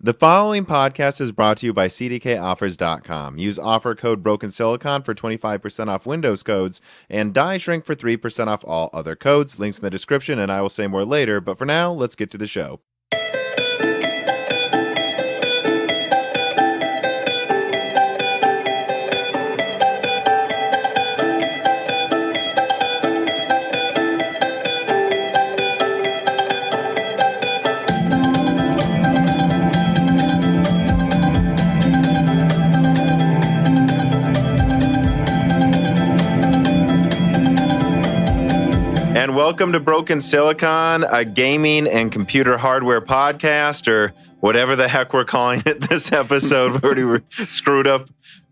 The following podcast is brought to you by CDKOffers.com. Use offer code BrokenSilicon for 25% off Windows codes and Die Shrink for 3% off all other codes. Links in the description, and I will say more later. But for now, let's get to the show. And welcome to Broken Silicon, a gaming and computer hardware podcast, or whatever the heck we're calling it this episode. We already screwed up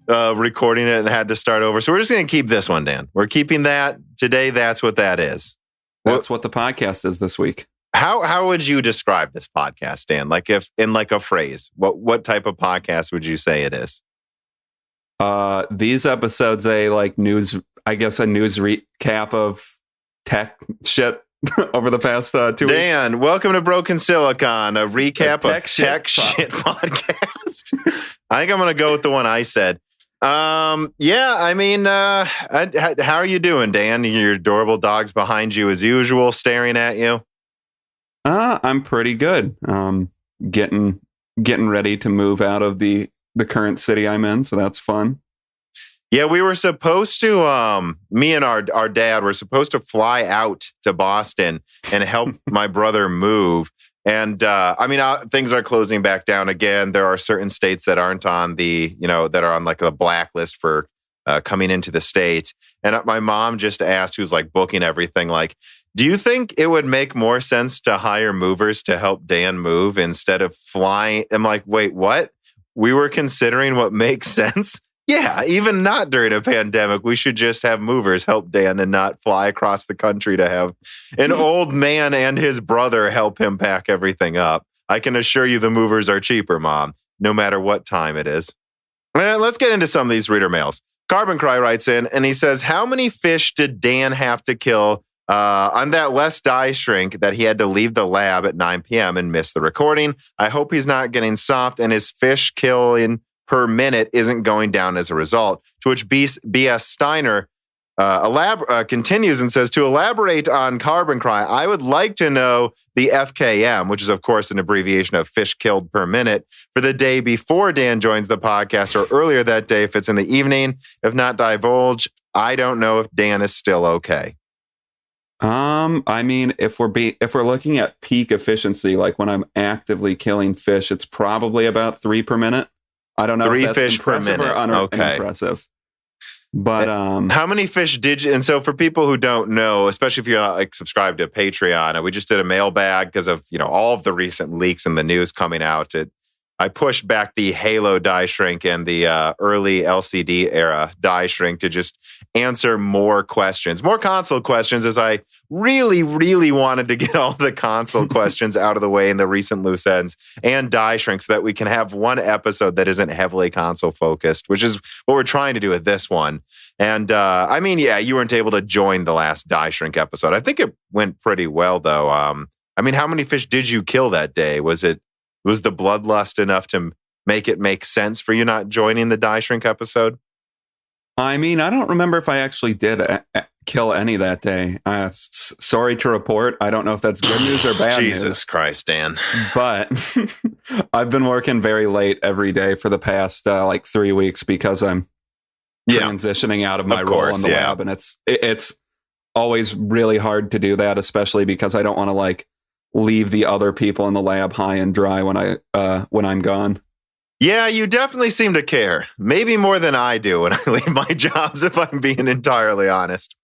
recording it and had to start over. So we're just going to keep this one, Dan. We're keeping that today. That's what that is. That's what the podcast is this week. How would you describe this podcast, Dan? Like if in like a phrase, what type of podcast would you say it is? These episodes, a news recap of tech shit over the past 2 weeks. Dan, welcome to Broken Silicon, a recap of tech shit podcast. I think I'm going to go with the one I said. How are you doing, Dan? Your adorable dog's behind you as usual, staring at you. I'm pretty good. Getting ready to move out of the current city I'm in, so that's fun. Yeah, we were supposed to, me and our dad were supposed to fly out to Boston and help my brother move. And things are closing back down again. There are certain states that aren't on that are on like the blacklist for coming into the state. And my mom just asked, who's like booking everything, like, do you think it would make more sense to hire movers to help Dan move instead of flying? I'm like, wait, what? We were considering what makes sense. Yeah, even not during a pandemic, we should just have movers help Dan and not fly across the country to have an old man and his brother help him pack everything up. I can assure you the movers are cheaper, Mom, no matter what time it is. Let's get into some of these reader mails. Carbon Cry writes in, and he says, how many fish did Dan have to kill on that less die shrink that he had to leave the lab at 9 p.m. and miss the recording? I hope he's not getting soft and his fish killing per minute isn't going down as a result. To which B.S. Steiner continues and says, to elaborate on Carbon Cry, I would like to know the FKM, which is, of course, an abbreviation of fish killed per minute, for the day before Dan joins the podcast or earlier that day if it's in the evening. If not divulged, I don't know if Dan is still okay. If we're looking at peak efficiency, like when I'm actively killing fish, it's probably about 3 per minute. I don't know 3 if that's fish per minute. Okay. Impressive. But how many fish did you? And so for people who don't know, especially if you're not like subscribed to Patreon, we just did a mailbag because of all of the recent leaks in the news coming out. I pushed back the Halo die shrink and the early LCD era die shrink to just answer more questions, more console questions, as I really, really wanted to get all the console questions out of the way in the recent loose ends and die shrink so that we can have one episode that isn't heavily console focused, which is what we're trying to do with this one. And you weren't able to join the last die shrink episode. I think it went pretty well, though. How many fish did you kill that day? Was the bloodlust enough to make it make sense for you not joining the die shrink episode? I don't remember if I actually did kill any that day. Sorry to report. I don't know if that's good news or bad news. Jesus Christ, Dan. But I've been working very late every day for the past 3 weeks because I'm transitioning out of my role in the lab. And it's always really hard to do that, especially because I don't want to leave the other people in the lab high and dry when I'm gone. Yeah, you definitely seem to care. Maybe more than I do when I leave my jobs, if I'm being entirely honest.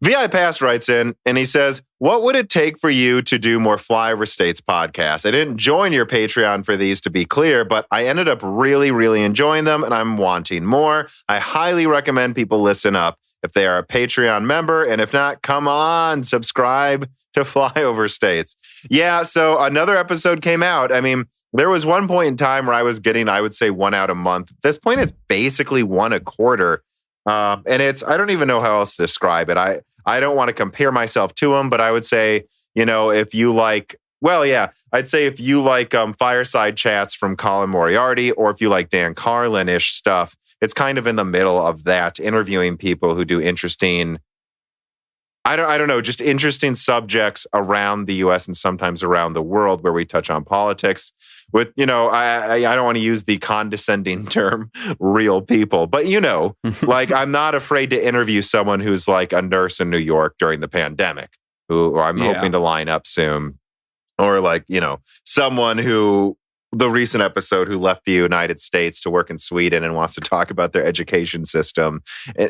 VI Pass writes in, and he says, what would it take for you to do more Flyover States podcasts? I didn't join your Patreon for these, to be clear, but I ended up really, really enjoying them, and I'm wanting more. I highly recommend people listen up if they are a Patreon member, and if not, come on, subscribe to Flyover States. Yeah, so another episode came out. There was one point in time where I was getting, I would say, one out a month. At this point, it's basically one a quarter. And I don't even know how else to describe it. I don't want to compare myself to them, but I would say, if you like Well, yeah, I'd say if you like fireside chats from Colin Moriarty, or if you like Dan Carlin-ish stuff, it's kind of in the middle of that, interviewing people who do interesting, I don't know, just interesting subjects around the U.S. and sometimes around the world where we touch on politics with, I don't want to use the condescending term real people, but like I'm not afraid to interview someone who's like a nurse in New York during the pandemic, who I'm hoping to line up soon. Or like, someone who, the recent episode, who left the United States to work in Sweden and wants to talk about their education system,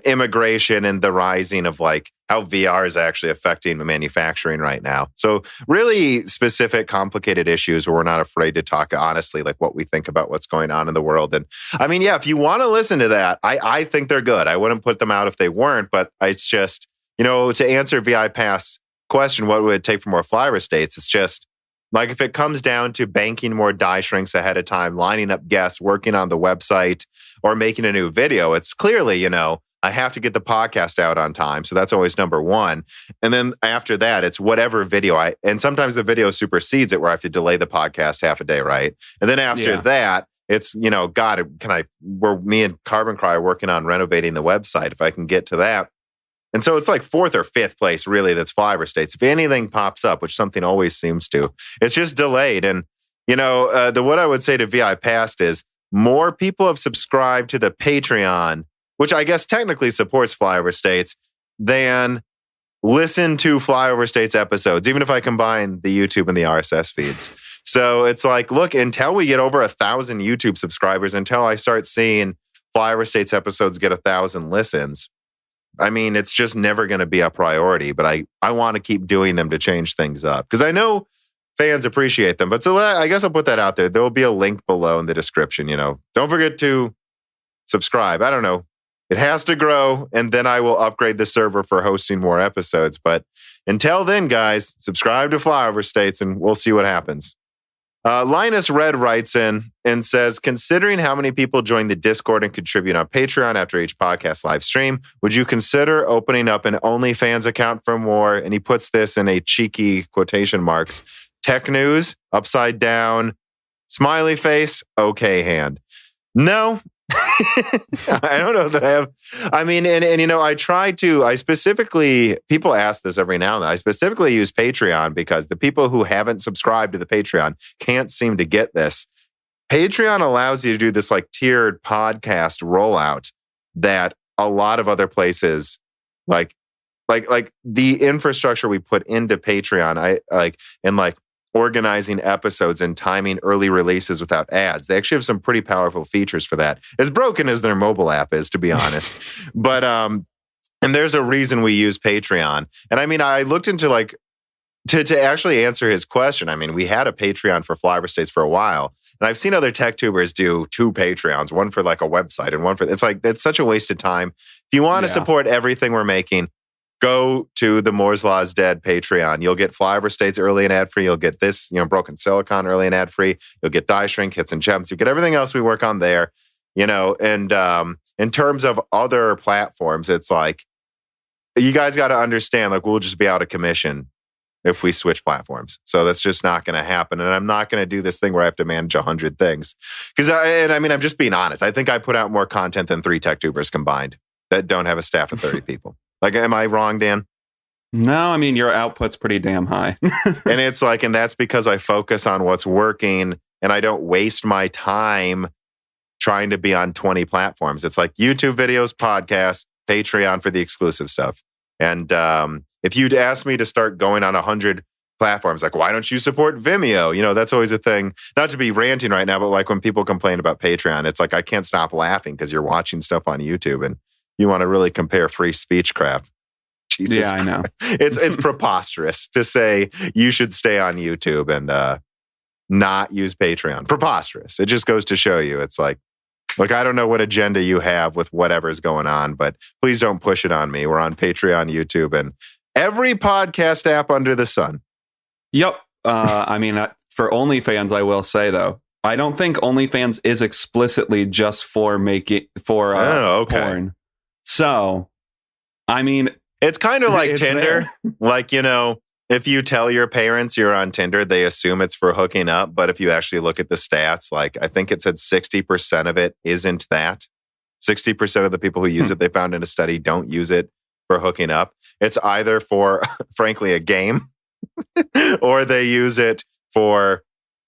immigration, and the rising of like how VR is actually affecting the manufacturing right now. So really specific, complicated issues where we're not afraid to talk honestly, like what we think about what's going on in the world. And I mean, yeah, if you want to listen to that, I think they're good. I wouldn't put them out if they weren't, but it's just, to answer VI Pass question, what would it take for more flyover states? It's just, like if it comes down to banking more die shrinks ahead of time, lining up guests, working on the website, or making a new video, it's clearly, I have to get the podcast out on time. So that's always number one. And then after that, it's whatever video and sometimes the video supersedes it where I have to delay the podcast half a day, right? And then after that, it's, God, me and Carbon Cry are working on renovating the website. If I can get to that. And so it's like fourth or fifth place, really, that's flyover states. If anything pops up, which something always seems to, it's just delayed. And, what I would say to VI Past is more people have subscribed to the Patreon, which I guess technically supports flyover states, than listen to flyover states episodes, even if I combine the YouTube and the RSS feeds. So it's like, look, until we get over 1,000 YouTube subscribers, until I start seeing flyover states episodes get 1,000 listens, I mean, it's just never going to be a priority, but I want to keep doing them to change things up because I know fans appreciate them. But so I guess I'll put that out there. There will be a link below in the description. Don't forget to subscribe. I don't know. It has to grow, and then I will upgrade the server for hosting more episodes. But until then, guys, subscribe to Flyover States, and we'll see what happens. Linus Red writes in and says, considering how many people join the Discord and contribute on Patreon after each podcast live stream, would you consider opening up an OnlyFans account for more? And he puts this in a cheeky quotation marks. Tech news, upside down, smiley face, okay hand. No. I don't know that I have. I mean, and I specifically, people ask this every now and then. I specifically use Patreon because the people who haven't subscribed to the Patreon can't seem to get this. Patreon allows you to do this like tiered podcast rollout that a lot of other places like the infrastructure we put into Patreon, organizing episodes and timing early releases without ads. They actually have some pretty powerful features for that. As broken as their mobile app is, to be honest. But, and there's a reason we use Patreon. And I mean, I looked into to actually answer his question. I mean, we had a Patreon for Flyover States for a while. And I've seen other tech tubers do 2 Patreons, one for like a website and one for, it's such a waste of time. If you want to support everything we're making, go to the Moore's Law is Dead Patreon. You'll get Flyover States early and ad-free. You'll get this, Broken Silicon early and ad-free. You'll get Die Shrink, Hits and Gems. You get everything else we work on there, and in terms of other platforms, it's like, you guys got to understand, like, we'll just be out of commission if we switch platforms. So that's just not going to happen. And I'm not going to do this thing where I have to manage 100 things. Because I'm just being honest. I think I put out more content than 3 tech tubers combined that don't have a staff of 30 people. Like, am I wrong, Dan? No, I mean, your output's pretty damn high. And it's like, and that's because I focus on what's working and I don't waste my time trying to be on 20 platforms. It's like YouTube videos, podcasts, Patreon for the exclusive stuff. And if you'd ask me to start going on 100 platforms, like, why don't you support Vimeo? That's always a thing. Not to be ranting right now, but like when people complain about Patreon, it's like, I can't stop laughing because you're watching stuff on YouTube and you want to really compare free speech crap. Jesus Christ. I know. It's preposterous to say you should stay on YouTube and not use Patreon. Preposterous. It just goes to show you. It's like, look, I don't know what agenda you have with whatever's going on, but please don't push it on me. We're on Patreon, YouTube, and every podcast app under the sun. Yep. I mean, for OnlyFans, I will say, though, I don't think OnlyFans is explicitly just for porn. So, I mean, it's kind of like Tinder. Like, if you tell your parents you're on Tinder, they assume it's for hooking up. But if you actually look at the stats, like I think it said 60% of it isn't that. 60% of the people who use it, they found in a study, don't use it for hooking up. It's either for, frankly, a game or they use it for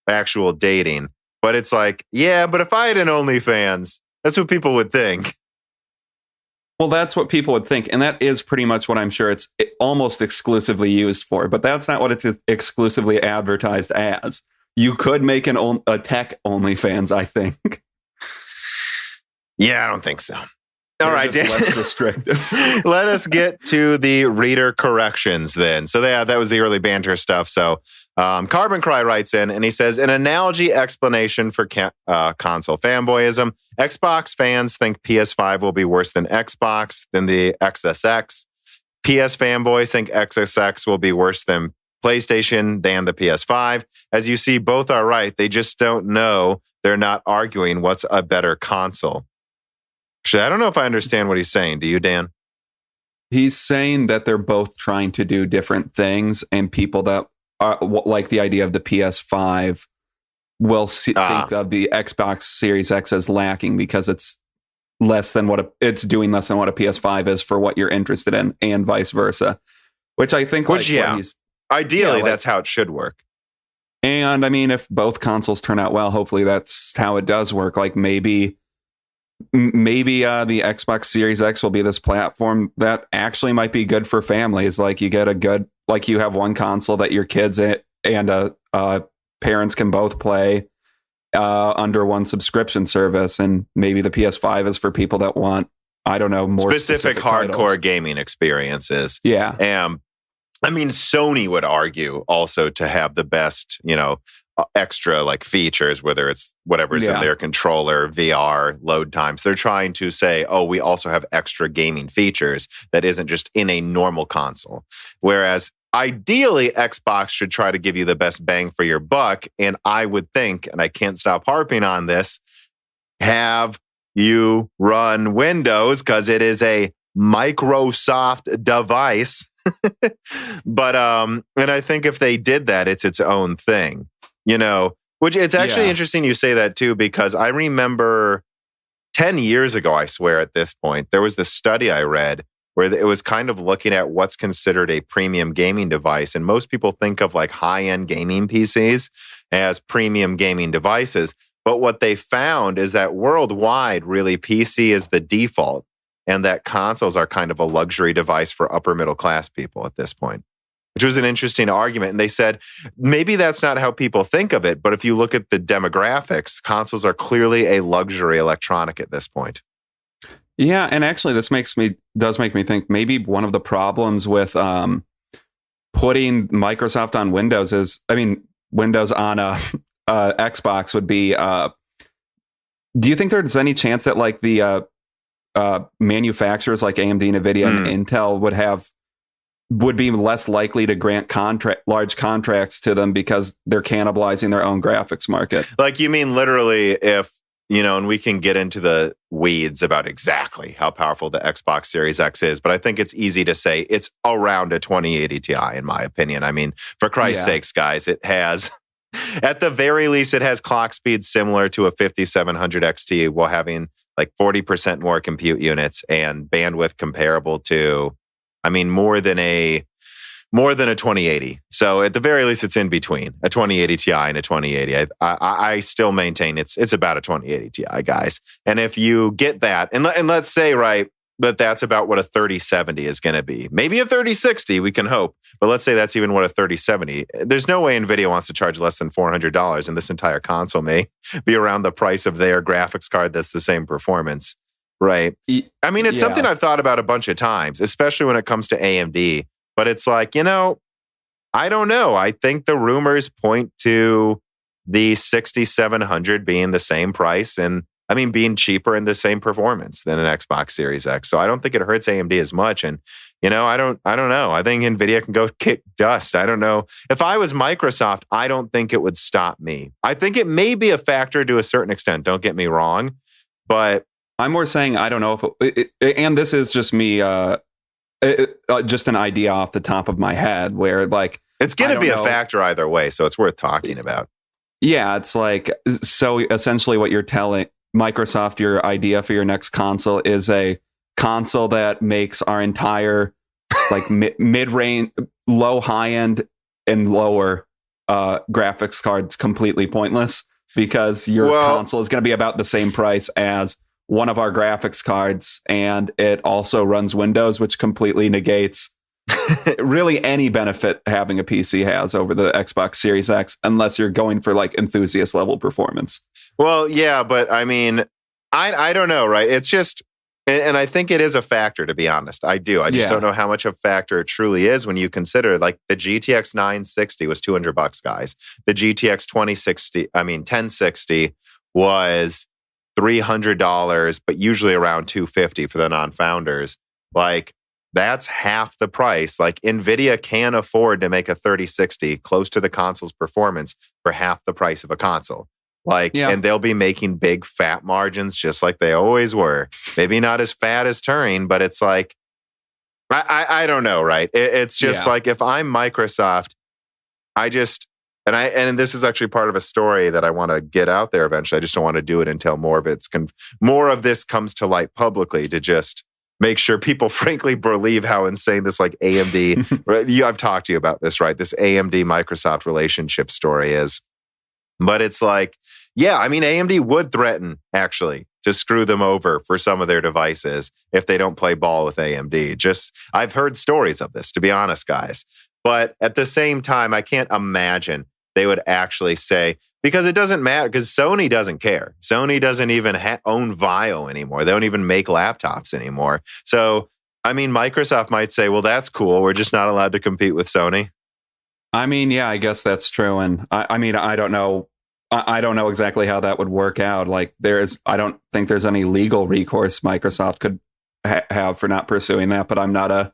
actual dating. But it's like, yeah, but if I had an OnlyFans, that's what people would think. Well, that's what people would think. And that is pretty much what I'm sure it's almost exclusively used for. But that's not what it's exclusively advertised as. You could make a tech OnlyFans, I think. Yeah, I don't think so. All right, Dan. Less restrictive. Let us get to the reader corrections then. So that was the early banter stuff. So Carbon Cry writes in and he says, an analogy explanation for console fanboyism. Xbox fans think PS5 will be worse than Xbox, than the XSX. PS fanboys think XSX will be worse than PlayStation, than the PS5. As you see, both are right. They just don't know. They're not arguing what's a better console. Actually, I don't know if I understand what he's saying. Do you, Dan? He's saying that they're both trying to do different things, and people that are, like the idea of the PS5 will think of the Xbox Series X as lacking because it's less than it's doing less than what a PS5 is for what you're interested in, and vice versa. Which I think, ideally, that's how it should work. And I mean, if both consoles turn out well, hopefully that's how it does work. Like maybe the Xbox Series X will be this platform that actually might be good for families. Like you get you have one console that your kids and parents can both play under one subscription service, and maybe the PS5 is for people that want, I don't know, more specific hardcore titles. Gaming experiences. Yeah. I mean, Sony would argue also to have the best, extra like features, whether it's whatever's in their controller, VR, load times. They're trying to say, oh, we also have extra gaming features that isn't just in a normal console. Whereas ideally, Xbox should try to give you the best bang for your buck. And I would think, and I can't stop harping on this, have you run Windows because it is a Microsoft device. But and I think if they did that, it's its own thing. Which it's actually interesting you say that too, because I remember 10 years ago, I swear at this point, there was this study I read where it was kind of looking at what's considered a premium gaming device. And most people think of like high-end gaming PCs as premium gaming devices. But what they found is that worldwide, really, PC is the default, and that consoles are kind of a luxury device for upper middle class people at this point. Which was an interesting argument. And they said, maybe that's not how people think of it, but if you look at the demographics, consoles are clearly a luxury electronic at this point. Yeah, and actually this does make me think maybe one of the problems with putting Microsoft on Windows Windows on Xbox would be, do you think there's any chance that like the manufacturers like AMD, Nvidia, and Intel would be less likely to grant large contracts to them because they're cannibalizing their own graphics market? Like, you mean literally if, and we can get into the weeds about exactly how powerful the Xbox Series X is, but I think it's easy to say it's around a 2080 Ti, in my opinion. I mean, for Christ's sakes, guys, it has, at the very least, it has clock speeds similar to a 5700 XT while having like 40% more compute units and bandwidth comparable to, more than a 2080. So at the very least, it's in between a 2080 Ti and a 2080. I still maintain it's about a 2080 Ti, guys. And if you get that, and let's say, right, that's about what a 3070 is going to be. Maybe a 3060, we can hope. But let's say that's even what a 3070. There's no way NVIDIA wants to charge less than $400, and this entire console may be around the price of their graphics card that's the same performance. Right. It's something I've thought about a bunch of times, especially when it comes to AMD. But it's like, I don't know. I think the rumors point to the 6700 being the same price and, being cheaper and the same performance than an Xbox Series X. So I don't think it hurts AMD as much. And, I don't know. I think NVIDIA can go kick dust. I don't know. If I was Microsoft, I don't think it would stop me. I think it may be a factor to a certain extent. Don't get me wrong. But I'm more saying I don't know if and this is just me, just an idea off the top of my head where like It's going to be a factor either way, so it's worth talking about. Yeah, it's like, so essentially what you're telling Microsoft, your idea for your next console is a console that makes our entire like mid-range, low, high-end, and lower graphics cards completely pointless, because your console is going to be about the same price as one of our graphics cards, and it also runs Windows, which completely negates really any benefit having a PC has over the Xbox Series X, unless you're going for like enthusiast level performance. Well, yeah, but I mean, I don't know, right? It's just, and I think it is a factor, to be honest. I do. I just don't know how much of a factor it truly is when you consider, like, the GTX 960 was $200, guys. The GTX 1060 was $300, but usually around $250 for the non-founders. Like, that's half the price. Like, Nvidia can afford to make a 3060 close to the console's performance for half the price of a console. Like, and they'll be making big fat margins just like they always were. Maybe not as fat as Turing, but it's like, I don't know, right? It's just like, if I'm Microsoft, and this is actually part of a story that I want to get out there eventually. I just don't want to do it until more of this comes to light publicly, to just make sure people frankly believe how insane this, like, AMD, I've talked to you about this, right? This AMD Microsoft relationship story is. But it's like, yeah, I mean, AMD would threaten, actually, to screw them over for some of their devices if they don't play ball with AMD. I've heard stories of this, to be honest, guys. But at the same time, I can't imagine they would actually say, because it doesn't matter, because Sony doesn't care. Sony doesn't even own Vio anymore. They don't even make laptops anymore. So, I mean, Microsoft might say, well, that's cool. We're just not allowed to compete with Sony. I mean, yeah, I guess that's true. And I mean, I don't know. I don't know exactly how that would work out. Like, I don't think there's any legal recourse Microsoft could have for not pursuing that, but I'm not a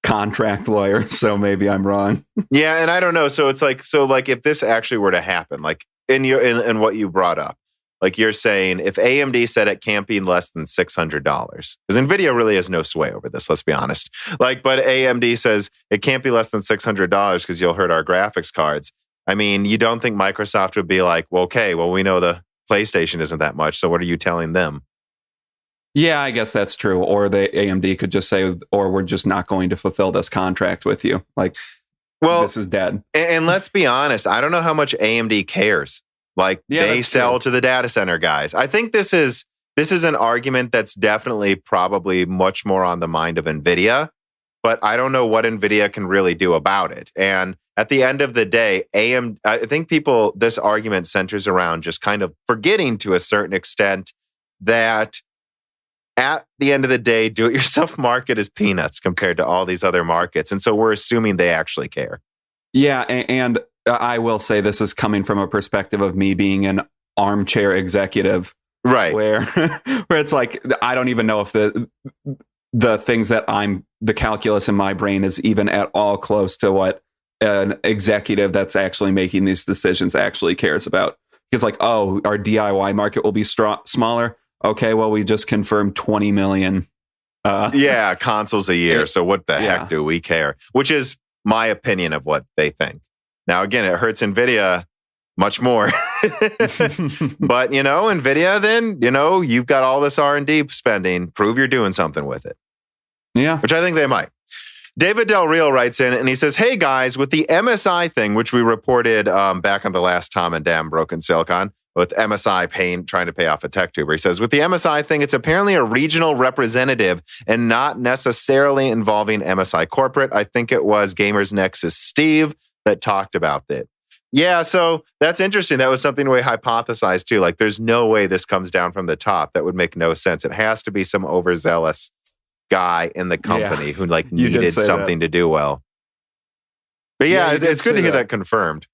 contract lawyer, so maybe I'm wrong. Yeah, and I don't know. So it's like, if this actually were to happen, like in what you brought up, like you're saying, if AMD said it can't be less than $600, because Nvidia really has no sway over this, let's be honest. Like, but AMD says it can't be less than $600 because you'll hurt our graphics cards. I mean, you don't think Microsoft would be like, well, okay, well, we know the PlayStation isn't that much, so what are you telling them? Yeah, I guess that's true. Or the AMD could just say, or we're just not going to fulfill this contract with you. Like, well, this is dead. And let's be honest, I don't know how much AMD cares. Like, they sell to the data center guys. I think this is an argument that's definitely probably much more on the mind of Nvidia, but I don't know what Nvidia can really do about it. And at the end of the day, I think this argument centers around just kind of forgetting to a certain extent that at the end of the day, do-it-yourself market is peanuts compared to all these other markets. And so we're assuming they actually care. Yeah, and I will say this is coming from a perspective of me being an armchair executive. Right. Where it's like, I don't even know if the things that the calculus in my brain is even at all close to what an executive that's actually making these decisions actually cares about. Because like, oh, our DIY market will be smaller. Okay, well, we just confirmed 20 million. Consoles a year. So what the heck do we care? Which is my opinion of what they think. Now, again, it hurts Nvidia much more. But, Nvidia, then, you've got all this R&D spending. Prove you're doing something with it. Yeah. Which I think they might. David Del Rio writes in and he says, hey, guys, with the MSI thing, which we reported back on the last Tom and Dan Broken Silicon, with MSI trying to pay off a tech tuber. He says, with the MSI thing, it's apparently a regional representative and not necessarily involving MSI corporate. I think it was Gamers Nexus Steve that talked about it. Yeah, so that's interesting. That was something we hypothesized too. Like, there's no way this comes down from the top. That would make no sense. It has to be some overzealous guy in the company who needed something to do well. But it's good to hear that confirmed.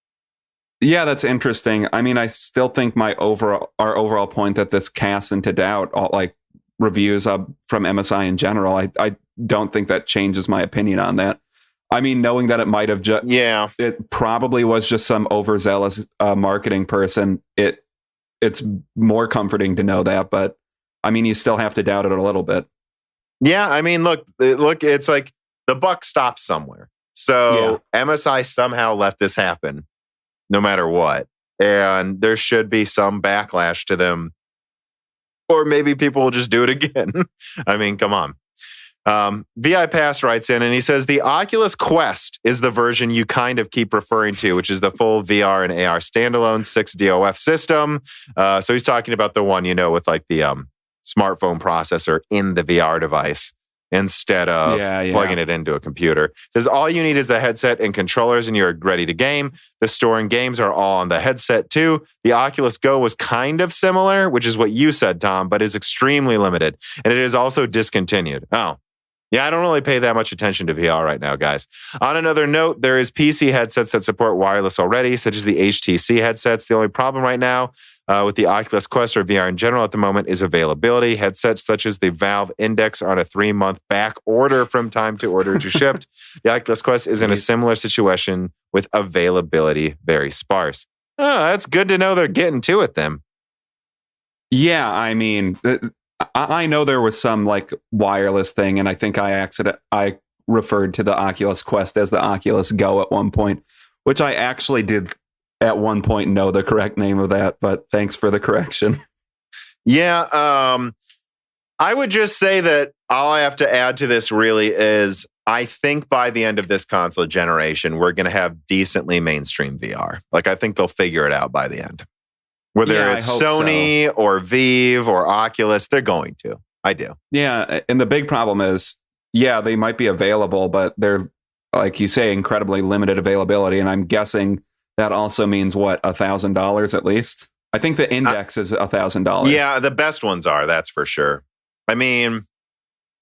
Yeah, that's interesting. I mean, I still think our overall point that this casts into doubt, reviews from MSI in general, I don't think that changes my opinion on that. I mean, knowing that it might have it probably was just some overzealous marketing person. It's more comforting to know that, but I mean, you still have to doubt it a little bit. Yeah, I mean, look, it's like the buck stops somewhere. So MSI somehow let this happen, no matter what. And there should be some backlash to them. Or maybe people will just do it again. I mean, come on. VI Pass writes in and he says, the Oculus Quest is the version you kind of keep referring to, which is the full VR and AR standalone 6DOF system. So he's talking about the one, with like the smartphone processor in the VR device instead of plugging it into a computer. It says all you need is the headset and controllers and you're ready to game. The store and games are all on the headset too. The Oculus Go was kind of similar, which is what you said, Tom, but is extremely limited. And it is also discontinued. Oh, yeah, I don't really pay that much attention to VR right now, guys. On another note, there is PC headsets that support wireless already, such as the HTC headsets. The only problem right now with the Oculus Quest or VR in general at the moment is availability. Headsets such as the Valve Index are on a 3-month back order from time to order to shipped. The Oculus Quest is in a similar situation with availability very sparse. Oh, that's good to know they're getting to it then. Yeah, I mean, I know there was some like wireless thing, and I think I referred to the Oculus Quest as the Oculus Go at one point, which I actually did at one point know the correct name of that, but thanks for the correction. Yeah, I would just say that all I have to add to this really is I think by the end of this console generation, we're going to have decently mainstream VR. Like, I think they'll figure it out by the end. Whether it's Sony or Vive or Oculus, they're going to. I do. Yeah, and the big problem is, they might be available, but they're, like you say, incredibly limited availability. And I'm guessing that also means, what, $1,000 at least? I think the Index is $1,000. Yeah, the best ones are, that's for sure. I mean,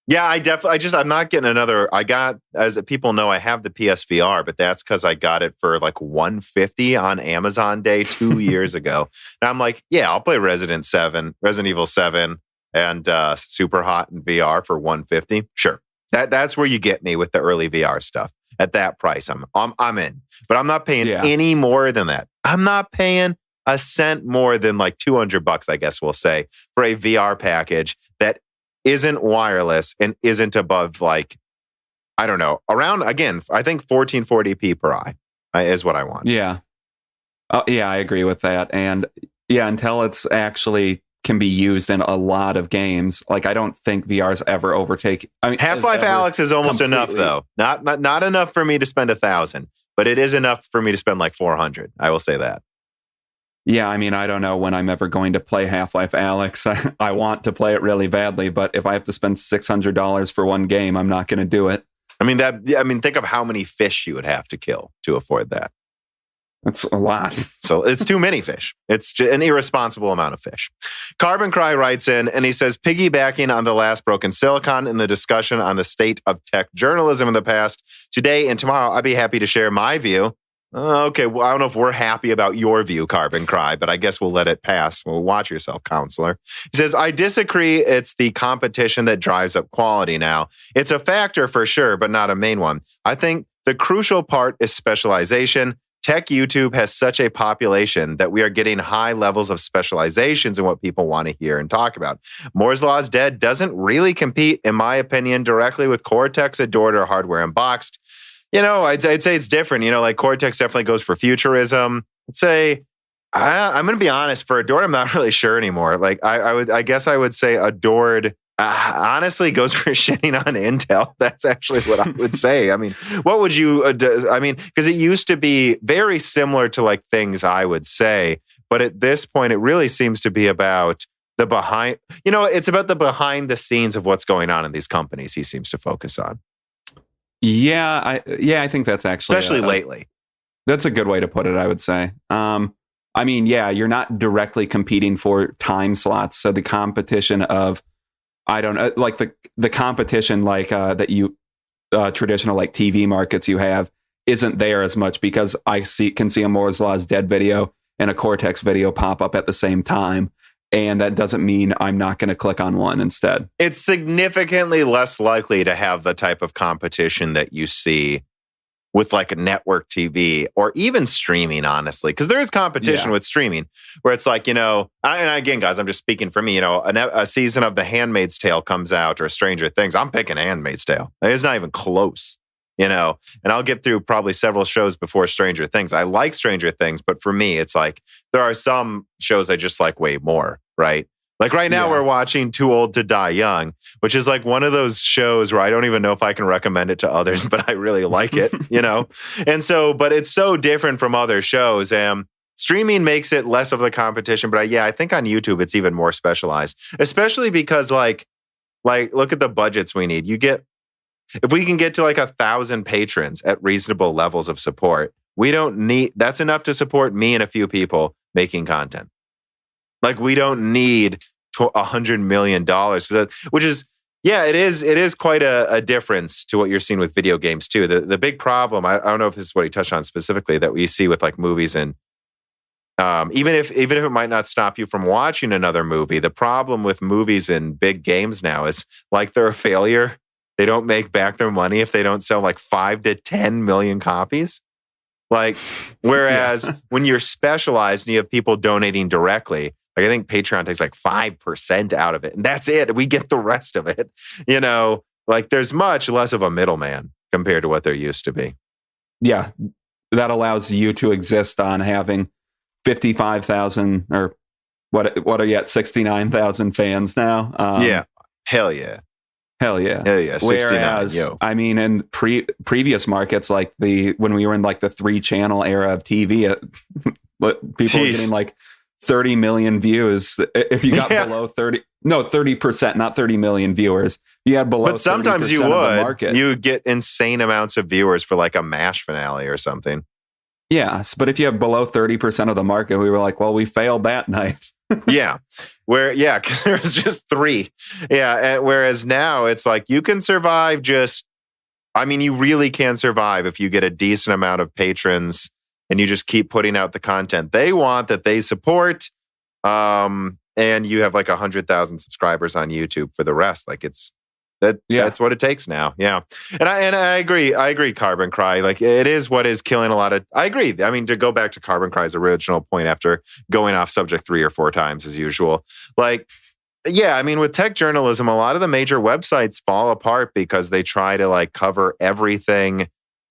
I'm not getting another. I got, as people know, I have the PSVR, but that's because I got it for like $150 on Amazon Day 2 years ago. And I'm like, I'll play Resident Evil 7 and Super Hot in VR for $150. Sure. That's where you get me with the early VR stuff. At that price, I'm in. But I'm not paying any more than that. I'm not paying a cent more than like $200, I guess we'll say, for a VR package that isn't wireless and isn't above, like, I don't know, around, again, I think 1440p per eye is what I want. Yeah. I agree with that. And until it's actually can be used in a lot of games, like, I don't think VR's ever overtake. I mean, Half-Life Alyx is almost enough, though. Not enough for me to spend $1,000, but it is enough for me to spend like $400. I will say that. Yeah, I mean, I don't know when I'm ever going to play Half-Life Alyx. I want to play it really badly, but if I have to spend $600 for one game, I'm not going to do it. I mean, think of how many fish you would have to kill to afford that. That's a lot. So it's too many fish. It's an irresponsible amount of fish. Carbon Cry writes in and he says, piggybacking on the last Broken Silicon in the discussion on the state of tech journalism in the past, today and tomorrow, I'd be happy to share my view. Okay, well, I don't know if we're happy about your view, Carbon Cry, but I guess we'll let it pass. Well, watch yourself, counselor. He says, I disagree. It's the competition that drives up quality now. It's a factor for sure, but not a main one. I think the crucial part is specialization. Tech YouTube has such a population that we are getting high levels of specializations in what people want to hear and talk about. Moore's Law is Dead doesn't really compete, in my opinion, directly with Cortex, Adored, or Hardware Unboxed. I'd say it's different. Like Cortex definitely goes for futurism. I'd say, I'm going to be honest, for Adored, I'm not really sure anymore. Like I guess I would say Adored honestly goes for shitting on Intel. That's actually what I would say. I mean, what would you, because it used to be very similar to like things I would say, but at this point, it really seems to be about the behind, it's about the behind the scenes of what's going on in these companies he seems to focus on. Yeah, I think that's actually especially lately. That's a good way to put it, I would say. I mean, you're not directly competing for time slots, so the competition of, I don't know, like the competition like that you traditional like TV markets you have isn't there as much because I can see a Moore's Law is Dead video and a Cortex video pop up at the same time. And that doesn't mean I'm not going to click on one instead. It's significantly less likely to have the type of competition that you see with like a network TV or even streaming, honestly. Because there is competition with streaming where it's like, and again, guys, I'm just speaking for me, a season of The Handmaid's Tale comes out or Stranger Things. I'm picking Handmaid's Tale. It's not even close. you know, and I'll get through probably several shows before Stranger Things. I like Stranger Things, but for me, it's like there are some shows I just like way more, right? Like right now we're watching Too Old to Die Young, which is like one of those shows where I don't even know if I can recommend it to others, but I really like it, you know? And so, but it's so different from other shows. And streaming makes it less of the competition. But I think on YouTube, it's even more specialized, especially because like look at the budgets we need. If we can get to like 1,000 patrons at reasonable levels of support, that's enough to support me and a few people making content. Like we don't need $100 million, which is, it is quite a difference to what you're seeing with video games too. The big problem, I don't know if this is what he touched on specifically, that we see with like movies and even if it might not stop you from watching another movie, the problem with movies and big games now is like they're a failure. They don't make back their money if they don't sell like 5 to 10 million copies. Like, whereas when you're specialized and you have people donating directly, like I think Patreon takes like 5% out of it, and that's it. We get the rest of it. You know, like there's much less of a middleman compared to what there used to be. Yeah, that allows you to exist on having 55,000 or what are you at 69,000 fans now? Hell yeah. 69. Whereas, I mean, in previous markets, like when we were in like the 3-channel era of TV, people were getting like 30 million views. If you got below 30%, not 30 million viewers. You had below, but sometimes you would get insane amounts of viewers for like a MASH finale or something. Yes, but if you have below 30% of the market, we were like, well, we failed that night. Because there was just 3. And whereas now it's like you can survive you really can survive if you get a decent amount of patrons and you just keep putting out the content they want, that they support, and you have like 100,000 subscribers on YouTube for the rest. Like that's what it takes now. Yeah. And I agree, Carbon Cry. Like it is what is killing a lot of, I agree. I mean, to go back to Carbon Cry's original point after going off subject 3 or 4 times as usual, like, I mean, with tech journalism, a lot of the major websites fall apart because they try to like cover everything.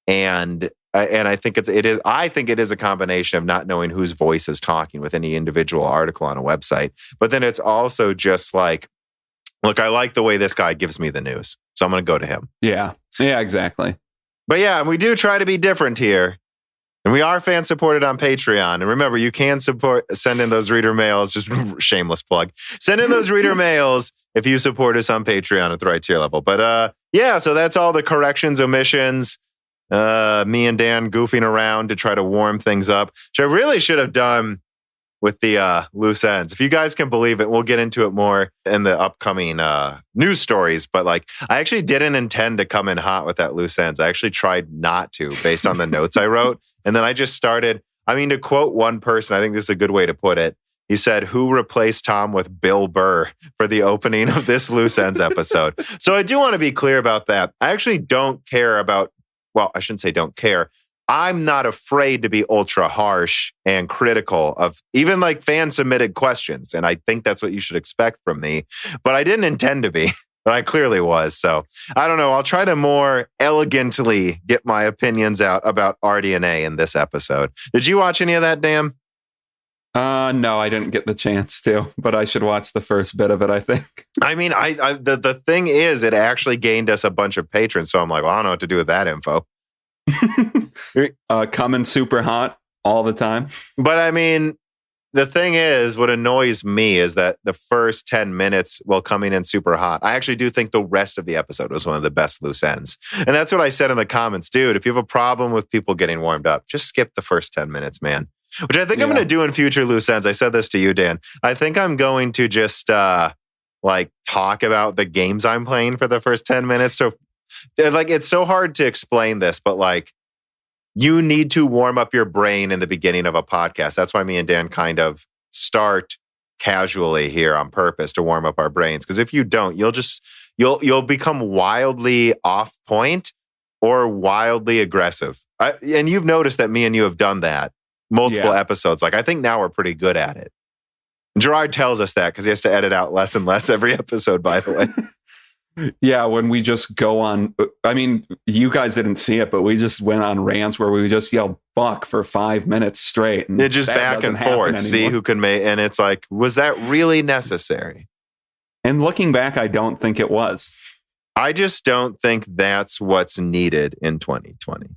And I think it is a combination of not knowing whose voice is talking with any individual article on a website. But then it's also just like, look, I like the way this guy gives me the news, so I'm going to go to him. Yeah, exactly. But we do try to be different here. And we are fan supported on Patreon. And remember, you can send in those reader mails, just shameless plug. Send in those reader mails if you support us on Patreon at the right tier level. But so that's all the corrections, omissions, me and Dan goofing around to try to warm things up, which I really should have done with the loose ends. If you guys can believe it, we'll get into it more in the upcoming news stories. But like, I actually didn't intend to come in hot with that loose ends. I actually tried not to, based on the notes I wrote. And then I just started, to quote one person, I think this is a good way to put it. He said, "Who replaced Tom with Bill Burr for the opening of this loose ends episode?" So I do want to be clear about that. I actually don't care about, I shouldn't say don't care. I'm not afraid to be ultra harsh and critical of even like fan submitted questions. And I think that's what you should expect from me. But I didn't intend to be, but I clearly was. So I don't know. I'll try to more elegantly get my opinions out about RDNA in this episode. Did you watch any of that, Dan? No, I didn't get the chance to, but I should watch the first bit of it, I think. The thing is, it actually gained us a bunch of patrons. So I'm like, I don't know what to do with that info. Coming super hot all the time. But the thing is, what annoys me is that the first 10 minutes while coming in super hot, I actually do think the rest of the episode was one of the best loose ends. And that's what I said in the comments, dude. If you have a problem with people getting warmed up, just skip the first 10 minutes, man. Which I think I'm going to do in future loose ends. I said this to you, Dan. I think I'm going to just talk about the games I'm playing for the first 10 minutes. So it's so hard to explain this, but you need to warm up your brain in the beginning of a podcast. That's why me and Dan kind of start casually here on purpose to warm up our brains. Because if you don't, you'll become wildly off point or wildly aggressive. And you've noticed that me and you have done that multiple episodes. I think now we're pretty good at it. And Gerard tells us that because he has to edit out less and less every episode, by the way. Yeah, when we just go on, I mean, you guys didn't see it, but we just went on rants where we just yelled "fuck" for 5 minutes straight. And just back and forth, see who can make, and it's like, was that really necessary? And looking back, I don't think it was. I just don't think that's what's needed in 2020.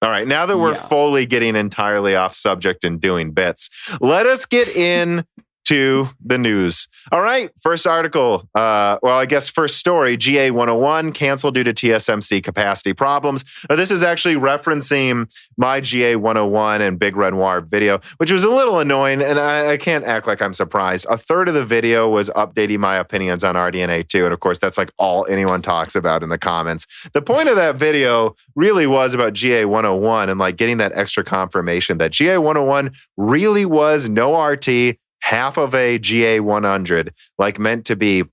All right, now that we're fully getting entirely off subject and doing bits, let us get in to the news. All right, first article. I guess first story, GA101 canceled due to TSMC capacity problems. Now, this is actually referencing my GA101 and Big Renoir video, which was a little annoying, and I can't act like I'm surprised. A third of the video was updating my opinions on RDNA 2, and of course, that's like all anyone talks about in the comments. The point of that video really was about GA101 and like getting that extra confirmation that GA101 really was no RT, half of a GA100, like meant to be,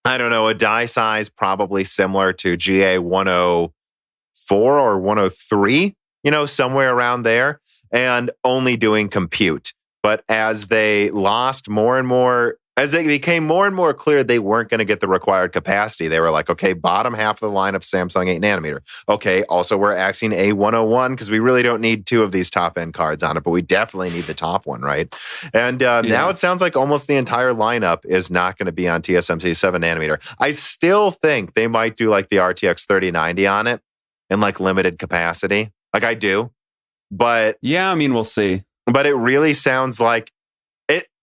I don't know, a die size probably similar to GA104 or 103, somewhere around there, and only doing compute. But as they lost more and more, as it became more and more clear they weren't going to get the required capacity, they were like, okay, bottom half of the line of Samsung 8 nanometer. Okay, also we're axing A101 because we really don't need two of these top end cards on it, but we definitely need the top one, right? And now it sounds like almost the entire lineup is not going to be on TSMC 7 nanometer. I still think they might do like the RTX 3090 on it in like limited capacity. Like I do. But yeah, I mean, we'll see. But it really sounds like,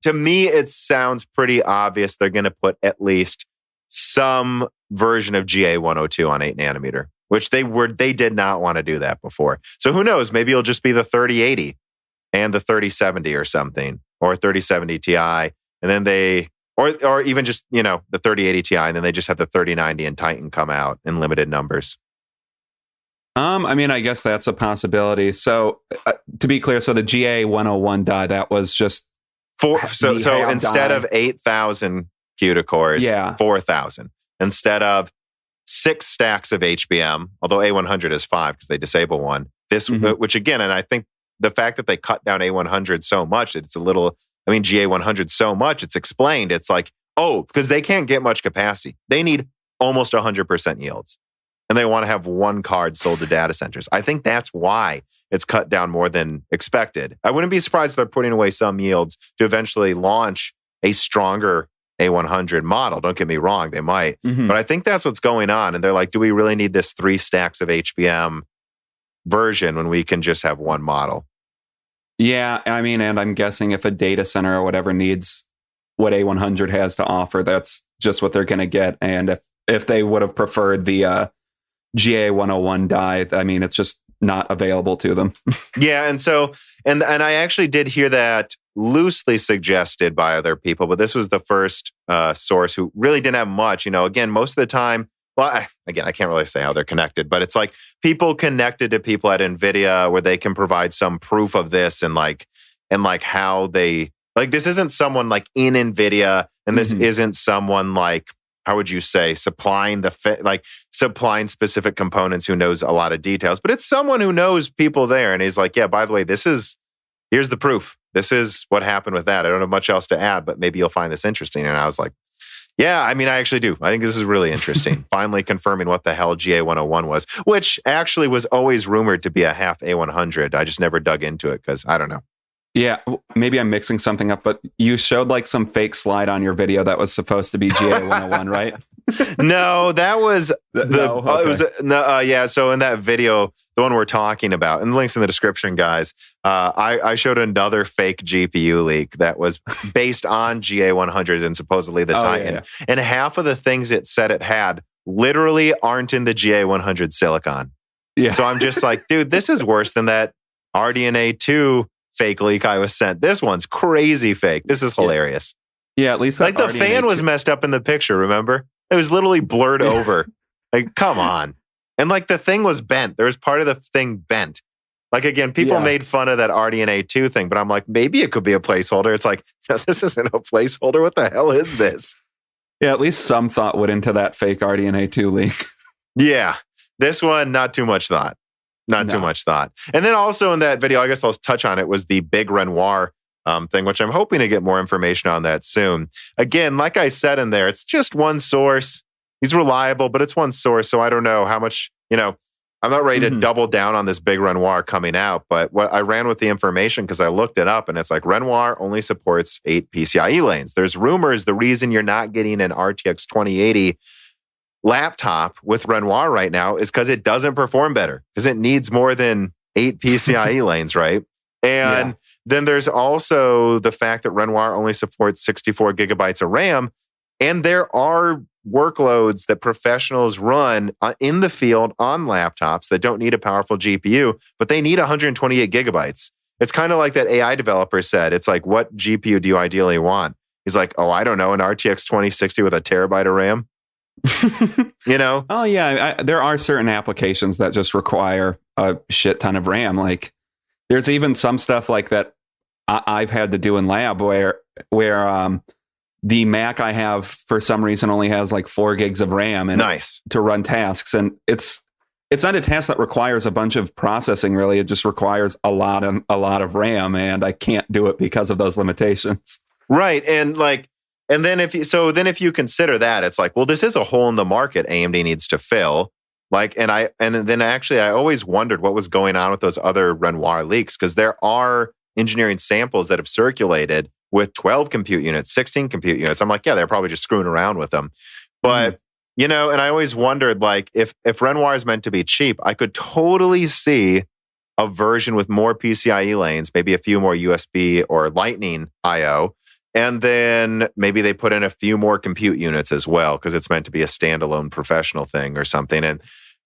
to me, it sounds pretty obvious they're going to put at least some version of GA102 on 8 nanometer, which they did not want to do that before. So who knows? Maybe it'll just be the 3080 and the 3070 or something, or 3070 Ti, and then or even just the 3080 Ti, and then they just have the 3090 and Titan come out in limited numbers. I mean, I guess that's a possibility. So to be clear, so the GA101 die, that was just so instead of 8,000 CUDA cores, 4,000. Instead of 6 stacks of HBM, although A100 is 5 because they disable one. This, which again, and I think the fact that they cut down A100 so much, it's a little, GA100 so much, it's explained. It's like, because they can't get much capacity. They need almost 100% yields. And they want to have one card sold to data centers. I think that's why it's cut down more than expected. I wouldn't be surprised if they're putting away some yields to eventually launch a stronger A100 model. Don't get me wrong, they might. But I think that's what's going on. And they're like, do we really need this 3 stacks of HBM version when we can just have one model? Yeah, I mean, and I'm guessing if a data center or whatever needs what A100 has to offer, that's just what they're going to get. And if they would have preferred the GA101 die, I mean, it's just not available to them. Yeah, and so, and I actually did hear that loosely suggested by other people, but this was the first source who really didn't have much. Again, most of the time, I can't really say how they're connected, but it's like people connected to people at Nvidia where they can provide some proof of this and how they, like, this isn't someone like in Nvidia, and this isn't someone like, how would you say, supplying supplying specific components who knows a lot of details, but it's someone who knows people there. And he's like, yeah, by the way, here's the proof. This is what happened with that. I don't have much else to add, but maybe you'll find this interesting. And I was like, yeah, I mean, I actually do. I think this is really interesting. Finally confirming what the hell GA101 was, which actually was always rumored to be a half A100. I just never dug into it because I don't know. Yeah, maybe I'm mixing something up, but you showed like some fake slide on your video that was supposed to be GA101, right? No, that was So in that video, the one we're talking about, and the link's in the description, guys. I showed another fake GPU leak that was based on GA100 and supposedly the Titan, yeah. And half of the things it said it had literally aren't in the GA100 silicon. Yeah. So I'm just like, dude, this is worse than that RDNA 2 fake leak I was sent. This one's crazy fake. This is hilarious. Yeah, at least like the fan was messed up in the picture, remember? It was literally blurred over. Like, come on. And like the thing was bent. There was part of the thing bent. Like, again, people made fun of that RDNA 2 thing, but I'm like, maybe it could be a placeholder. It's like, no, this isn't a placeholder. What the hell is this? Yeah, at least some thought went into that fake RDNA 2 leak. Yeah. This one, not too much thought. Too much thought. And then also in that video, I guess I'll touch on it, was the Big Renoir thing, which I'm hoping to get more information on that soon. Again, like I said in there, it's just one source. he's reliable, but it's one source. So I don't know how much, I'm not ready to double down on this big Renoir coming out, but what I ran with the information because I looked it up and it's like Renoir only supports 8 PCIe lanes. There's rumors the reason you're not getting an RTX 2080 laptop with Renoir right now is because it doesn't perform better because it needs more than 8 PCIe lanes, right? And then there's also the fact that Renoir only supports 64 gigabytes of RAM. And there are workloads that professionals run in the field on laptops that don't need a powerful GPU, but they need 128 gigabytes. It's kind of like that AI developer said. It's like, what GPU do you ideally want? He's like, oh, I don't know, an RTX 2060 with a terabyte of RAM. Oh, yeah. There are certain applications that just require a shit ton of RAM. Like, there's even some stuff like that I've had to do in lab where the Mac I have for some reason only has like 4 gigs of RAM and to run tasks. And it's not a task that requires a bunch of processing, really. It just requires a lot of RAM, and I can't do it because of those limitations. Right. And then if you consider that, it's like, well, this is a hole in the market AMD needs to fill. I always wondered what was going on with those other Renoir leaks, because there are engineering samples that have circulated with 12 compute units, 16 compute units. I'm like, yeah, they're probably just screwing around with them. But, and I always wondered, like, if Renoir is meant to be cheap, I could totally see a version with more PCIe lanes, maybe a few more USB or Lightning I/O, and then maybe they put in a few more compute units as well, because it's meant to be a standalone professional thing or something.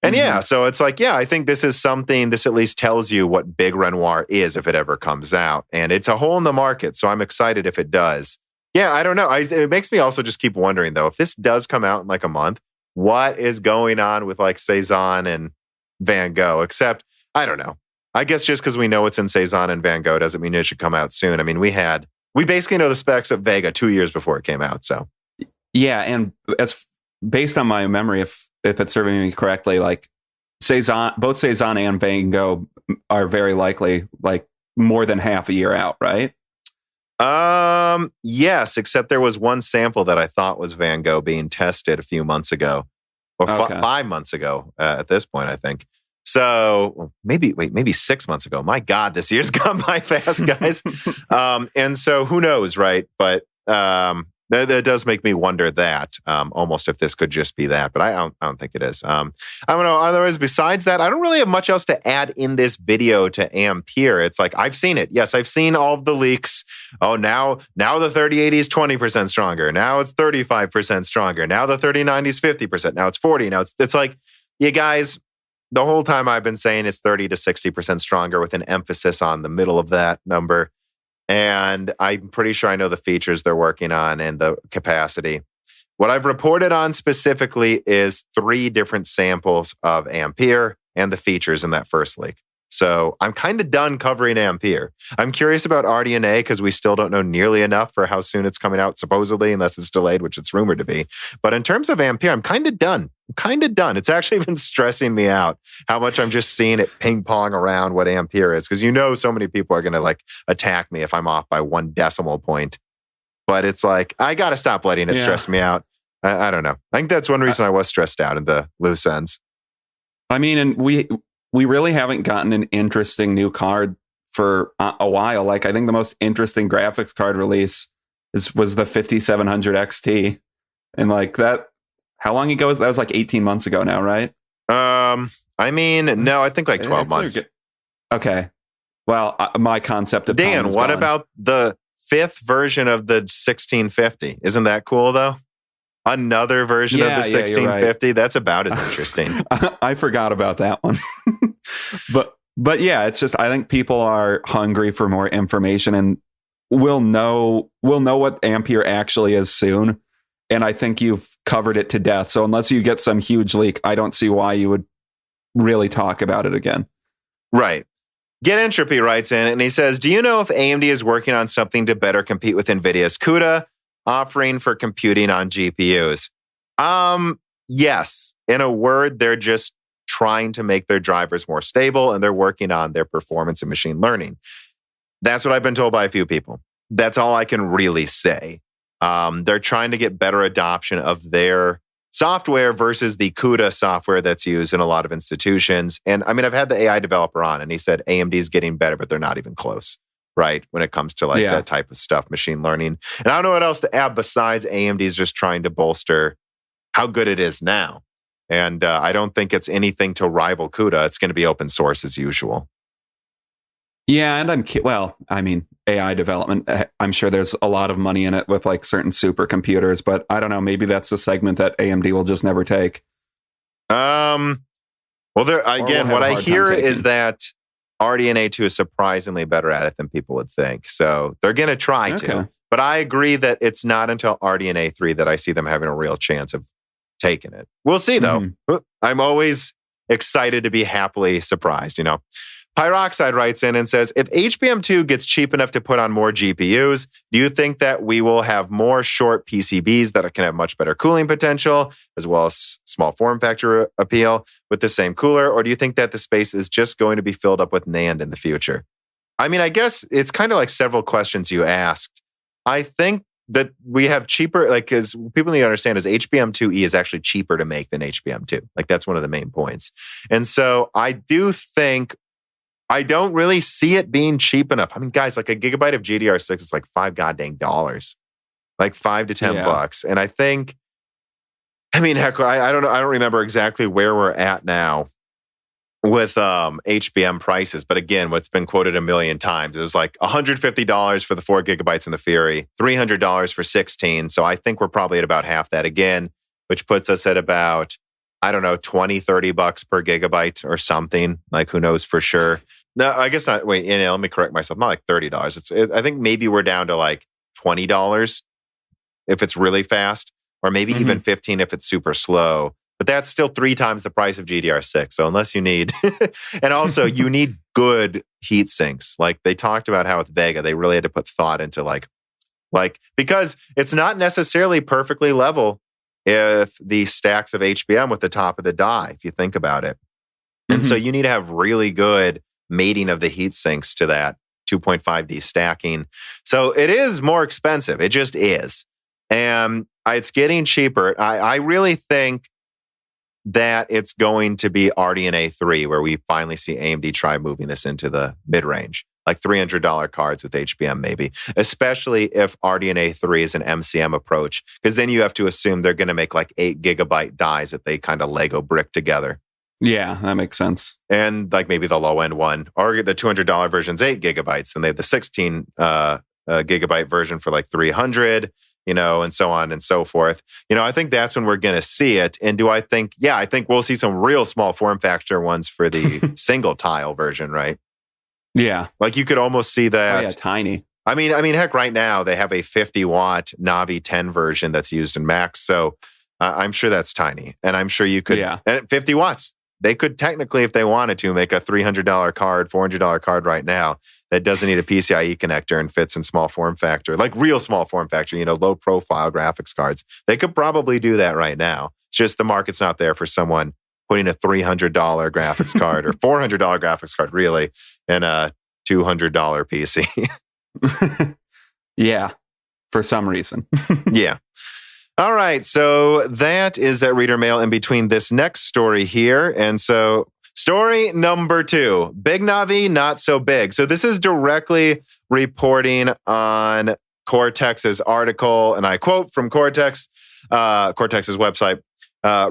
And yeah, so it's like, yeah, I think this is something, this at least tells you what big Renoir is if it ever comes out. And it's a hole in the market, so I'm excited if it does. Yeah, I don't know. It makes me also just keep wondering, though, if this does come out in like a month, what is going on with like Cezanne and Van Gogh? Except, I don't know. I guess just because we know it's in Cezanne and Van Gogh doesn't mean it should come out soon. I mean, we basically know the specs of Vega 2 years before it came out, so. Yeah, and as based on my memory, if it's serving me correctly, like both Cezanne and Van Gogh are very likely like more than half a year out, right? Yes, except there was one sample that I thought was Van Gogh being tested a few months ago, or 5 months ago at this point, I think. So maybe 6 months ago. My God, this year's gone by fast, guys. And so who knows, right? But that does make me wonder that almost if this could just be that, but I don't think it is. I don't know. Otherwise, besides that, I don't really have much else to add in this video to Ampere. It's like, I've seen it. Yes, I've seen all of the leaks. Oh, now the 3080 is 20% stronger. Now it's 35% stronger. Now the 3090 is 50%. Now it's 40. Now it's like, you guys, the whole time I've been saying it's 30 to 60% stronger with an emphasis on the middle of that number. And I'm pretty sure I know the features they're working on and the capacity. What I've reported on specifically is 3 different samples of Ampere and the features in that first leak. So I'm kind of done covering Ampere. I'm curious about RDNA because we still don't know nearly enough for how soon it's coming out, supposedly, unless it's delayed, which it's rumored to be. But in terms of Ampere, I'm kind of done. It's actually been stressing me out how much I'm just seeing it ping pong around what Ampere is. Because so many people are going to like attack me if I'm off by 1 decimal point. But it's like, I got to stop letting it stress me out. I don't know. I think that's one reason I was stressed out in the loose ends. I mean, and we really haven't gotten an interesting new card for a while. Like, I think the most interesting graphics card release was the 5700 XT. And like that, how long ago was that? Was like 18 months ago now, right? I mean, no, I think like 12 months. Okay. Well, my concept of Dan, time is what gone. about the 5th version of the 1650? Isn't that cool though? Another version of the 1650. Right. That's about as interesting. I forgot about that one. but yeah, it's just, I think people are hungry for more information, and we'll know what Ampere actually is soon. And I think you've covered it to death. So unless you get some huge leak, I don't see why you would really talk about it again. Right. Get Entropy writes in and he says, do you know if AMD is working on something to better compete with Nvidia's CUDA offering for computing on GPUs? Yes. In a word, they're just trying to make their drivers more stable, and they're working on their performance and machine learning. That's what I've been told by a few people. That's all I can really say. They're trying to get better adoption of their software versus the CUDA software that's used in a lot of institutions. And I mean, I've had the AI developer on, and he said AMD is getting better, but they're not even close, right? When it comes to like that type of stuff, machine learning. And I don't know what else to add besides AMD is just trying to bolster how good it is now. And I don't think it's anything to rival CUDA. It's going to be open source as usual. Yeah, and AI development, I'm sure there's a lot of money in it with like certain supercomputers, but I don't know, maybe that's a segment that AMD will just never take. Well, there again, what I hear is that RDNA 2 is surprisingly better at it than people would think. So they're going to try to. But I agree that it's not until RDNA 3 that I see them having a real chance of taking it. We'll see, though. I'm always excited to be happily surprised, you know. Pyroxide writes in and says, if HBM2 gets cheap enough to put on more GPUs, do you think that we will have more short PCBs that can have much better cooling potential, as well as small form factor appeal with the same cooler? Or do you think that the space is just going to be filled up with NAND in the future? I mean, I guess it's kind of like several questions you asked. I think that we have cheaper, like, because people need to understand is HBM2E is actually cheaper to make than HBM2. Like, that's one of the main points. And so I do think, I don't really see it being cheap enough. I mean, guys, like a gigabyte of GDR6 is like $5 goddamn, like $5 to $10. And I think, I mean, heck, I don't know. I don't remember exactly where we're at now with HBM prices. But again, what's been quoted a million times, it was like $150 for the 4 gigabytes in the Fury, $300 for 16. So I think we're probably at about half that again, which puts us at about, I don't know, $20-$30 per gigabyte or something. Like, who knows for sure. No, I guess not. Wait, let me correct myself. Not like $30. I think maybe we're down to like $20 if it's really fast, or maybe even $15 if it's super slow. But that's still 3 times the price of GDR6. So unless you need, and also you need good heat sinks. Like they talked about how with Vega, they really had to put thought into like because it's not necessarily perfectly level if the stacks of HBM with the top of the die, if you think about it. And so you need to have really good mating of the heat sinks to that 2.5D stacking. So it is more expensive. It just is. And it's getting cheaper. I really think that it's going to be RDNA 3 where we finally see AMD try moving this into the mid-range, like $300 cards with HBM maybe, especially if RDNA 3 is an MCM approach, because then you have to assume they're going to make like 8 gigabyte dies that they kind of Lego brick together. Yeah, that makes sense. And like maybe the low end one, or the $200 version's 8 gigabytes, and they have the 16 gigabyte version for like 300, you know, and so on and so forth. You know, I think that's when we're going to see it. And do I think, I think we'll see some real small form factor ones for the single tile version, right? Yeah. Like you could almost see that. Oh, yeah, tiny. I mean, heck, right now they have a 50 watt Navi 10 version that's used in Macs. So I'm sure that's tiny. And I'm sure you could, and 50 watts. They could technically, if they wanted to, make a $300 card, $400 card right now that doesn't need a PCIe connector and fits in small form factor, like real small form factor, you know, low profile graphics cards. They could probably do that right now. It's just the market's not there for someone putting a $300 graphics card or $400 graphics card, really, in a $200 PC. Yeah, for some reason. Yeah. All right, so that is that reader mail in between this next story here. And so story number 2, Big Navi, not so big. So this is directly reporting on Cortex's article, and I quote from Cortex's website.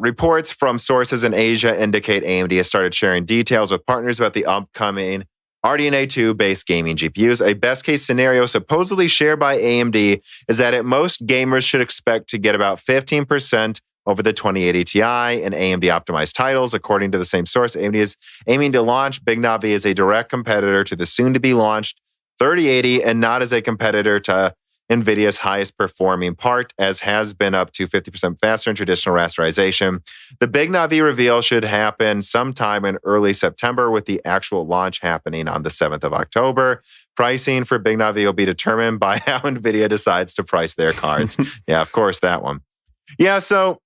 Reports from sources in Asia indicate AMD has started sharing details with partners about the upcoming RDNA 2-based gaming GPUs. A best-case scenario supposedly shared by AMD is that at most, gamers should expect to get about 15% over the 2080 Ti and AMD-optimized titles. According to the same source, AMD is aiming to launch Big Navi as a direct competitor to the soon-to-be-launched 3080 and not as a competitor to NVIDIA's highest performing part, as has been up to 50% faster in traditional rasterization. The Big Navi reveal should happen sometime in early September, with the actual launch happening on the 7th of October. Pricing for Big Navi will be determined by how NVIDIA decides to price their cards. Yeah, of course, that one. Yeah, so,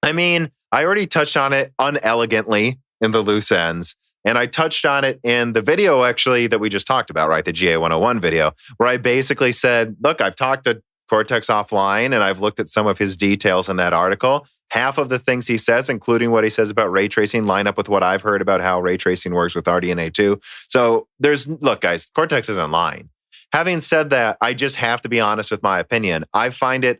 I mean, I already touched on it unelegantly in the loose ends. And I touched on it in the video, actually, that we just talked about, right? The GA101 video, where I basically said, look, I've talked to Cortex offline, and I've looked at some of his details in that article. Half of the things he says, including what he says about ray tracing, line up with what I've heard about how ray tracing works with RDNA 2. So look, guys, Cortex isn't lying. Having said that, I just have to be honest with my opinion. I find it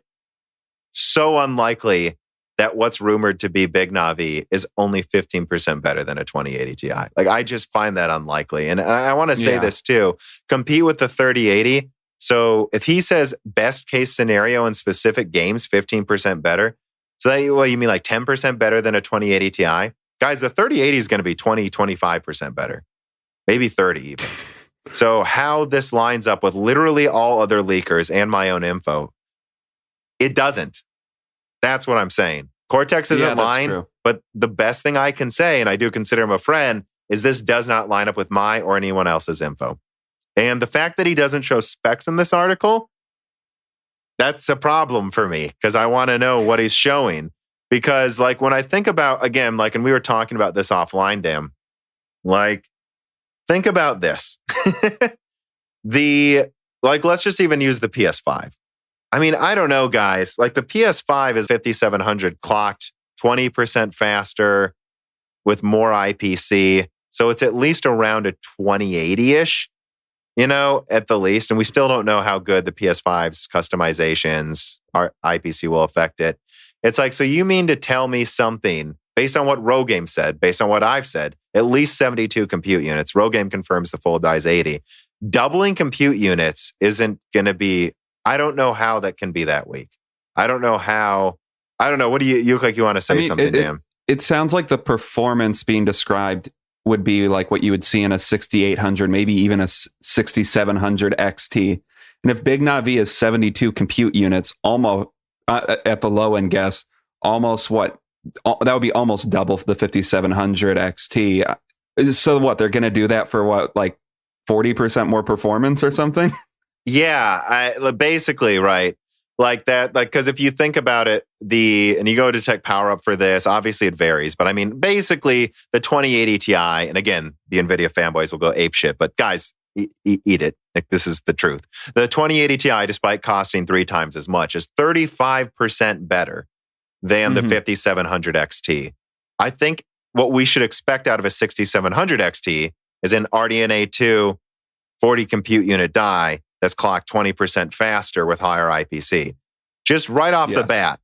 so unlikely that what's rumored to be Big Navi is only 15% better than a 2080 Ti. Like, I just find that unlikely. And I want to say this too. Compete with the 3080. So if he says best case scenario in specific games, 15% better. So that, well, you mean like 10% better than a 2080 Ti? Guys, the 3080 is going to be 20, 25% better. Maybe 30 even. So how this lines up with literally all other leakers and my own info, it doesn't. That's what I'm saying. Cortex isn't lying, but the best thing I can say, and I do consider him a friend, is this does not line up with my or anyone else's info. And the fact that he doesn't show specs in this article, that's a problem for me because I want to know what he's showing. Because like when I think about, again, like, and we were talking about this offline, Dan, like, think about this. Let's just even use the PS5. I mean, I don't know, guys. Like the PS5 is 5700 clocked, 20% faster with more IPC. So it's at least around a 2080-ish, at the least. And we still don't know how good the PS5's customizations, our IPC will affect it. It's like, so you mean to tell me something based on what Rogame said, based on what I've said, at least 72 compute units. Rogame confirms the full die is 80. Doubling compute units isn't going to be, I don't know how that can be that weak. I don't know. What do you look like you want to say something, Dan? It sounds like the performance being described would be like what you would see in a 6800, maybe even a 6700 XT. And if Big Navi is 72 compute units, almost at the low end guess, almost what? That would be almost double the 5700 XT. So what? They're going to do that for what, like 40% more performance or something? Yeah, basically, right. Like that, because if you think about it, and you go to Tech Power Up for this, obviously it varies, but I mean, basically the 2080 Ti, and again, the Nvidia fanboys will go ape shit, but guys, eat it. Like, this is the truth. The 2080 Ti, despite costing 3 times as much, is 35% better than the 5700 XT. I think what we should expect out of a 6700 XT is an RDNA 2 40 compute unit die that's clocked 20% faster with higher IPC. Just right off the bat,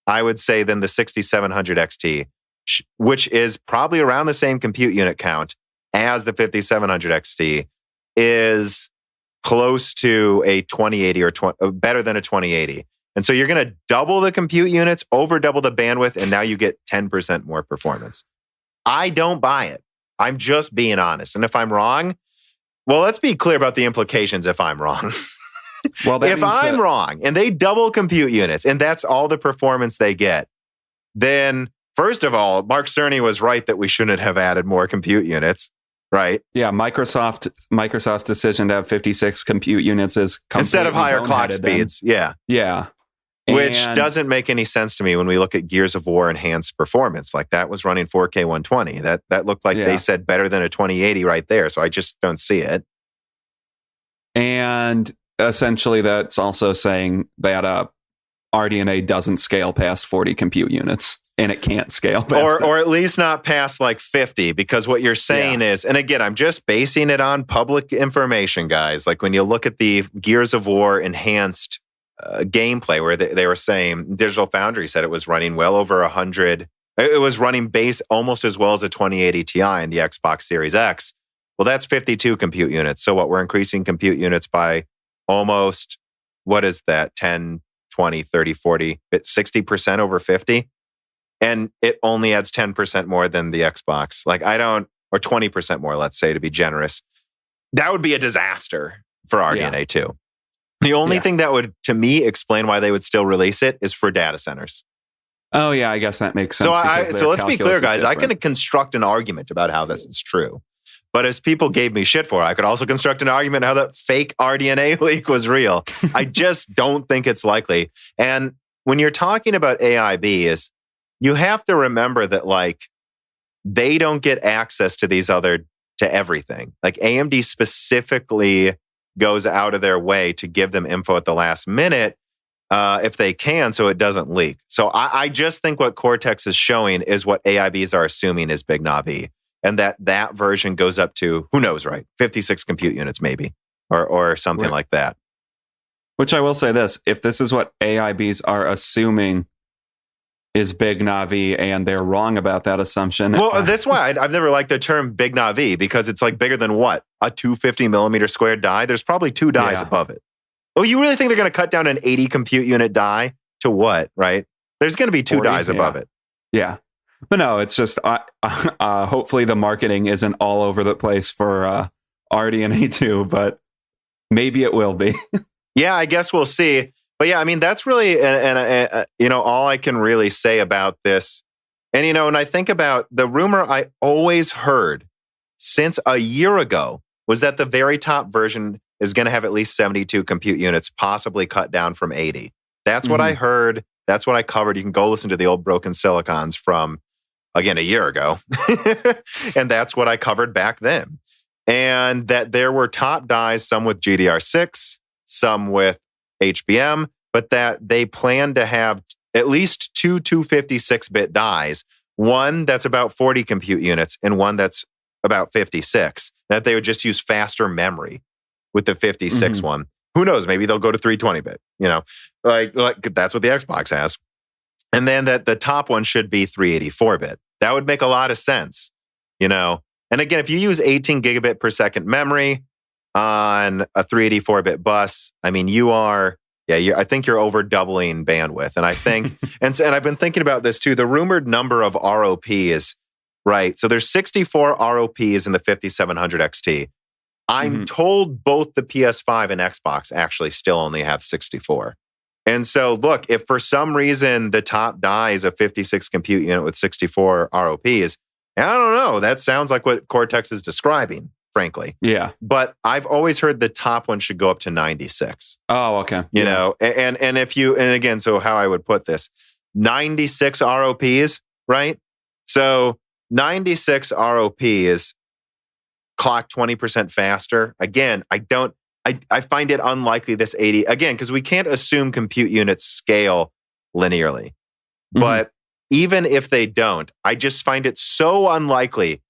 I would say than the 6700 XT, which is probably around the same compute unit count as the 5700 XT, is close to a 2080 or better than a 2080. And so you're going to double the compute units, over double the bandwidth, and now you get 10% more performance. I don't buy it. I'm just being honest. And if I'm wrong, well, let's be clear about the implications if I'm wrong. Well, if I'm wrong and they double compute units and that's all the performance they get, then first of all, Mark Cerny was right that we shouldn't have added more compute units, right? Yeah, Microsoft's decision to have 56 compute units is instead of higher clock speeds. Yeah. Which doesn't make any sense to me when we look at Gears of War enhanced performance. Like that was running 4K 120. That looked like they said better than a 2080 right there. So I just don't see it. And essentially that's also saying that RDNA doesn't scale past 40 compute units. And it can't scale past or at least not past like 50, because what you're saying is, and again, I'm just basing it on public information, guys. Like when you look at the Gears of War enhanced gameplay, where they were saying Digital Foundry said it was running well over 100. It was running base almost as well as a 2080 Ti in the Xbox Series X. Well, that's 52 compute units. So what, we're increasing compute units by almost, what is that? 10, 20, 30, 40, 60% over 50. And it only adds 10% more than the Xbox. Like or 20% more, let's say, to be generous. That would be a disaster for RDNA 2. The only thing that would, to me, explain why they would still release it is for data centers. Oh, yeah, I guess that makes sense. So let's be clear, guys. I can construct an argument about how this is true. But as people gave me shit for, I could also construct an argument how that fake RDNA leak was real. I just don't think it's likely. And when you're talking about AIB, you have to remember that, like, they don't get access to to everything. Like AMD specifically goes out of their way to give them info at the last minute if they can, so it doesn't leak. So I just think what Cortex is showing is what AIBs are assuming is Big Navi, and that version goes up to, who knows, right? 56 compute units maybe, or something like that. Which I will say this, if this is what AIBs are assuming is Big Navi and they're wrong about that assumption. Well, that's why I've never liked the term Big Navi, because it's like bigger than what? A 250 millimeter squared die? There's probably 2 dies above it. Oh, you really think they're going to cut down an 80 compute unit die to what, right? There's going to be 2 dies above it. Yeah. But no, it's just, hopefully the marketing isn't all over the place for RDNA 2, but maybe it will be. Yeah, I guess we'll see. But yeah, I mean, that's really, all I can really say about this. And, when I think about the rumor I always heard since a year ago was that the very top version is going to have at least 72 compute units, possibly cut down from 80. That's what I heard. That's what I covered. You can go listen to the old Broken Silicons from, again, a year ago. And that's what I covered back then. And that there were top dies, some with GDR6, some with HBM, but that they plan to have at least 2 256-bit dies, one that's about 40 compute units and one that's about 56, that they would just use faster memory with the 56 one. Who knows? Maybe they'll go to 320-bit, like that's what the Xbox has. And then that the top one should be 384-bit. That would make a lot of sense, And again, if you use 18 gigabit per second memory on a 384-bit bus, I mean, I think you're over doubling bandwidth. And I think, and I've been thinking about this too, the rumored number of ROPs, right? So there's 64 ROPs in the 5700 XT. I'm told both the PS5 and Xbox actually still only have 64. And so look, if for some reason the top die is a 56 compute unit with 64 ROPs, I don't know, that sounds like what Cortex is describing, frankly. Yeah. But I've always heard the top one should go up to 96. Oh, okay. And again, so how I would put this, 96 ROPs, right? So 96 ROPs clock 20% faster. Again, I find it unlikely this 80, again, because we can't assume compute units scale linearly. But even if they don't, I just find it so unlikely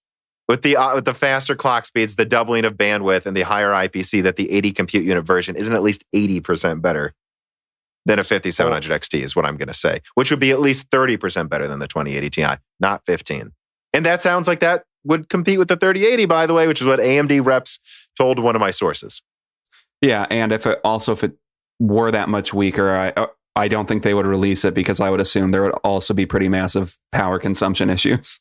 with the faster clock speeds, the doubling of bandwidth, and the higher IPC that the 80 compute unit version isn't at least 80% better than a 5700 XT is what I'm going to say, which would be at least 30% better than the 2080 Ti, not 15. And that sounds like that would compete with the 3080, by the way, which is what AMD reps told one of my sources. Yeah, and if it were that much weaker, I don't think they would release it, because I would assume there would also be pretty massive power consumption issues.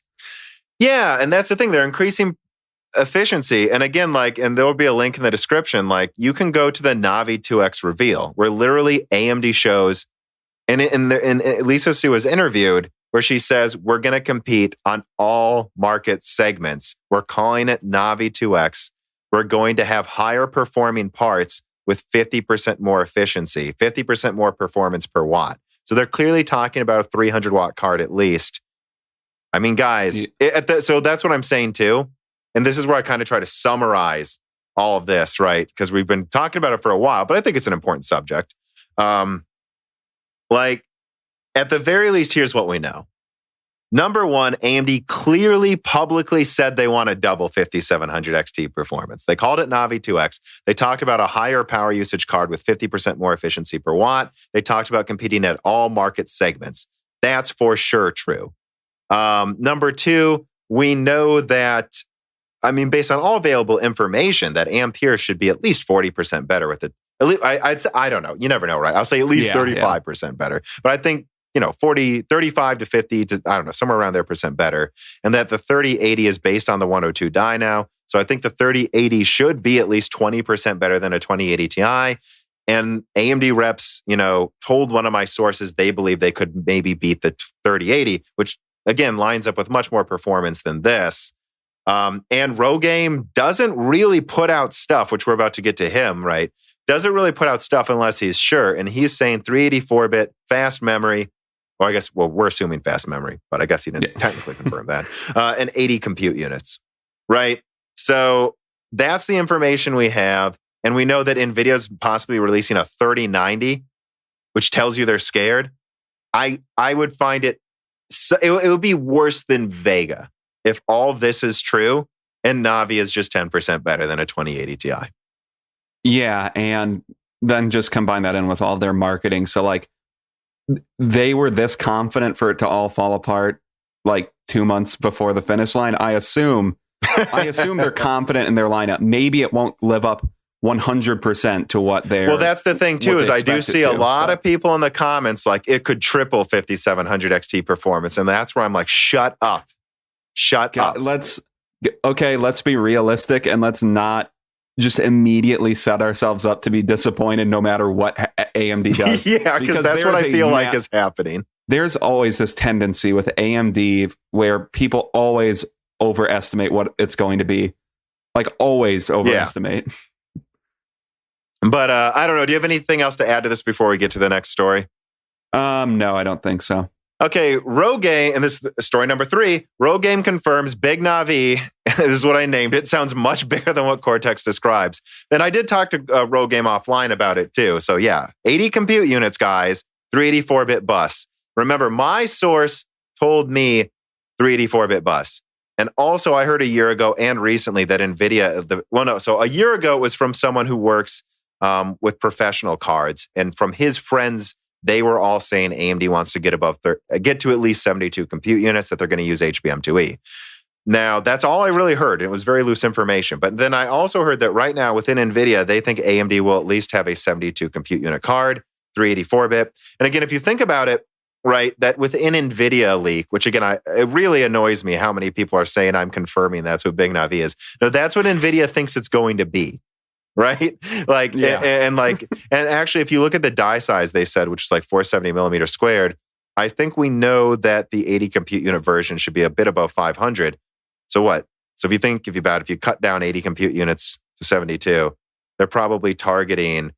Yeah, and that's the thing. They're increasing efficiency. And again, and there will be a link in the description, you can go to the Navi 2X reveal, where literally AMD shows, and Lisa Su was interviewed, where she says, we're going to compete on all market segments. We're calling it Navi 2X. We're going to have higher performing parts with 50% more efficiency, 50% more performance per watt. So they're clearly talking about a 300 watt card at least. I mean, guys, so that's what I'm saying too. And this is where I kind of try to summarize all of this, right? Because we've been talking about it for a while, but I think it's an important subject. At the very least, here's what we know. Number one, AMD clearly publicly said they want to double 5700 XT performance. They called it Navi 2X. They talked about a higher power usage card with 50% more efficiency per watt. They talked about competing at all market segments. That's for sure true. Number two, we know that, based on all available information, that Ampere should be at least 40% better with it. At least, I'd say, I don't know. You never know, right? I'll say at least 35% better. But I think, 35 to 50 to, I don't know, somewhere around there percent better. And that the 3080 is based on the 102 die now. So I think the 3080 should be at least 20% better than a 2080 Ti. And AMD reps, told one of my sources they believe they could maybe beat the 3080, which again lines up with much more performance than this. And Rogame doesn't really put out stuff, which we're about to get to him, right? Doesn't really put out stuff unless he's sure. And he's saying 384-bit, fast memory. Well, we're assuming fast memory, but I guess he didn't technically confirm that. And 80 compute units, right? So that's the information we have. And we know that NVIDIA's possibly releasing a 3090, which tells you they're scared. I would find it would be worse than Vega if all of this is true and Navi is just 10% better than a 2080 Ti. Yeah, and then just combine that in with all their marketing. So like they were this confident for it to all fall apart like 2 months before the finish line. I assume they're confident in their lineup. Maybe it won't live up 100% to what they're... Well, that's the thing too, is I do see a lot of people in the comments like it could triple 5700 XT performance. And that's where I'm like, shut up. Let's be realistic and let's not just immediately set ourselves up to be disappointed no matter what AMD does. Yeah, because that's what I feel like is happening. There's always this tendency with AMD where people always overestimate what it's going to be. Like always overestimate. Yeah. But I don't know. Do you have anything else to add to this before we get to the next story? No, I don't think so. Okay, Rogaine, and this is story number 3. Rogaine confirms Big Navi. This is what I named it. Sounds much bigger than what Cortex describes. And I did talk to Rogaine offline about it too. So yeah, 80 compute units, guys, 384-bit bus. Remember, my source told me 384-bit bus. And also, I heard a year ago and recently that NVIDIA, so a year ago it was from someone who works with professional cards. And from his friends, they were all saying AMD wants to get to at least 72 compute units, that they're going to use HBM2E. Now, that's all I really heard. It was very loose information. But then I also heard that right now within NVIDIA, they think AMD will at least have a 72 compute unit card, 384-bit. And again, if you think about it, right, that within NVIDIA leak, which again, it really annoys me how many people are saying I'm confirming that's what Big Navi is. No, that's what NVIDIA thinks it's going to be. Right? Like, yeah. and actually, if you look at the die size they said, which is like 470 millimeters squared, I think we know that the 80 compute unit version should be a bit above 500. So what? So if you cut down 80 compute units to 72, they're probably targeting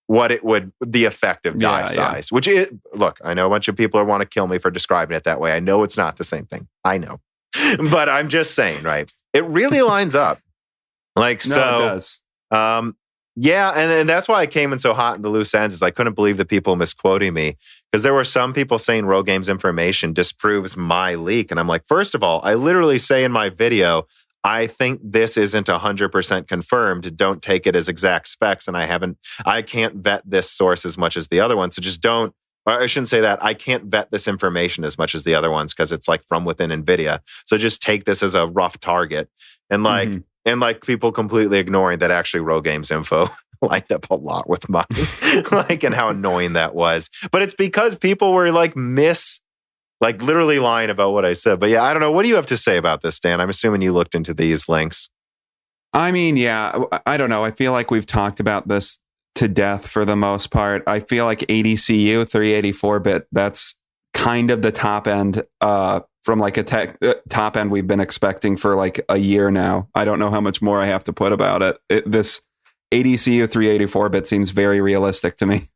the effective die size, which is, look, I know a bunch of people want to kill me for describing it that way. I know it's not the same thing. I know, but I'm just saying, right? It really lines up. Like, no, so. It does. Yeah, and that's why I came in so hot in the loose ends, is I couldn't believe the people misquoting me, because there were some people saying Rogaine's information disproves my leak. And I'm like, first of all, I literally say in my video, I think this isn't 100% confirmed. Don't take it as exact specs. And I can't vet this source as much as the other ones. So just don't, or I shouldn't say that. I can't vet this information as much as the other ones because it's like from within NVIDIA. So just take this as a rough target. And like, And like people completely ignoring that actually Rogaine's info lined up a lot with mine, like, and how annoying that was. But it's because people were like literally lying about what I said. But yeah, I don't know. What do you have to say about this, Dan? I'm assuming you looked into these links. I mean, yeah, I don't know. I feel like we've talked about this to death for the most part. I feel like ADCU 384-bit, that's kind of the top end from like a top end we've been expecting for like a year now. I don't know how much more I have to put about it. This ADCU 384-bit seems very realistic to me.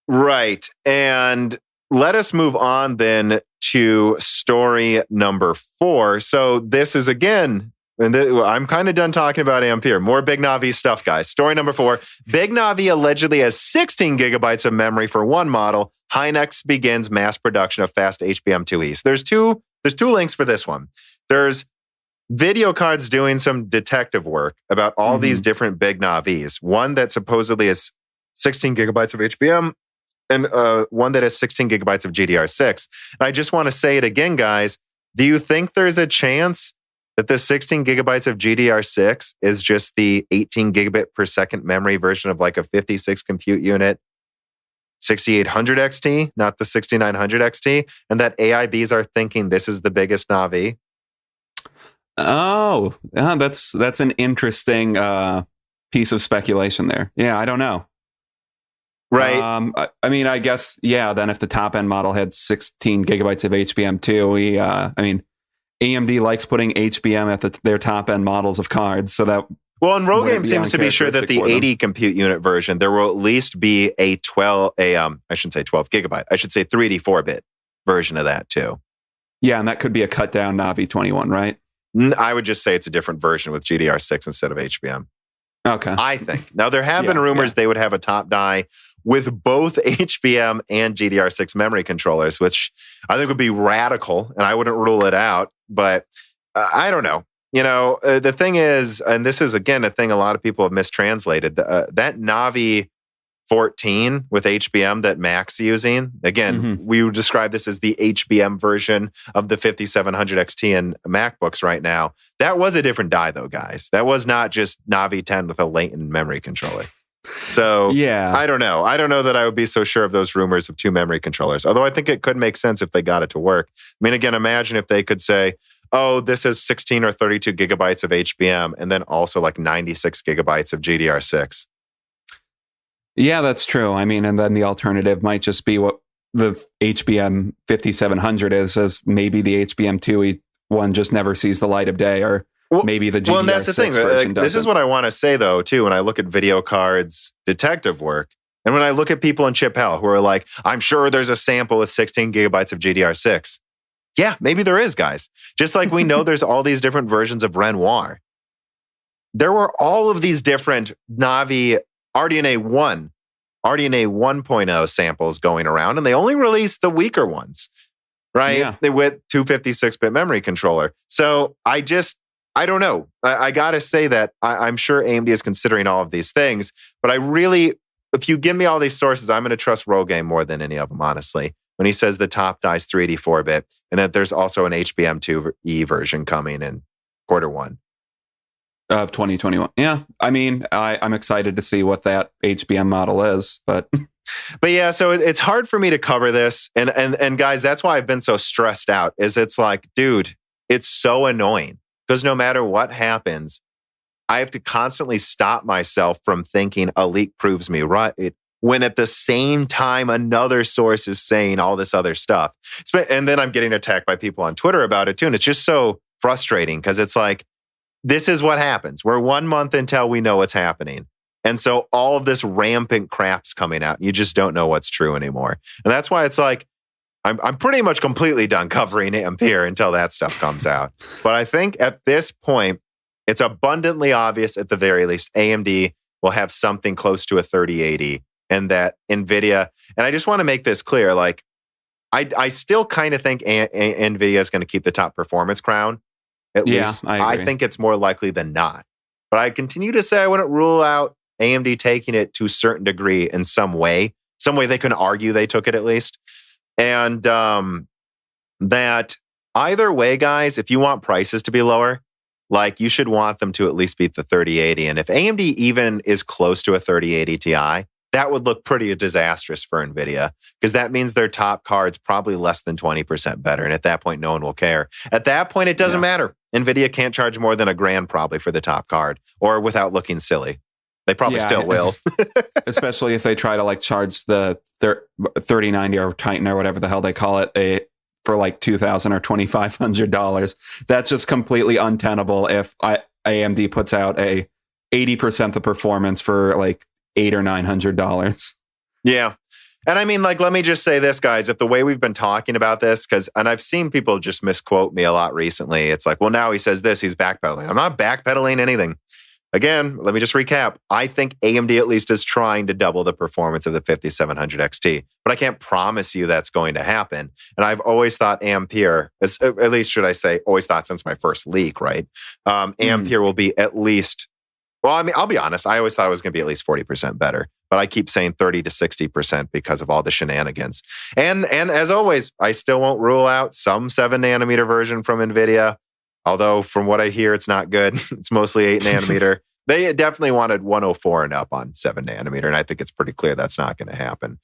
Right. And let us move on then to story number 4. So this is again, and I'm kind of done talking about Ampere. More Big Navi stuff, guys. Story number 4. Big Navi allegedly has 16 gigabytes of memory for one model. Hynix begins mass production of fast HBM2E. So there's two links for this one. There's video cards doing some detective work about all these different Big Navis. One that supposedly is 16 gigabytes of HBM and one that has 16 gigabytes of GDR6. And I just want to say it again, guys. Do you think there's a chance that the 16 gigabytes of GDR6 is just the 18 gigabit per second memory version of like a 56 compute unit 6800 XT, not the 6900 XT, and that AIBs are thinking this is the biggest Navi? Oh, that's an interesting piece of speculation there. Yeah, I don't know. Right. I mean, I guess, yeah, then if the top end model had 16 gigabytes of HBM2, I mean, AMD likes putting HBM at their top end models of cards, so that. Well, and Rogaine seems to be sure that the 80 compute unit version, there will at least be I shouldn't say 12 gigabyte. I should say 384-bit version of that too. Yeah, and that could be a cut down Navi 21, right? I would just say it's a different version with GDR6 instead of HBM. Okay. I think. Now, there have been rumors they would have a top die with both HBM and GDR6 memory controllers, which I think would be radical, and I wouldn't rule it out. But I don't know. The thing is, and this is, again, a thing a lot of people have mistranslated, that Navi 14 with HBM that Mac's using, again, we would describe this as the HBM version of the 5700 XT in MacBooks right now. That was a different die, though, guys. That was not just Navi 10 with a latent memory controller. So, yeah, I don't know. I don't know that I would be so sure of those rumors of 2 memory controllers, although I think it could make sense if they got it to work. I mean, again, imagine if they could say, oh, this is 16 or 32 gigabytes of HBM and then also like 96 gigabytes of GDR6. Yeah, that's true. I mean, and then the alternative might just be what the HBM 5700 is, as maybe the HBM 2 one just never sees the light of day, or maybe the GDR6 well, and that's the thing. version doesn't. This is what I want to say, though, too, when I look at video cards detective work, and when I look at people in Chip Hell who are like, I'm sure there's a sample with 16 gigabytes of GDR6. Yeah, maybe there is, guys. Just like we know there's all these different versions of Renoir. There were all of these different Navi RDNA 1.0 samples going around, and they only released the weaker ones, right? Yeah. They with 256-bit memory controller. So I don't know. I got to say that I'm sure AMD is considering all of these things, but if you give me all these sources, I'm going to trust Rogaine more than any of them, honestly, when he says the top die is 384-bit and that there's also an HBM2E version coming in Q1 of 2021. Yeah, I mean, I'm excited to see what that HBM model is, but yeah, so it's hard for me to cover this, and guys, that's why I've been so stressed out. Is it's like, dude, it's so annoying because no matter what happens, I have to constantly stop myself from thinking a leak proves me right, when at the same time another source is saying all this other stuff, and then I'm getting attacked by people on Twitter about it too, and it's just so frustrating because it's like, this is what happens. We're 1 month until we know what's happening. And so all of this rampant crap's coming out. You just don't know what's true anymore. And that's why it's like, I'm pretty much completely done covering Ampere until that stuff comes out. But I think at this point, it's abundantly obvious at the very least, AMD will have something close to a 3080 and that Nvidia, and I just want to make this clear, like, I still kind of think Nvidia is going to keep the top performance crown. At least I think it's more likely than not. But I continue to say I wouldn't rule out AMD taking it to a certain degree in some way. Some way they can argue they took it at least. And that either way, guys, if you want prices to be lower, like you should want them to at least beat the 3080. And if AMD even is close to a 3080 Ti, that would look pretty disastrous for Nvidia because that means their top card's probably less than 20% better. And at that point, no one will care. At that point, it doesn't matter. Nvidia can't charge more than $1,000 probably for the top card, or without looking silly. They probably still will. Especially if they try to like charge the 3090 or Titan or whatever the hell they call it for like $2,000 or $2,500. That's just completely untenable if AMD puts out a 80% the performance for like $800 or $900. Yeah. And I mean, like, let me just say this, guys, if the way we've been talking about this, and I've seen people just misquote me a lot recently. It's like, well, now he says this, he's backpedaling. I'm not backpedaling anything. Again, let me just recap. I think AMD at least is trying to double the performance of the 5700 XT, but I can't promise you that's going to happen. And I've always thought Ampere, at least should I say, always thought since my first leak, right? Ampere will be at least, well, I mean, I'll be honest, I always thought it was going to be at least 40% better, but I keep saying 30 to 60% because of all the shenanigans. And as always, I still won't rule out some 7 nanometer version from Nvidia. Although from what I hear, it's not good. It's mostly 8 nanometer. They definitely wanted 104 and up on 7 nanometer. And I think it's pretty clear that's not going to happen.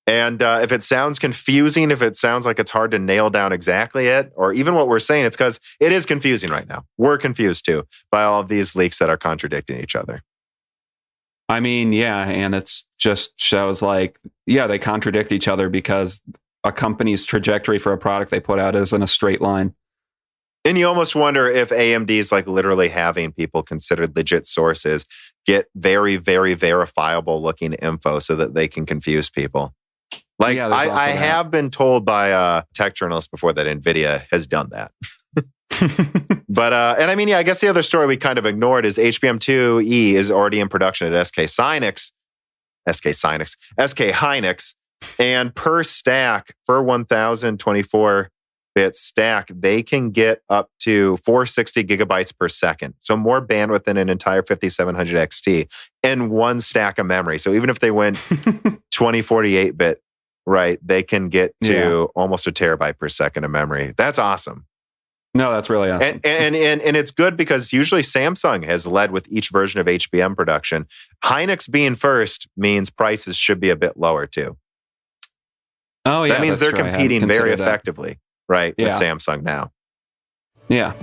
And if it sounds confusing, if it sounds like it's hard to nail down exactly it, or even what we're saying, it's because it is confusing right now. We're confused too by all of these leaks that are contradicting each other. I mean, yeah. And it's just shows like, yeah, they contradict each other because a company's trajectory for a product they put out is in a straight line. And you almost wonder if AMD is like literally having people considered legit sources get very, very verifiable looking info so that they can confuse people. Like I have been told by tech journalists before that Nvidia has done that. But, and I mean, yeah, I guess the other story we kind of ignored is HBM2E is already in production at SK Hynix. SK Hynix. And per stack, for 1024-bit stack, they can get up to 460 gigabytes per second. So more bandwidth than an entire 5700 XT in one stack of memory. So even if they went 2048-bit, right, they can get to almost a terabyte per second of memory. That's awesome. No, that's really awesome. And it's good because usually Samsung has led with each version of HBM production. Hynix being first means prices should be a bit lower too. Oh, yeah. That means they're competing very effectively, right, with Samsung now. Yeah.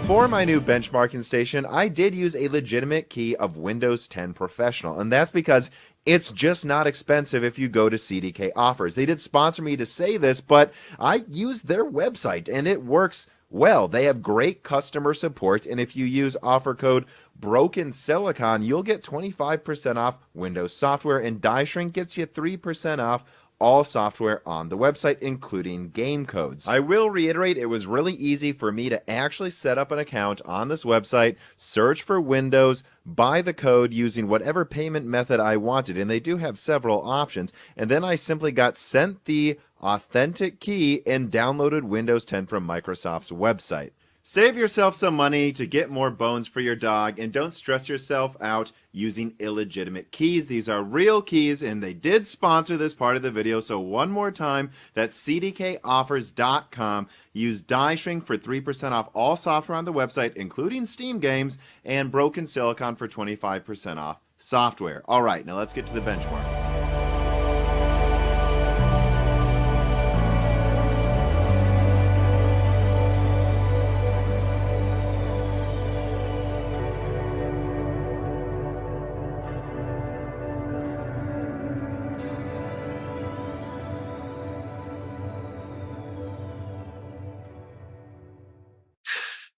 For my new benchmarking station, I did use a legitimate key of Windows 10 Professional, and that's because it's just not expensive if you go to CDK Offers. They did sponsor me to say this, but I used their website, and it works well. They have great customer support, and if you use offer code BrokenSilicon, you'll get 25% off Windows software, and Die Shrink gets you 3% off all software on the website, including game codes. I will reiterate, it was really easy for me to actually set up an account on this website, search for Windows, buy the code using whatever payment method I wanted, and they do have several options, and then I simply got sent the authentic key and downloaded Windows 10 from Microsoft's website. Save yourself some money to get more bones for your dog, and don't stress yourself out using illegitimate keys. These are real keys, and they did sponsor this part of the video. So one more time, that's cdkoffers.com. Use Die Shrink for 3% off all software on the website, including Steam games, and Broken Silicon for 25% off software. All right, now let's get to the benchmark.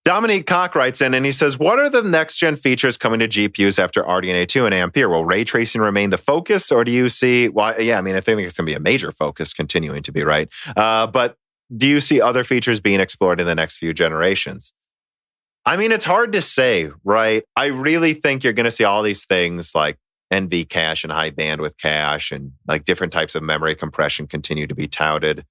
Dominique Koch writes in and he says, what are the next-gen features coming to GPUs after RDNA 2 and Ampere? Will ray tracing remain the focus, or do you see... Well, yeah, I mean, I think it's going to be a major focus continuing to be, right? But do you see other features being explored in the next few generations? I mean, it's hard to say, right? I really think you're going to see all these things like NV cache and high bandwidth cache and like different types of memory compression continue to be touted.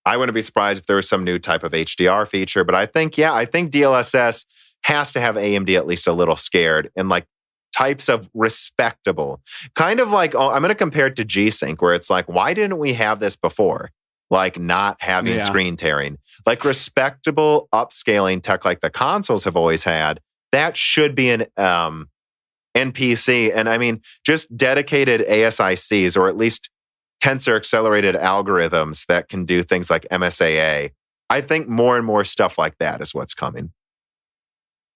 I wouldn't be surprised if there was some new type of HDR feature, but I think DLSS has to have AMD at least a little scared in like types of respectable, kind of like, I'm going to compare it to G-Sync, where it's like, why didn't we have this before? Like not having screen tearing, like respectable upscaling tech like the consoles have always had. That should be an NPC. And I mean, just dedicated ASICs, or at least tensor accelerated algorithms that can do things like MSAA. I think more and more stuff like that is what's coming.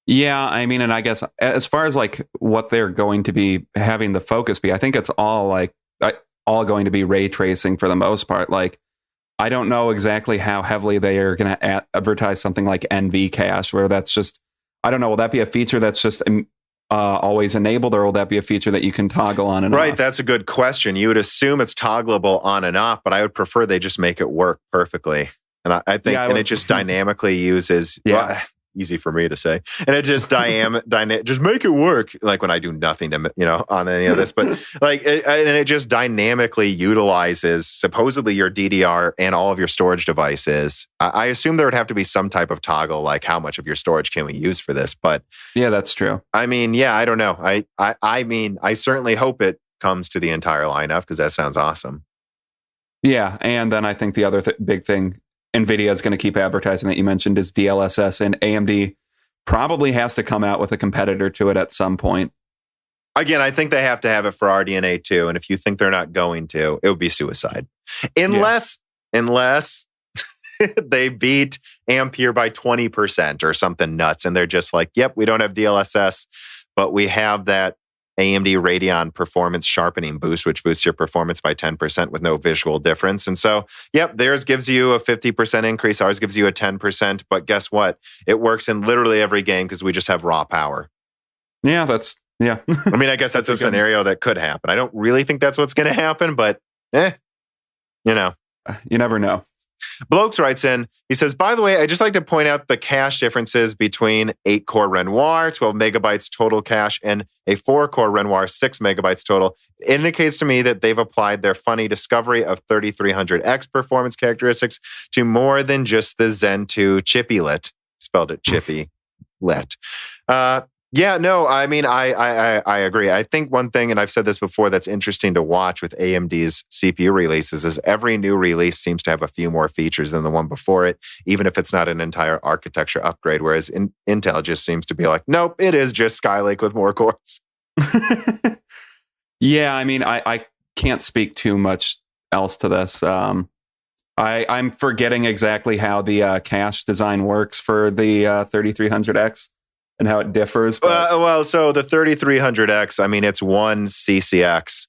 Yeah, I mean, and I guess as far as like what they're going to be having the focus be, I think it's all going to be ray tracing for the most part. Like, I don't know exactly how heavily they are going to advertise something like NV cache, where that's just, I don't know, will that be a feature that's just always enabled, or will that be a feature that you can toggle on and off? Right, that's a good question. You would assume it's toggleable on and off, but I would prefer they just make it work perfectly. And I think, it just dynamically uses, easy for me to say, and it just just make it work. Like when I do nothing to, on any of this, but like, and it just dynamically utilizes supposedly your DDR and all of your storage devices. I assume there would have to be some type of toggle, like how much of your storage can we use for this? But yeah, that's true. I mean, I don't know. I mean, I certainly hope it comes to the entire lineup because that sounds awesome. Yeah, and then I think the other big thing Nvidia is going to keep advertising that you mentioned is DLSS, and AMD probably has to come out with a competitor to it at some point. Again, I think they have to have it for RDNA 2, and if you think they're not going to, it would be suicide. Unless they beat Ampere by 20% or something nuts, and they're just like, yep, we don't have DLSS, but we have that AMD Radeon performance sharpening boost, which boosts your performance by 10% with no visual difference. And so, yep, theirs gives you a 50% increase. Ours gives you a 10%. But guess what? It works in literally every game because we just have raw power. Yeah, yeah. I mean, I guess that's a scenario that could happen. I don't really think that's what's going to happen, but you know. You never know. Blokes writes in, he says, by the way, I'd just like to point out the cache differences between 8-core Renoir, 12 megabytes total cache, and a 4-core Renoir, 6 megabytes total. It indicates to me that they've applied their funny discovery of 3300X performance characteristics to more than just the Zen 2 chippy-lit, spelled it chippy-lit. Yeah, no, I mean, I agree. I think one thing, and I've said this before, that's interesting to watch with AMD's CPU releases is every new release seems to have a few more features than the one before it, even if it's not an entire architecture upgrade, whereas Intel just seems to be like, nope, it is just Skylake with more cores. Yeah, I mean, I can't speak too much else to this. I'm forgetting exactly how the cache design works for the 3300X. And how it differs. Well, so the 3300X, I mean, it's one CCX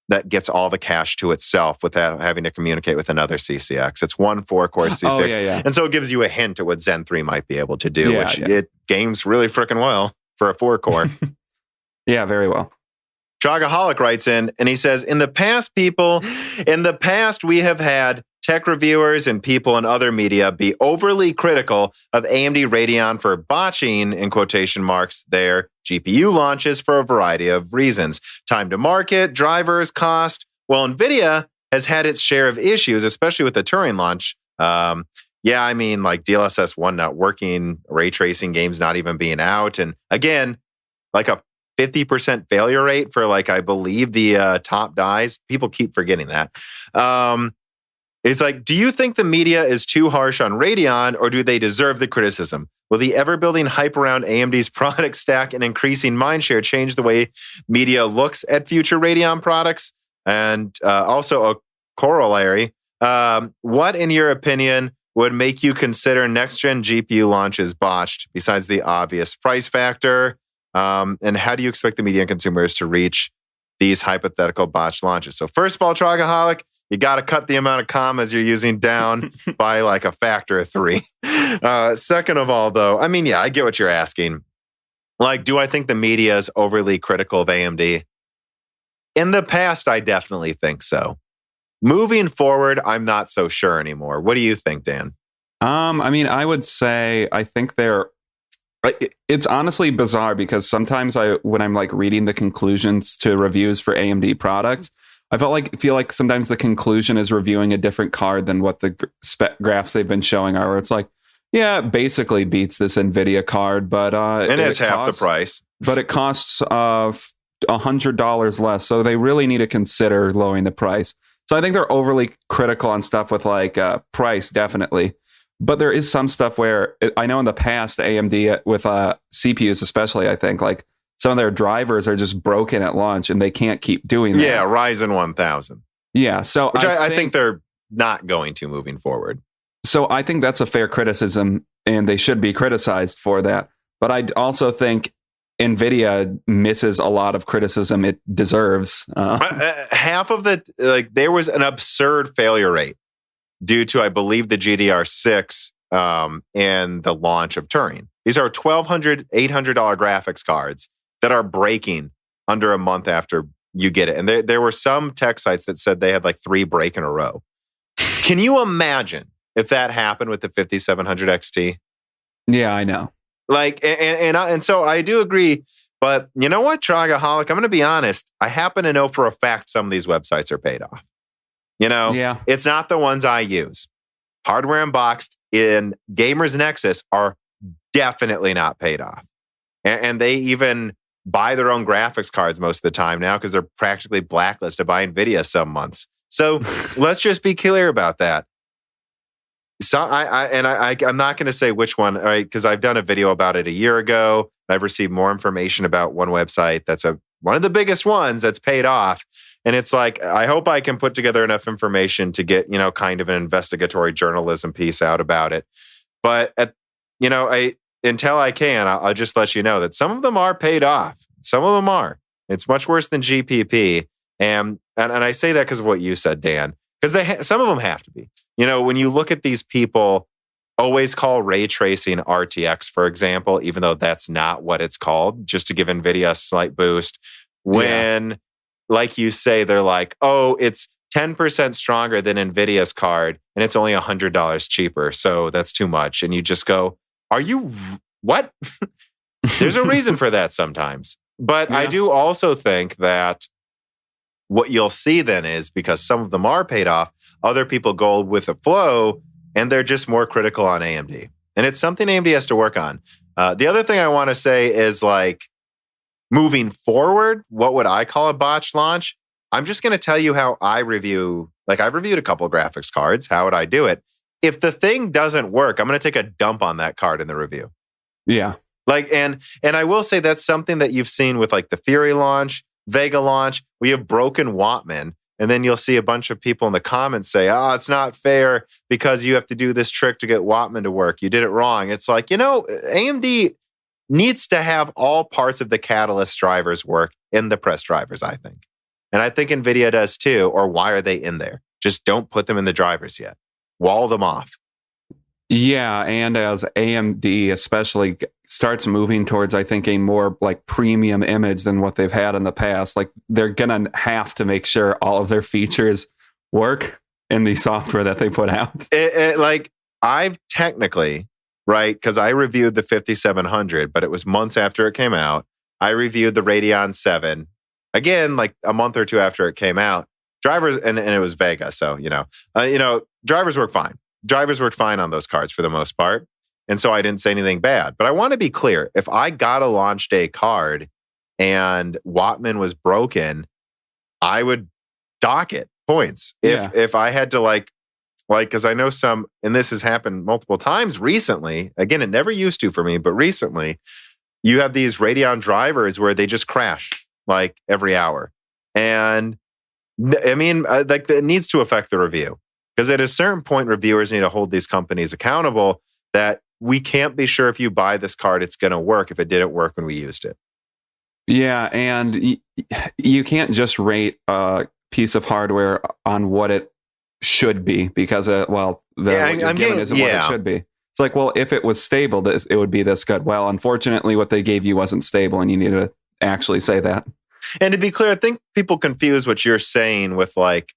that gets all the cache to itself without having to communicate with another CCX. It's one 4-core CCX. Oh, yeah. And so it gives you a hint at what Zen 3 might be able to do, it games really freaking well for a 4-core. Yeah, very well. Chagaholic writes in, and he says, in the past, we have had tech reviewers and people in other media be overly critical of AMD Radeon for botching, in quotation marks, their GPU launches for a variety of reasons. Time to market, drivers, cost. Well, Nvidia has had its share of issues, especially with the Turing launch. I mean, like DLSS 1 not working, ray tracing games not even being out. And again, like a 50% failure rate for, like, I believe the top dies. People keep forgetting that. It's like, do you think the media is too harsh on Radeon, or do they deserve the criticism? Will the ever-building hype around AMD's product stack and increasing mindshare change the way media looks at future Radeon products? And also a corollary, what, in your opinion, would make you consider next-gen GPU launches botched, besides the obvious price factor? And how do you expect the media and consumers to reach these hypothetical botched launches? So first of all, Trogaholic, you got to cut the amount of commas you're using down by like a factor of 3. Second of all, though, I mean, yeah, I get what you're asking. Like, do I think the media is overly critical of AMD? In the past, I definitely think so. Moving forward, I'm not so sure anymore. What do you think, Dan? I mean, I would say I think it's honestly bizarre because sometimes when I'm like reading the conclusions to reviews for AMD products, I feel like sometimes the conclusion is reviewing a different card than what the graphs they've been showing are. Where it's like, yeah, it basically beats this Nvidia card, but and it's half the price. But it costs $100 less, so they really need to consider lowering the price. So I think they're overly critical on stuff with like price, definitely. But there is some stuff where I know in the past AMD with CPUs, especially, I think like some of their drivers are just broken at launch and they can't keep doing that. Yeah, Ryzen 1000. Yeah, so which I think they're not going to moving forward. So I think that's a fair criticism and they should be criticized for that. But I also think Nvidia misses a lot of criticism it deserves. Half of there was an absurd failure rate due to, I believe, the GDR6 and the launch of Turing. These are $1,200, $800 graphics cards that are breaking under a month after you get it. And there were some tech sites that said they had like 3 break in a row. Can you imagine if that happened with the 5700 XT? Yeah, I know. Like, and so I do agree. But you know what, Trogaholic? I'm going to be honest. I happen to know for a fact some of these websites are paid off. You know, yeah. It's not the ones I use. Hardware Unboxed in Gamers Nexus are definitely not paid off. And they even buy their own graphics cards most of the time now because they're practically blacklisted by Nvidia some months. So let's just be clear about that. So I'm not going to say which one, right? Because I've done a video about it a year ago. I've received more information about one website that's one of the biggest ones that's paid off. And it's like, I hope I can put together enough information to get, kind of an investigatory journalism piece out about it. But until I can, I'll just let you know that some of them are paid off. Some of them are. It's much worse than GPP. And I say that because of what you said, Dan, because some of them have to be. You know, when you look at these people, always call ray tracing RTX, for example, even though that's not what it's called, just to give NVIDIA a slight boost. When, like you say, they're like, oh, it's 10% stronger than NVIDIA's card, and it's only $100 cheaper. So that's too much. And you just go, are you, what? There's a reason for that sometimes. But I do also think that what you'll see then is, because some of them are paid off, other people go with the flow, and they're just more critical on AMD. And it's something AMD has to work on. The other thing I want to say is, like, moving forward, what would I call a botched launch? I'm just going to tell you how I review. Like, I've reviewed a couple of graphics cards. How would I do it? If the thing doesn't work, I'm going to take a dump on that card in the review. Yeah. Like, and I will say that's something that you've seen with, like, the Fury launch, Vega launch. We have broken Wattman. And then you'll see a bunch of people in the comments say, oh, it's not fair because you have to do this trick to get Wattman to work. You did it wrong. It's like, you know, AMD needs to have all parts of the Catalyst drivers work in the press drivers, I think. And I think NVIDIA does too. Or why are they in there? Just don't put them in the drivers yet. Wall them off. Yeah, and as AMD especially starts moving towards, I think, a more like premium image than what they've had in the past, like they're gonna have to make sure all of their features work in the software that they put out. Like, I've technically, right, because I reviewed the 5700, but it was months after it came out. I reviewed the Radeon 7, again, like a month or two after it came out. Drivers, and it was Vega, so, drivers work fine. Drivers worked fine on those cards for the most part. And so I didn't say anything bad. But I want to be clear. If I got a launch day card and Wattman was broken, I would dock it points. If I had to like, because I know some, and this has happened multiple times recently. Again, it never used to for me, but recently, you have these Radeon drivers where they just crash like every hour. And I mean, like, it needs to affect the review. Because at a certain point, reviewers need to hold these companies accountable that we can't be sure if you buy this card, it's going to work if it didn't work when we used it. Yeah, and you can't just rate a piece of hardware on what it should be because, what you're given isn't what it should be. It's like, well, if it was stable, it would be this good. Well, unfortunately, what they gave you wasn't stable, and you need to actually say that. And to be clear, I think people confuse what you're saying with like,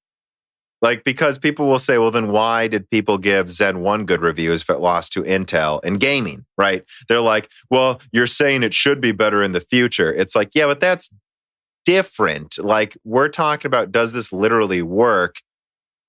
because people will say, well, then why did people give Zen 1 good reviews if it lost to Intel in gaming, right? They're like, well, you're saying it should be better in the future. It's like, yeah, but that's different. Like, we're talking about, does this literally work?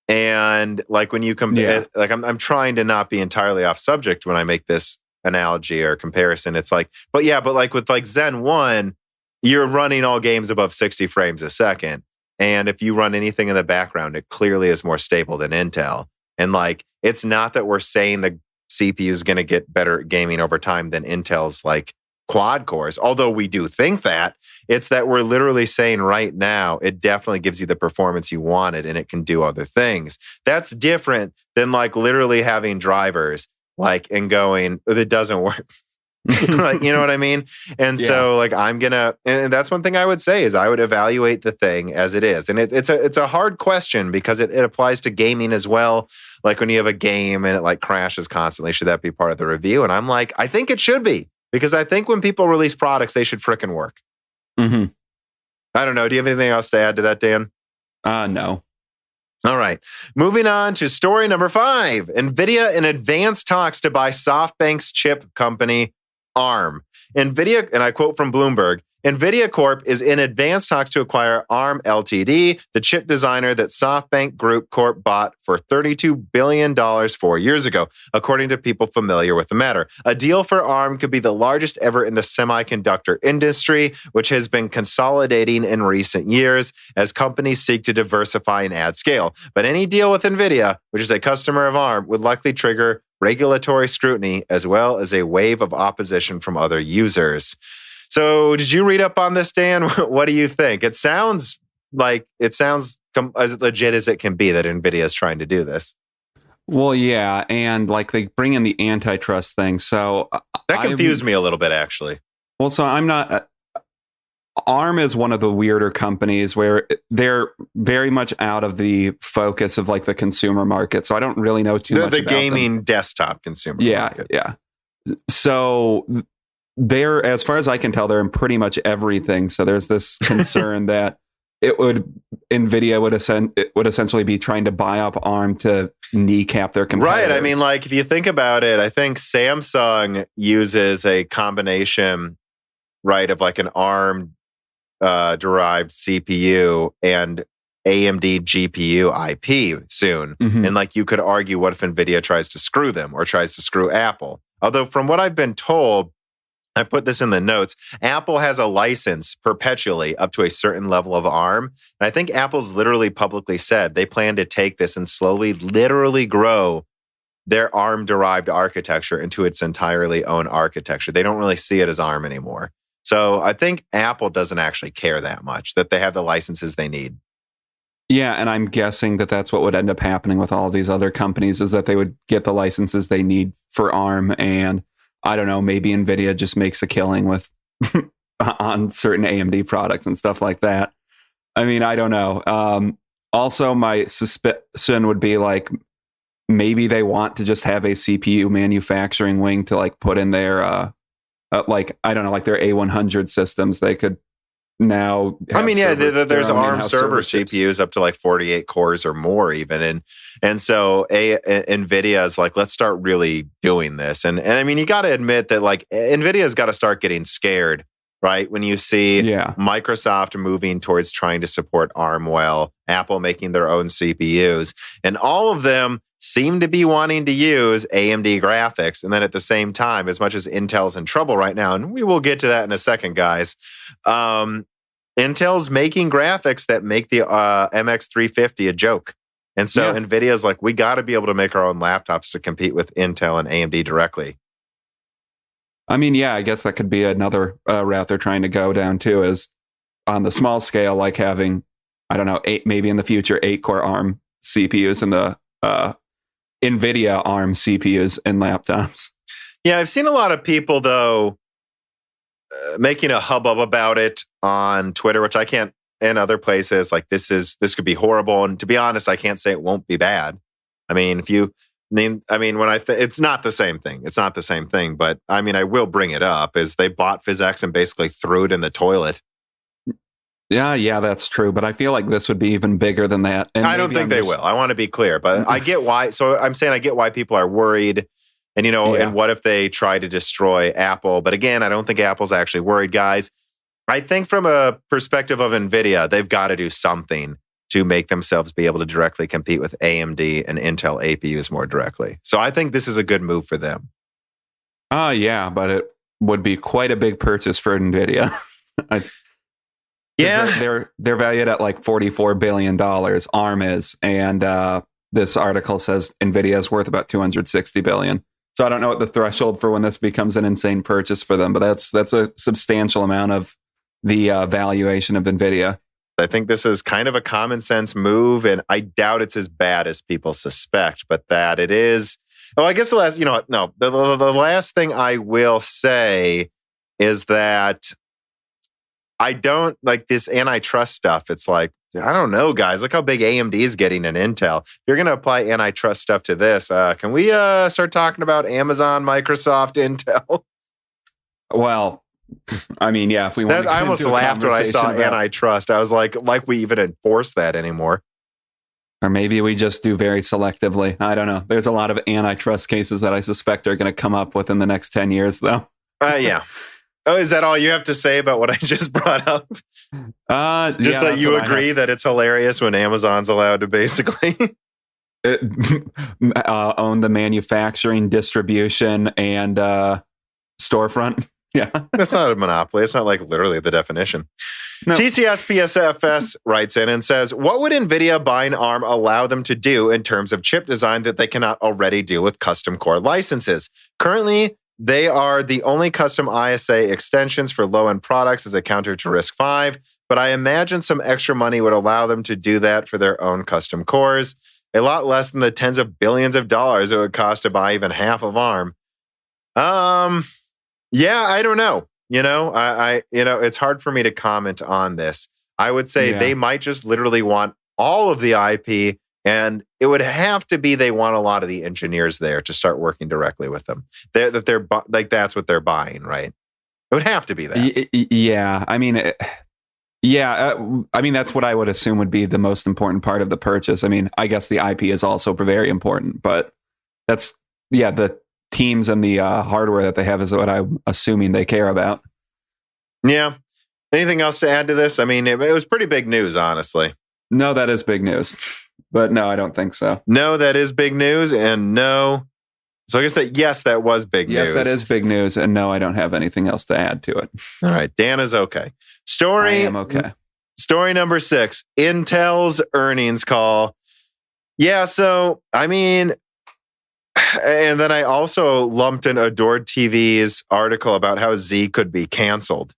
And like, when you compare, like, I'm trying to not be entirely off subject when I make this analogy or comparison. It's like, but like with like Zen 1, you're running all games above 60 frames a second. And if you run anything in the background, it clearly is more stable than Intel. And like, it's not that we're saying the CPU is going to get better at gaming over time than Intel's like quad cores, although we do think that. It's that we're literally saying right now, it definitely gives you the performance you wanted and it can do other things. That's different than like literally having drivers like and going, it doesn't work. Like, you know what I mean? And so like, and that's one thing I would say is I would evaluate the thing as it is. And it's a hard question because it applies to gaming as well. Like when you have a game and it like crashes constantly, should that be part of the review? And I'm like, I think it should be, because I think when people release products, they should frickin' work. Mm-hmm. I don't know. Do you have anything else to add to that, Dan? No. All right. Moving on to story number 5. Nvidia in advanced talks to buy SoftBank's chip company ARM. Nvidia, and I quote from Bloomberg, Nvidia Corp is in advanced talks to acquire ARM Ltd, the chip designer that SoftBank Group Corp bought for $32 billion 4 years ago, according to people familiar with the matter. A deal for ARM could be the largest ever in the semiconductor industry, which has been consolidating in recent years as companies seek to diversify and add scale. But any deal with Nvidia, which is a customer of ARM, would likely trigger regulatory scrutiny as well as a wave of opposition from other users. So did you read up on this, Dan? What do you think? It sounds as legit as it can be that NVIDIA is trying to do this. Well, yeah. And like they bring in the antitrust thing. So that confused me a little bit, actually. Well, so I'm not, ARM is one of the weirder companies where they're very much out of the focus of like the consumer market. So I don't really know too much the about gaming them. desktop consumer market. Yeah. So they're, as far as I can tell, they're in pretty much everything. So there's this concern that Nvidia would essentially be trying to buy up ARM to kneecap their competitors. Right. I mean, like if you think about it, I think Samsung uses a combination, right, of like an ARM derived CPU and AMD GPU IP soon. Mm-hmm. And like you could argue, what if Nvidia tries to screw them or tries to screw Apple? Although from what I've been told, I put this in the notes, Apple has a license perpetually up to a certain level of ARM. And I think Apple's literally publicly said they plan to take this and slowly, literally grow their ARM-derived architecture into its entirely own architecture. They don't really see it as ARM anymore. So I think Apple doesn't actually care that much, that they have the licenses they need. Yeah, and I'm guessing that that's what would end up happening with all of these other companies, is that they would get the licenses they need for ARM, and I don't know, maybe Nvidia just makes a killing with on certain AMD products and stuff like that. I mean, I don't know. Also, my suspicion would be like maybe they want to just have a CPU manufacturing wing to like put in their like, I don't know, like their A100 systems. They could now I mean, yeah, there's ARM server CPUs up to like 48 cores or more even. And so NVIDIA is like, let's start really doing this. And I mean, you got to admit that like NVIDIA's got to start getting scared, right? When you see Microsoft moving towards trying to support ARM well, Apple making their own CPUs, and all of them seem to be wanting to use AMD graphics. And then at the same time, as much as Intel's in trouble right now, and we will get to that in a second, guys, Intel's making graphics that make the MX350 a joke. And so NVIDIA's like, we got to be able to make our own laptops to compete with Intel and AMD directly. I mean, yeah, I guess that could be another route they're trying to go down too, is on the small scale, like having, I don't know, 8, maybe in the future, 8-core ARM CPUs and the NVIDIA ARM CPUs in laptops. Yeah, I've seen a lot of people, though, making a hubbub about it on Twitter, which I can't, and other places, like this could be horrible. And to be honest, I can't say it won't be bad. I mean, when it's not the same thing. It's not the same thing, but I mean, I will bring it up, is they bought PhysX and basically threw it in the toilet. Yeah, that's true. But I feel like this would be even bigger than that. And I don't think they will. I want to be clear, but I get why. So I'm saying I get why people are worried. And, and what if they try to destroy Apple? But again, I don't think Apple's actually worried, guys. I think from a perspective of NVIDIA, they've got to do something to make themselves be able to directly compete with AMD and Intel APUs more directly. So I think this is a good move for them. Yeah, but it would be quite a big purchase for NVIDIA. They're valued at like $44 billion, ARM is, and this article says NVIDIA is worth about $260 billion. So I don't know what the threshold for when this becomes an insane purchase for them, but that's a substantial amount of the valuation of NVIDIA. I think this is kind of a common sense move, and I doubt it's as bad as people suspect, but that it is. Oh, I guess the last thing I will say is that I don't like this antitrust stuff. It's like, I don't know, guys. Look how big AMD is getting in Intel. If you're going to apply antitrust stuff to this, can we start talking about Amazon, Microsoft, Intel? Well, I mean, yeah, if we want to I almost laughed when I saw antitrust. I was like we even enforce that anymore. Or maybe we just do very selectively. I don't know. There's a lot of antitrust cases that I suspect are going to come up within the next 10 years, though. Yeah. Oh, is that all you have to say about what I just brought up? Just that you agree that it's hilarious when Amazon's allowed to basically own the manufacturing, distribution, and storefront. Yeah. That's not a monopoly. It's not like literally the definition. No. TCS PSFS writes in and says, what would Nvidia Buying ARM allow them to do in terms of chip design that they cannot already do with custom core licenses? Currently, they are the only custom ISA extensions for low-end products as a counter to RISC-V, but I imagine some extra money would allow them to do that for their own custom cores, a lot less than the tens of billions of dollars it would cost to buy even half of ARM. Yeah, I don't know. it's hard for me to comment on this. I would say they might just literally want all of the IP, and it would have to be they want a lot of the engineers there to start working directly with them. They're like, that's what they're buying, right? It would have to be that. Yeah, I mean, that's what I would assume would be the most important part of the purchase. I mean, I guess the IP is also very important, but that's the teams and the hardware that they have is what I'm assuming they care about. Yeah. Anything else to add to this? I mean, it was pretty big news, honestly. No, that is big news. But no, I don't think so. No, that is big news. And no. So I guess that was big news. Yes, that is big news. And no, I don't have anything else to add to it. All right. Dan is okay. I am okay. Story number 6, Intel's earnings call. Yeah. So, I mean, and then I also lumped in Adored TV's article about how Z could be canceled.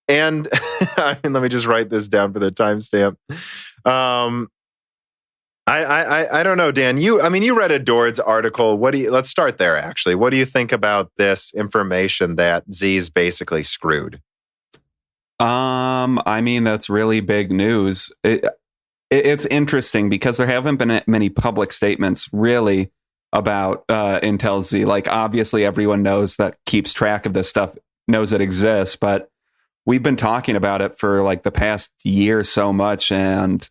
And I mean, let me just write this down for the timestamp. I don't know, Dan. You read Adored's article. Let's start there, actually. What do you think about this information that Z's basically screwed? I mean, that's really big news. It's interesting because there haven't been many public statements really about Intel Z. Like, obviously, everyone knows that keeps track of this stuff, knows it exists, but we've been talking about it for like the past year so much, and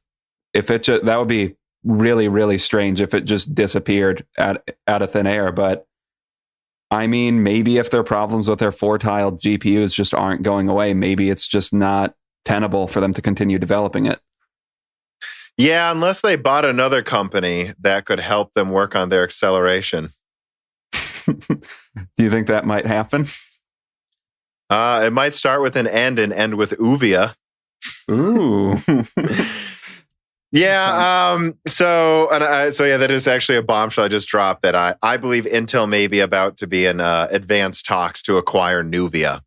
if that would be really, really strange if it just disappeared out of thin air. But I mean, maybe if their problems with their 4-tiled GPUs just aren't going away, maybe it's just not tenable for them to continue developing it. Yeah, unless they bought another company that could help them work on their acceleration. Do you think that might happen? It might start with an N and end with Uvia. Ooh. Yeah. So that is actually a bombshell I just dropped that I believe Intel may be about to be in advanced talks to acquire Nuvia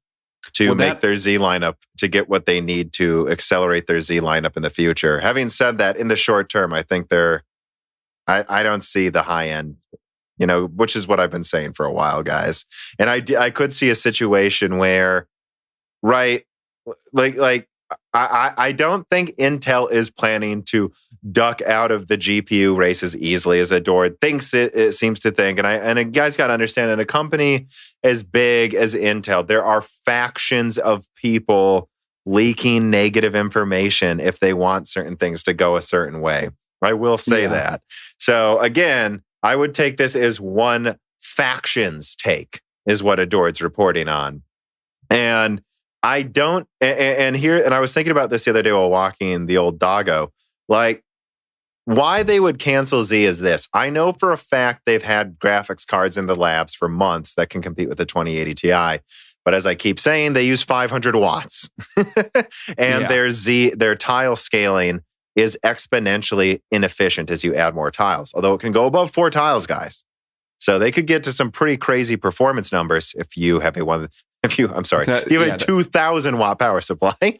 to make their Z lineup, to get what they need to accelerate their Z lineup in the future. Having said that, in the short term, I think I don't see the high end, which is what I've been saying for a while, guys. And I could see a situation where, right, like I don't think Intel is planning to duck out of the GPU race as easily as Adored thinks it seems to think. And you guys got to understand, in a company as big as Intel, there are factions of people leaking negative information if they want certain things to go a certain way. I will say that. So again, I would take this as one faction's take, is what Adored's reporting on. And I don't, and I was thinking about this the other day while walking the old doggo, like why they would cancel Z is this. I know for a fact they've had graphics cards in the labs for months that can compete with the 2080 Ti. But as I keep saying, they use 500 watts and their tile scaling is exponentially inefficient as you add more tiles, although it can go above 4 tiles, guys. So they could get to some pretty crazy performance numbers if you have you have a 2,000 watt power supply.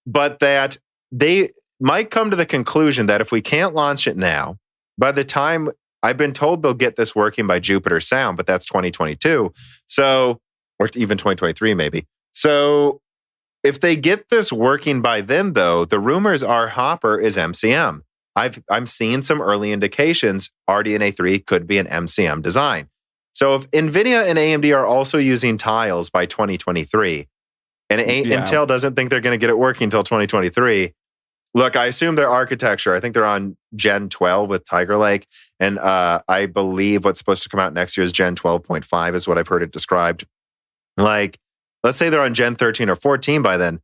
But that they might come to the conclusion that if we can't launch it now, by the time I've been told they'll get this working by Jupiter Sound, but that's 2022. So, or even 2023 maybe. So if they get this working by then, though, the rumors are Hopper is MCM. I'm seeing some early indications RDNA 3 could be an MCM design. So if Nvidia and AMD are also using tiles by 2023, and Intel doesn't think they're going to get it working until 2023, look, I assume their architecture, I think they're on Gen 12 with Tiger Lake, and I believe what's supposed to come out next year is Gen 12.5 is what I've heard it described. Like, let's say they're on Gen 13 or 14 by then.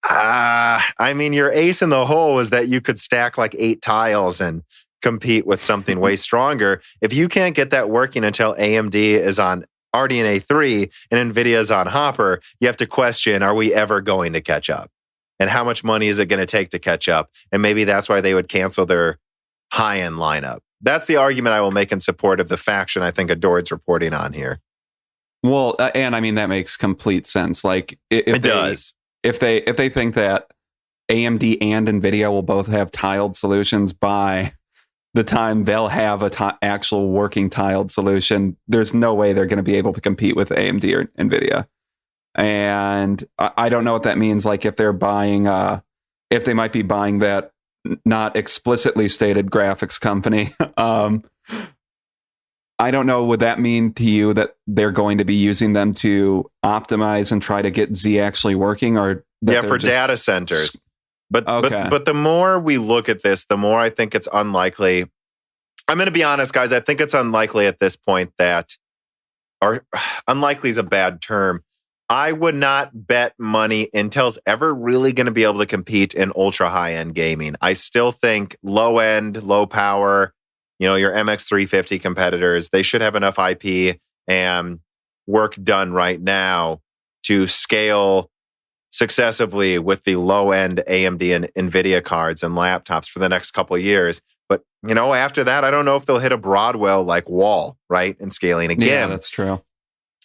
I mean, your ace in the hole is that you could stack like 8 tiles and compete with something way stronger. If you can't get that working until AMD is on RDNA 3 and Nvidia is on Hopper, you have to question, are we ever going to catch up? And how much money is it going to take to catch up? And maybe that's why they would cancel their high-end lineup. That's the argument I will make in support of the faction I think Adored's reporting on here. Well, and I mean, that makes complete sense. Like, if they think that AMD and Nvidia will both have tiled solutions by the time they'll have a actual working tiled solution, there's no way they're going to be able to compete with AMD or Nvidia. And I don't know what that means. Like if they're buying, if they might be buying that not explicitly stated graphics company. I don't know. Would that mean to you that they're going to be using them to optimize and try to get Z actually working, or for data centers? But the more we look at this, the more I think it's unlikely. I'm going to be honest, guys. I think it's unlikely at this point that, or unlikely is a bad term. I would not bet money Intel's ever really going to be able to compete in ultra high end gaming. I still think low end, low power, your MX350 competitors, they should have enough IP and work done right now to scale successively with the low-end AMD and Nvidia cards and laptops for the next couple of years. But, after that, I don't know if they'll hit a Broadwell-like wall, right, and scaling again. Yeah, that's true.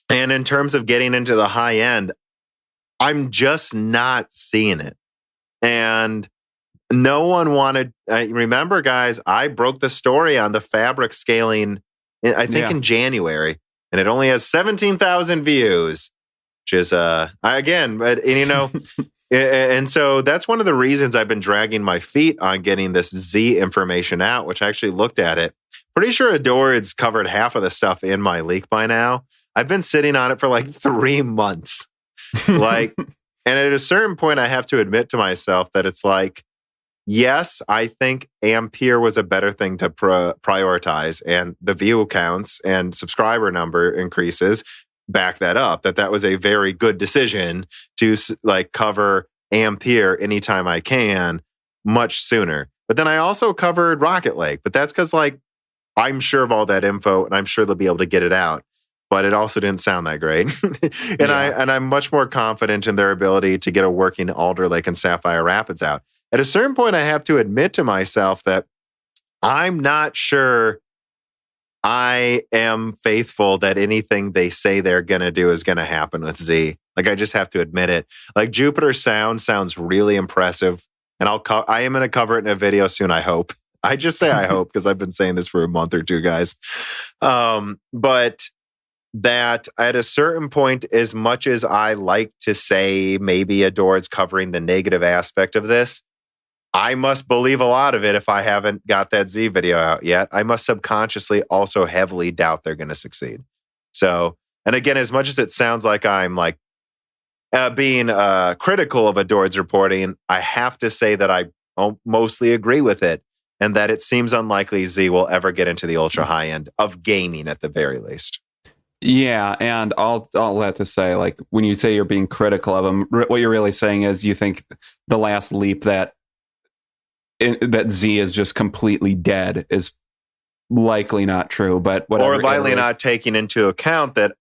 And in terms of getting into the high end, I'm just not seeing it. And no one wanted, remember, guys, I broke the story on the Fabric scaling, I think in January, and it only has 17,000 views, which is, again, and so that's one of the reasons I've been dragging my feet on getting this Z information out, which I actually looked at it. Pretty sure Adored's covered half of the stuff in my leak by now. I've been sitting on it for like 3 months. And at a certain point, I have to admit to myself that it's like, yes, I think Ampere was a better thing to prioritize, and the view counts and subscriber number increases back that up, that was a very good decision to cover Ampere anytime I can much sooner. But then I also covered Rocket Lake, but that's because I'm sure of all that info and I'm sure they'll be able to get it out. But it also didn't sound that great. I'm much more confident in their ability to get a working Alder Lake and Sapphire Rapids out. At a certain point, I have to admit to myself that I'm not sure I am faithful that anything they say they're going to do is going to happen with Z. I just have to admit it. Jupiter Sound sounds really impressive. And I am going to cover it in a video soon, I hope. I just say I hope because I've been saying this for a month or two, guys. But that at a certain point, as much as I like to say maybe Adored's covering the negative aspect of this, I must believe a lot of it if I haven't got that Z video out yet. I must subconsciously also heavily doubt they're going to succeed. So, and again, as much as it sounds like I'm being critical of Adored's reporting, I have to say that I mostly agree with it, and that it seems unlikely Z will ever get into the ultra high end of gaming at the very least. Yeah, and all that to say, when you say you're being critical of them, what you're really saying is you think the last leap that Z is just completely dead is likely not true, but whatever. Or likely not taking into account that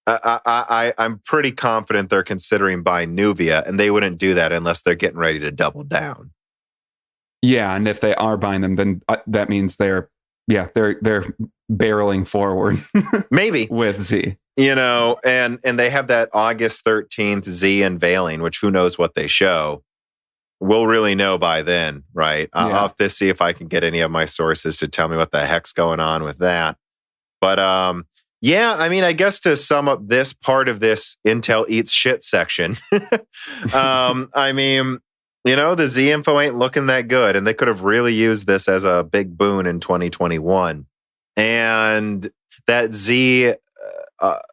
I'm pretty confident they're considering buying Nuvia, and they wouldn't do that unless they're getting ready to double down. Yeah, and if they are buying them, then that means they're barreling forward. Maybe with Z. And they have that August 13th Z unveiling, which who knows what they show. We'll really know by then, right? I'll have to see if I can get any of my sources to tell me what the heck's going on with that. But I guess to sum up this part of this Intel Eats Shit section, the Z info ain't looking that good, and they could have really used this as a big boon in 2021. And that Z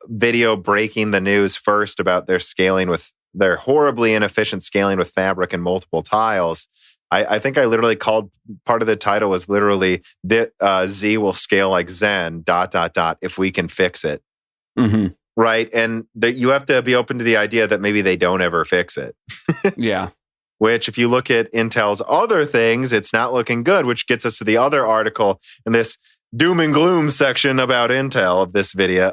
video breaking the news first about their scaling with their horribly inefficient scaling with Fabric and multiple tiles. I think I literally called part of the title was literally that Z will scale like Zen ... if we can fix it. Mm-hmm. Right. And that you have to be open to the idea that maybe they don't ever fix it. Yeah. Which if you look at Intel's other things, it's not looking good, which gets us to the other article in this doom and gloom section about Intel of this video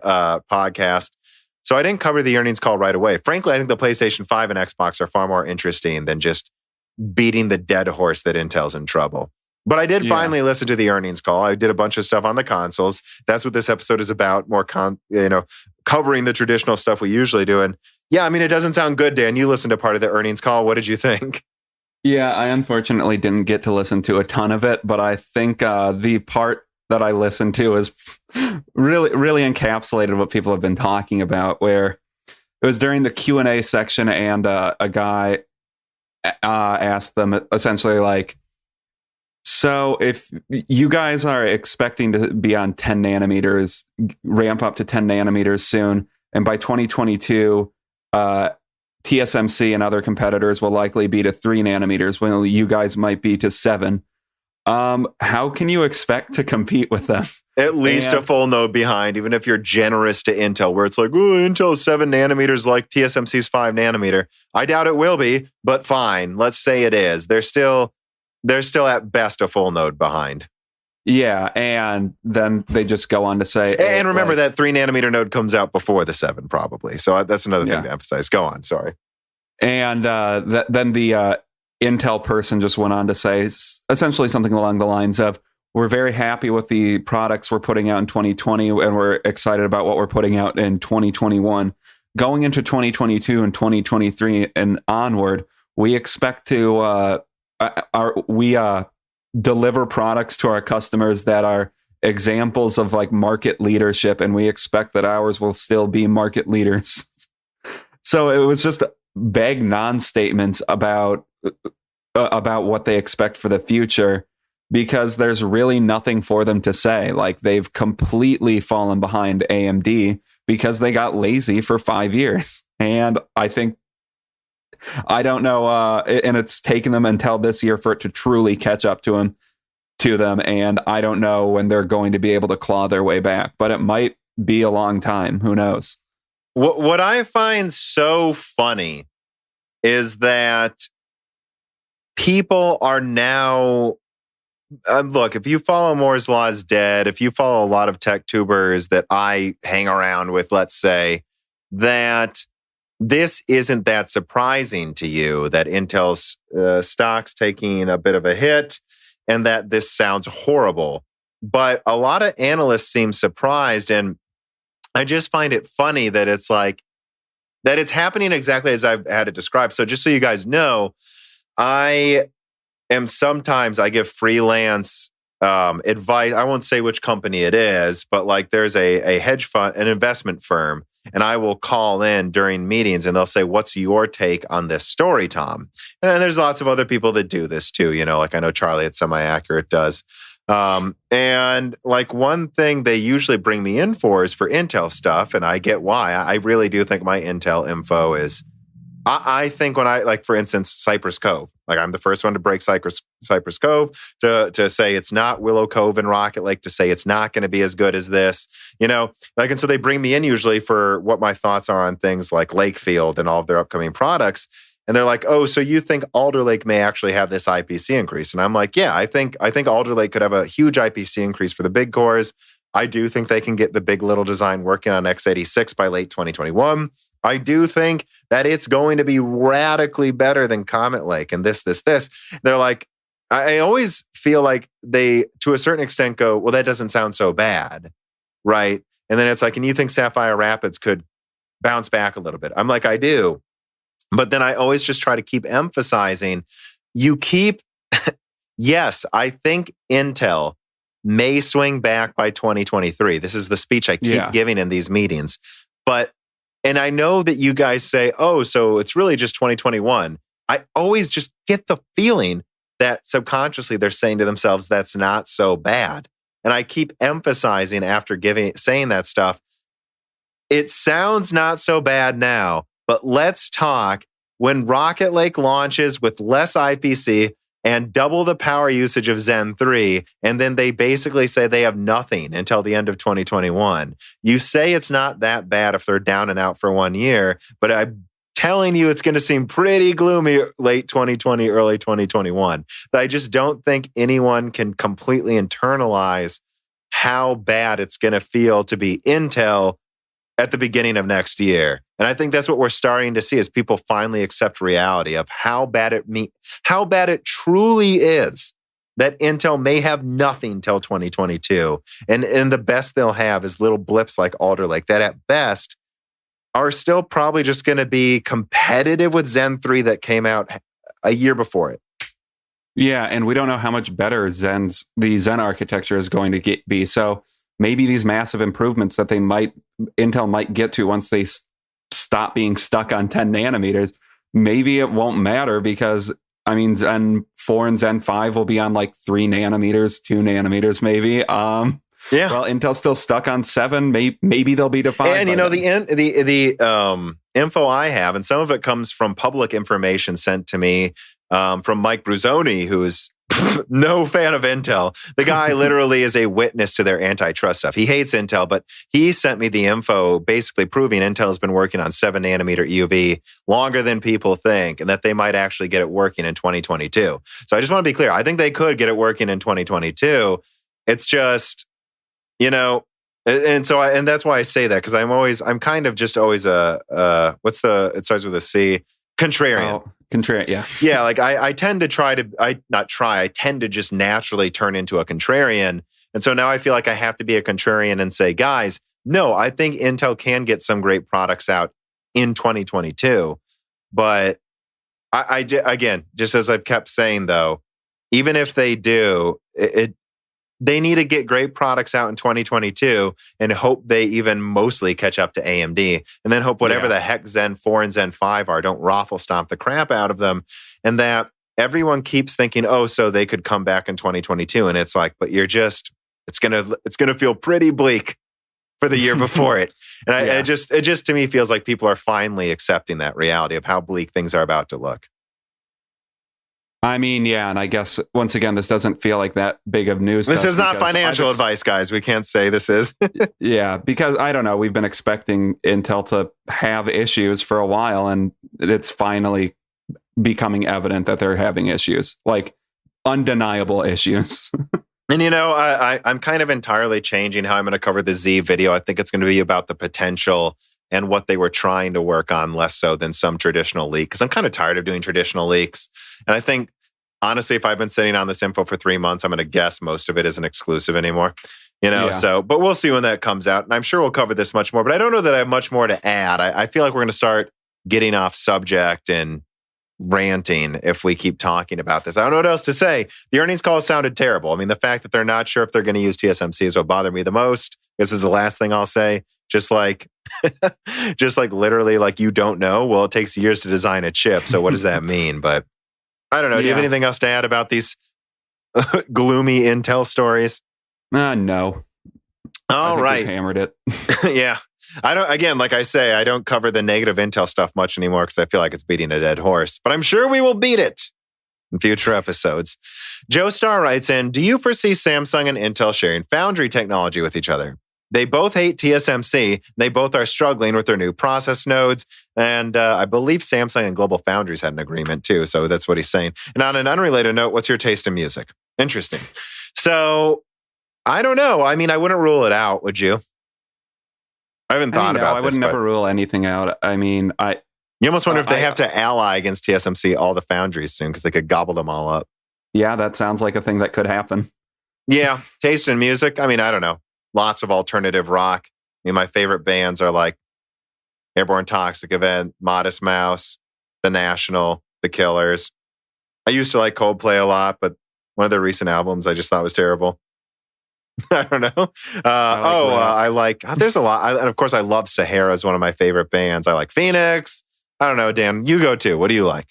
podcast. So I didn't cover the earnings call right away. Frankly, I think the PlayStation 5 and Xbox are far more interesting than just beating the dead horse that Intel's in trouble. But I did finally listen to the earnings call. I did a bunch of stuff on the consoles. That's what this episode is about, more covering the traditional stuff we usually do. And it doesn't sound good, Dan. You listened to part of the earnings call. What did you think? Yeah, I unfortunately didn't get to listen to a ton of it, but I think the part that I listened to is really, really encapsulated what people have been talking about, where it was during the Q&A section, and a guy asked them essentially like, so if you guys are expecting to be on 10 nanometers, ramp up to 10 nanometers soon, and by 2022, TSMC and other competitors will likely be to 3 nanometers when you guys might be to 7. How can you expect to compete with them? At least a full node behind, even if you're generous to Intel, where it's like, oh, Intel's 7 nanometers like TSMC's 5 nanometer. I doubt it will be, but fine. Let's say it is. They're still at best a full node behind. Yeah, and then they just go on to say... And remember that 3 nanometer node comes out before the 7, probably. So that's another thing to emphasize. Go on, sorry. And then the Intel person just went on to say essentially something along the lines of, we're very happy with the products we're putting out in 2020, and we're excited about what we're putting out in 2021. Going into 2022 and 2023 and onward, we expect to... deliver products to our customers that are examples of like market leadership, and we expect that ours will still be market leaders. So it was just vague non-statements about what they expect for the future, because there's really nothing for them to say. Like, they've completely fallen behind AMD because they got lazy for 5 years. And I don't know, and it's taken them until this year for it to truly catch up to them, and I don't know when they're going to be able to claw their way back, but it might be a long time. Who knows? What I find so funny is that people are now... look, if you follow Moore's Law is dead, if you follow a lot of tech tubers that I hang around with, let's say, that... this isn't that surprising to you that Intel's stock's taking a bit of a hit and that this sounds horrible. But a lot of analysts seem surprised, and I just find it funny that it's like, that it's happening exactly as I've had it described. So just so you guys know, I give freelance advice. I won't say which company it is, but like there's a hedge fund, an investment firm, and I will call in during meetings and they'll say, what's your take on this story, Tom? And there's lots of other people that do this too. You know, like I know Charlie at Semi-Accurate does. And like one thing they usually bring me in for is for Intel stuff. And I get why. I really do think my Intel info is, I think when I, like for instance, Cypress Cove, like I'm the first one to break Cypress Cove, to say it's not Willow Cove and Rocket Lake, to say it's not going to be as good as this, you know, like, and so they bring me in usually for what my thoughts are on things like Lakefield and all of their upcoming products. And they're like, oh, so you think Alder Lake may actually have this IPC increase? And I'm like, yeah, I think Alder Lake could have a huge IPC increase for the big cores. I do think they can get the big little design working on x86 by late 2021. I do think that it's going to be radically better than Comet Lake and this. They're like, I always feel like they, to a certain extent, go, well, that doesn't sound so bad, right? And then it's like, and you think Sapphire Rapids could bounce back a little bit? I'm like, I do. But then I always just try to keep emphasizing, yes, I think Intel may swing back by 2023. This is the speech I keep giving in these meetings. And I know that you guys say, oh, so it's really just 2021. I always just get the feeling that subconsciously they're saying to themselves, that's not so bad. And I keep emphasizing after saying that stuff, it sounds not so bad now, but let's talk when Rocket Lake launches with less IPC and double the power usage of Zen 3, and then they basically say they have nothing until the end of 2021. You say it's not that bad if they're down and out for 1 year, but I'm telling you it's going to seem pretty gloomy late 2020, early 2021. But I just don't think anyone can completely internalize how bad it's going to feel to be Intel at the beginning of next year. And I think that's what we're starting to see as people finally accept reality of how bad it truly is that Intel may have nothing till 2022. And the best they'll have is little blips like Alder Lake that at best are still probably just going to be competitive with Zen 3 that came out a year before it. Yeah, and we don't know how much better the Zen architecture is going to be. So maybe these massive improvements that Intel might get to once they stop being stuck on 10 nanometers, maybe it won't matter because, I mean, Zen 4 and Zen 5 will be on like 3 nanometers, 2 nanometers, maybe. Yeah. Well, Intel's still stuck on 7. Maybe they'll be defined. And, you know, the info I have, and some of it comes from public information sent to me from Mike Bruzzoni, who's no fan of Intel. The guy literally is a witness to their antitrust stuff. He hates Intel, but he sent me the info basically proving Intel has been working on 7 nanometer EUV longer than people think, and that they might actually get it working in 2022. So I just want to be clear. I think they could get it working in 2022. It's just, you know, and that's why I say that, because I'm kind of just always it starts with a C, contrarian. Oh, contrarian, yeah. Yeah, like I tend to I tend to just naturally turn into a contrarian. And so now I feel like I have to be a contrarian and say, guys, no, I think Intel can get some great products out in 2022. But again, just as I've kept saying though, even if they do, they need to get great products out in 2022 and hope they even mostly catch up to AMD, and then hope whatever the heck Zen 4 and Zen 5 are don't raffle stomp the crap out of them, and that everyone keeps thinking, oh, so they could come back in 2022. And it's like, but it's gonna feel pretty bleak for the year before it. And it just to me feels like people are finally accepting that reality of how bleak things are about to look. I mean, yeah, and I guess, once again, this doesn't feel like that big of news. This is not financial advice, guys. We can't say this is. Yeah, because, I don't know, we've been expecting Intel to have issues for a while, and it's finally becoming evident that they're having issues, like undeniable issues. And, you know, I'm kind of entirely changing how I'm going to cover the Z video. I think it's going to be about the potential and what they were trying to work on, less so than some traditional leak. Because I'm kind of tired of doing traditional leaks. And I think, honestly, if I've been sitting on this info for 3 months, I'm going to guess most of it isn't exclusive anymore. You know, so, but we'll see when that comes out. And I'm sure we'll cover this much more. But I don't know that I have much more to add. I feel like we're going to start getting off subject and ranting if we keep talking about this. I don't know what else to say. The earnings call sounded terrible. I mean, the fact that they're not sure if they're going to use TSMC is what bothered me the most. This is the last thing I'll say. Just like literally, like, you don't know. Well, it takes years to design a chip. So what does that mean? But I don't know. Do you have anything else to add about these gloomy Intel stories? No. All right. Hammered it. Yeah. I don't, again, like I say, I don't cover the negative Intel stuff much anymore because I feel like it's beating a dead horse, but I'm sure we will beat it in future episodes. Joe Starr writes in, do you foresee Samsung and Intel sharing foundry technology with each other? They both hate TSMC. They both are struggling with their new process nodes. And I believe Samsung and Global Foundries had an agreement too. So that's what he's saying. And on an unrelated note, what's your taste in music? Interesting. So I don't know. I mean, I wouldn't rule it out. Would you? I haven't thought about this. I would never rule anything out. I mean, you almost wonder if they have to ally against TSMC, all the foundries soon, because they could gobble them all up. Yeah, that sounds like a thing that could happen. Yeah. Taste in music. I mean, I don't know. Lots of alternative rock. I mean, my favorite bands are like Airborne Toxic Event, Modest Mouse, The National, The Killers. I used to like Coldplay a lot, but one of their recent albums I just thought was terrible. I don't know. There's a lot. And of course, I love Sahara is one of my favorite bands. I like Phoenix. I don't know, Dan, you go too. What do you like?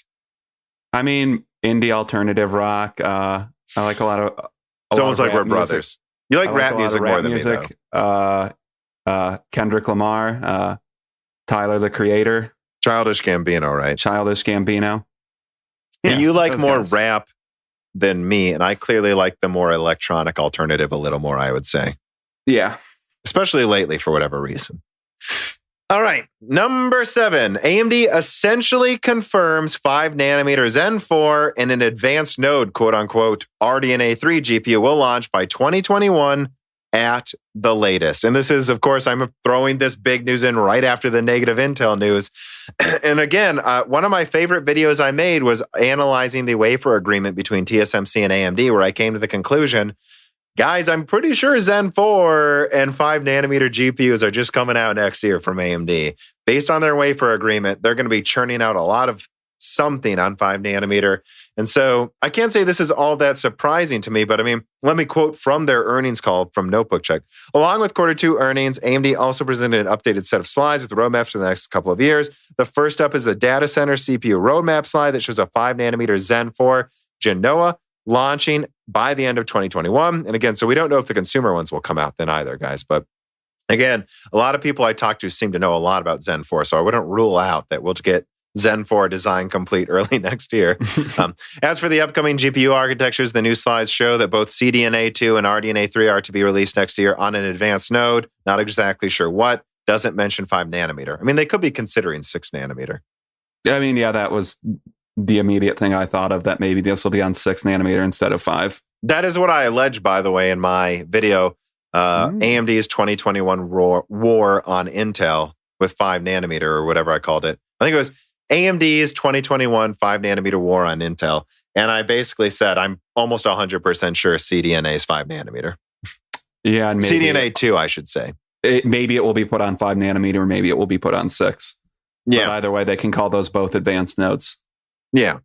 I mean, indie alternative rock. I like a lot of. It's almost like we're brothers. You like rap music more than me, though. Kendrick Lamar, Tyler, the Creator. Childish Gambino, right? Childish Gambino. Yeah, you like more rap than me, and I clearly like the more electronic alternative a little more, I would say. Yeah. Especially lately, for whatever reason. All right. Number 7. AMD essentially confirms 5 nanometer Zen 4 and an advanced node, quote unquote, RDNA 3 GPU will launch by 2021 at the latest. And this is, of course, I'm throwing this big news in right after the negative Intel news. And again, one of my favorite videos I made was analyzing the wafer agreement between TSMC and AMD, where I came to the conclusion, guys, I'm pretty sure Zen 4 and 5 nanometer GPUs are just coming out next year from AMD. Based on their wafer agreement, they're going to be churning out a lot of something on 5 nanometer. And so I can't say this is all that surprising to me, but I mean, let me quote from their earnings call from Notebook Check. Along with quarter 2 earnings, AMD also presented an updated set of slides with the roadmaps for the next couple of years. The first up is the data center CPU roadmap slide that shows a 5 nanometer Zen 4 Genoa launching by the end of 2021. And again, so we don't know if the consumer ones will come out then either, guys. But again, a lot of people I talk to seem to know a lot about Zen 4, so I wouldn't rule out that we'll get Zen 4 design complete early next year. As for the upcoming GPU architectures, the new slides show that both CDNA 2 and RDNA 3 are to be released next year on an advanced node. Not exactly sure what. Doesn't mention 5 nanometer. I mean, they could be considering 6 nanometer. I mean, yeah, that was the immediate thing I thought of, that maybe this will be on 6 nanometer instead of 5. That is what I alleged, by the way, in my video. AMD's 2021 war on Intel with 5 nanometer or whatever I called it. I think it was AMD's 2021 5 nanometer war on Intel. And I basically said, I'm almost 100% sure CDNA is 5 nanometer. Yeah. And CDNA 2, I should say. Maybe it will be put on 5 nanometer, or maybe it will be put on 6. Yeah. But either way, they can call those both advanced nodes. Yeah.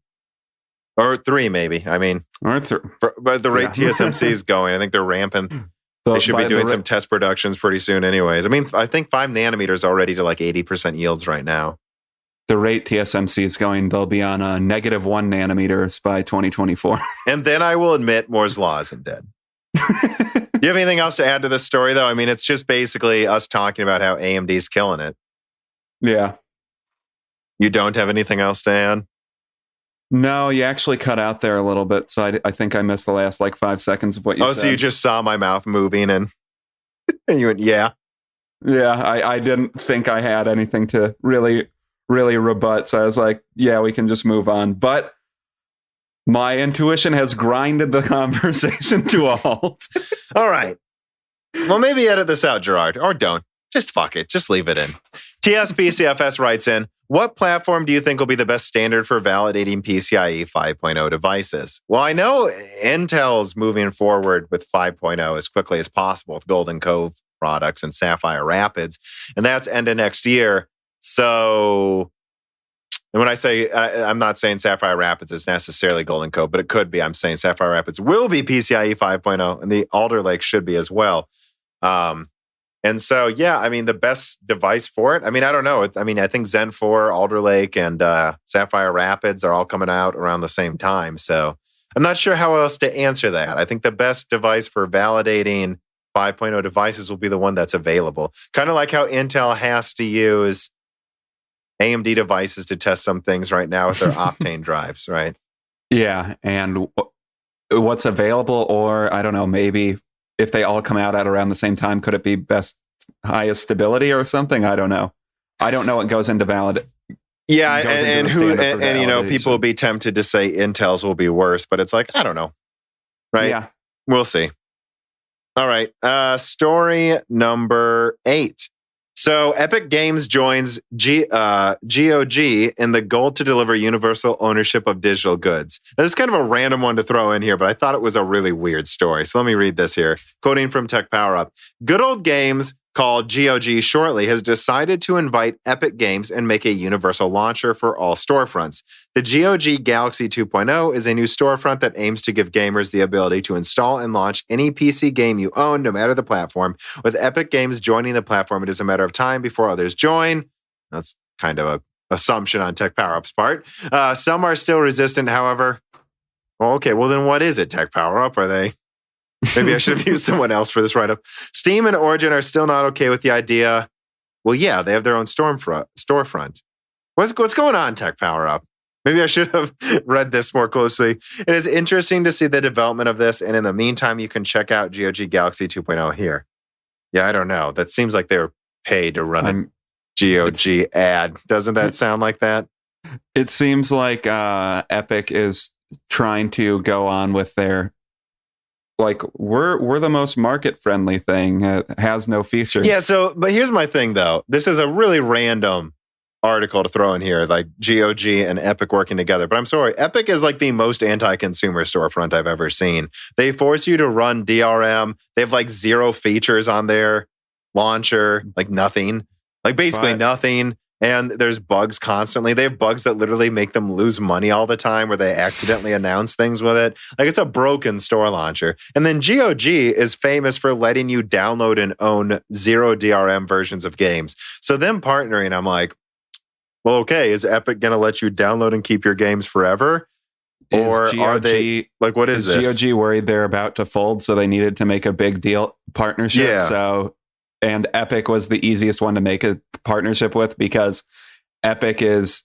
Or 3, maybe. I mean, but the rate TSMC is going, I think they're ramping. They should be doing some test productions pretty soon anyways. I mean, I think 5 nanometer is already to like 80% yields right now. The rate TSMC is going, they'll be on a -1 nanometers by 2024. And then I will admit Moore's Law isn't dead. Do you have anything else to add to this story, though? I mean, it's just basically us talking about how AMD's killing it. Yeah. You don't have anything else to add? No, you actually cut out there a little bit, so I think I missed the last 5 seconds of what you said. Oh, so you just saw my mouth moving and you went, yeah. Yeah, I didn't think I had anything to really rebut, so I was like, yeah, we can just move on. But my intuition has grinded the conversation to a halt. All right. Well, maybe edit this out, Gerard, or don't. Just fuck it. Just leave it in. TSPCFS writes in, what platform do you think will be the best standard for validating PCIe 5.0 devices? Well, I know Intel's moving forward with 5.0 as quickly as possible with Golden Cove products and Sapphire Rapids, and that's end of next year. So, and when I say, I'm not saying Sapphire Rapids is necessarily Golden Cove, but it could be. I'm saying Sapphire Rapids will be PCIe 5.0, and the Alder Lake should be as well. And so, yeah, I mean, the best device for it, I mean, I don't know. I mean, I think Zen 4, Alder Lake, and Sapphire Rapids are all coming out around the same time. So I'm not sure how else to answer that. I think the best device for validating 5.0 devices will be the one that's available. Kind of like how Intel has to use AMD devices to test some things right now with their Optane drives, right? Yeah, and what's available, or I don't know, maybe if they all come out at around the same time, could it be best highest stability or something? I don't know. I don't know what goes into valid. Yeah, and you know, people will be tempted to say Intel's will be worse, but it's like, I don't know. Right? Yeah. We'll see. All right. Story number 8. So Epic Games joins GOG in the goal to deliver universal ownership of digital goods. Now, this is kind of a random one to throw in here, but I thought it was a really weird story. So let me read this here. Quoting from Tech Power Up. Good Old Games, called GOG shortly, has decided to invite Epic Games and make a universal launcher for all storefronts. The GOG Galaxy 2.0 is a new storefront that aims to give gamers the ability to install and launch any PC game you own, no matter the platform. With Epic Games joining the platform, it is a matter of time before others join. That's kind of an assumption on Tech Power Up's part. Some are still resistant, however. Well, okay, well then what is it, Tech Power Up? Are they... Maybe I should have used someone else for this write-up. Steam and Origin are still not okay with the idea. Well, yeah, they have their own storefront. What's going on, Tech Power Up? Maybe I should have read this more closely. It is interesting to see the development of this, and in the meantime, you can check out GOG Galaxy 2.0 here. Yeah, I don't know. That seems like they're paid to run a GOG ad. Doesn't that sound like that? It seems like Epic is trying to go on with their... Like, we're the most market-friendly thing. It has no feature. Yeah, but here's my thing, though. This is a really random article to throw in here, like GOG and Epic working together. But I'm sorry, Epic is like the most anti-consumer storefront I've ever seen. They force you to run DRM. They have like 0 features on their launcher, like nothing. Like basically nothing. and there's bugs constantly. They have bugs that literally make them lose money all the time where they accidentally announce things with it. Like it's a broken store launcher. And then GOG is famous for letting you download and own zero DRM versions of games. So them partnering, I'm like, well, okay, is Epic going to let you download and keep your games forever? Or are they, like, what is this? GOG worried they're about to fold, so they needed to make a big deal partnership. Yeah. So, and Epic was the easiest one to make a partnership with because Epic is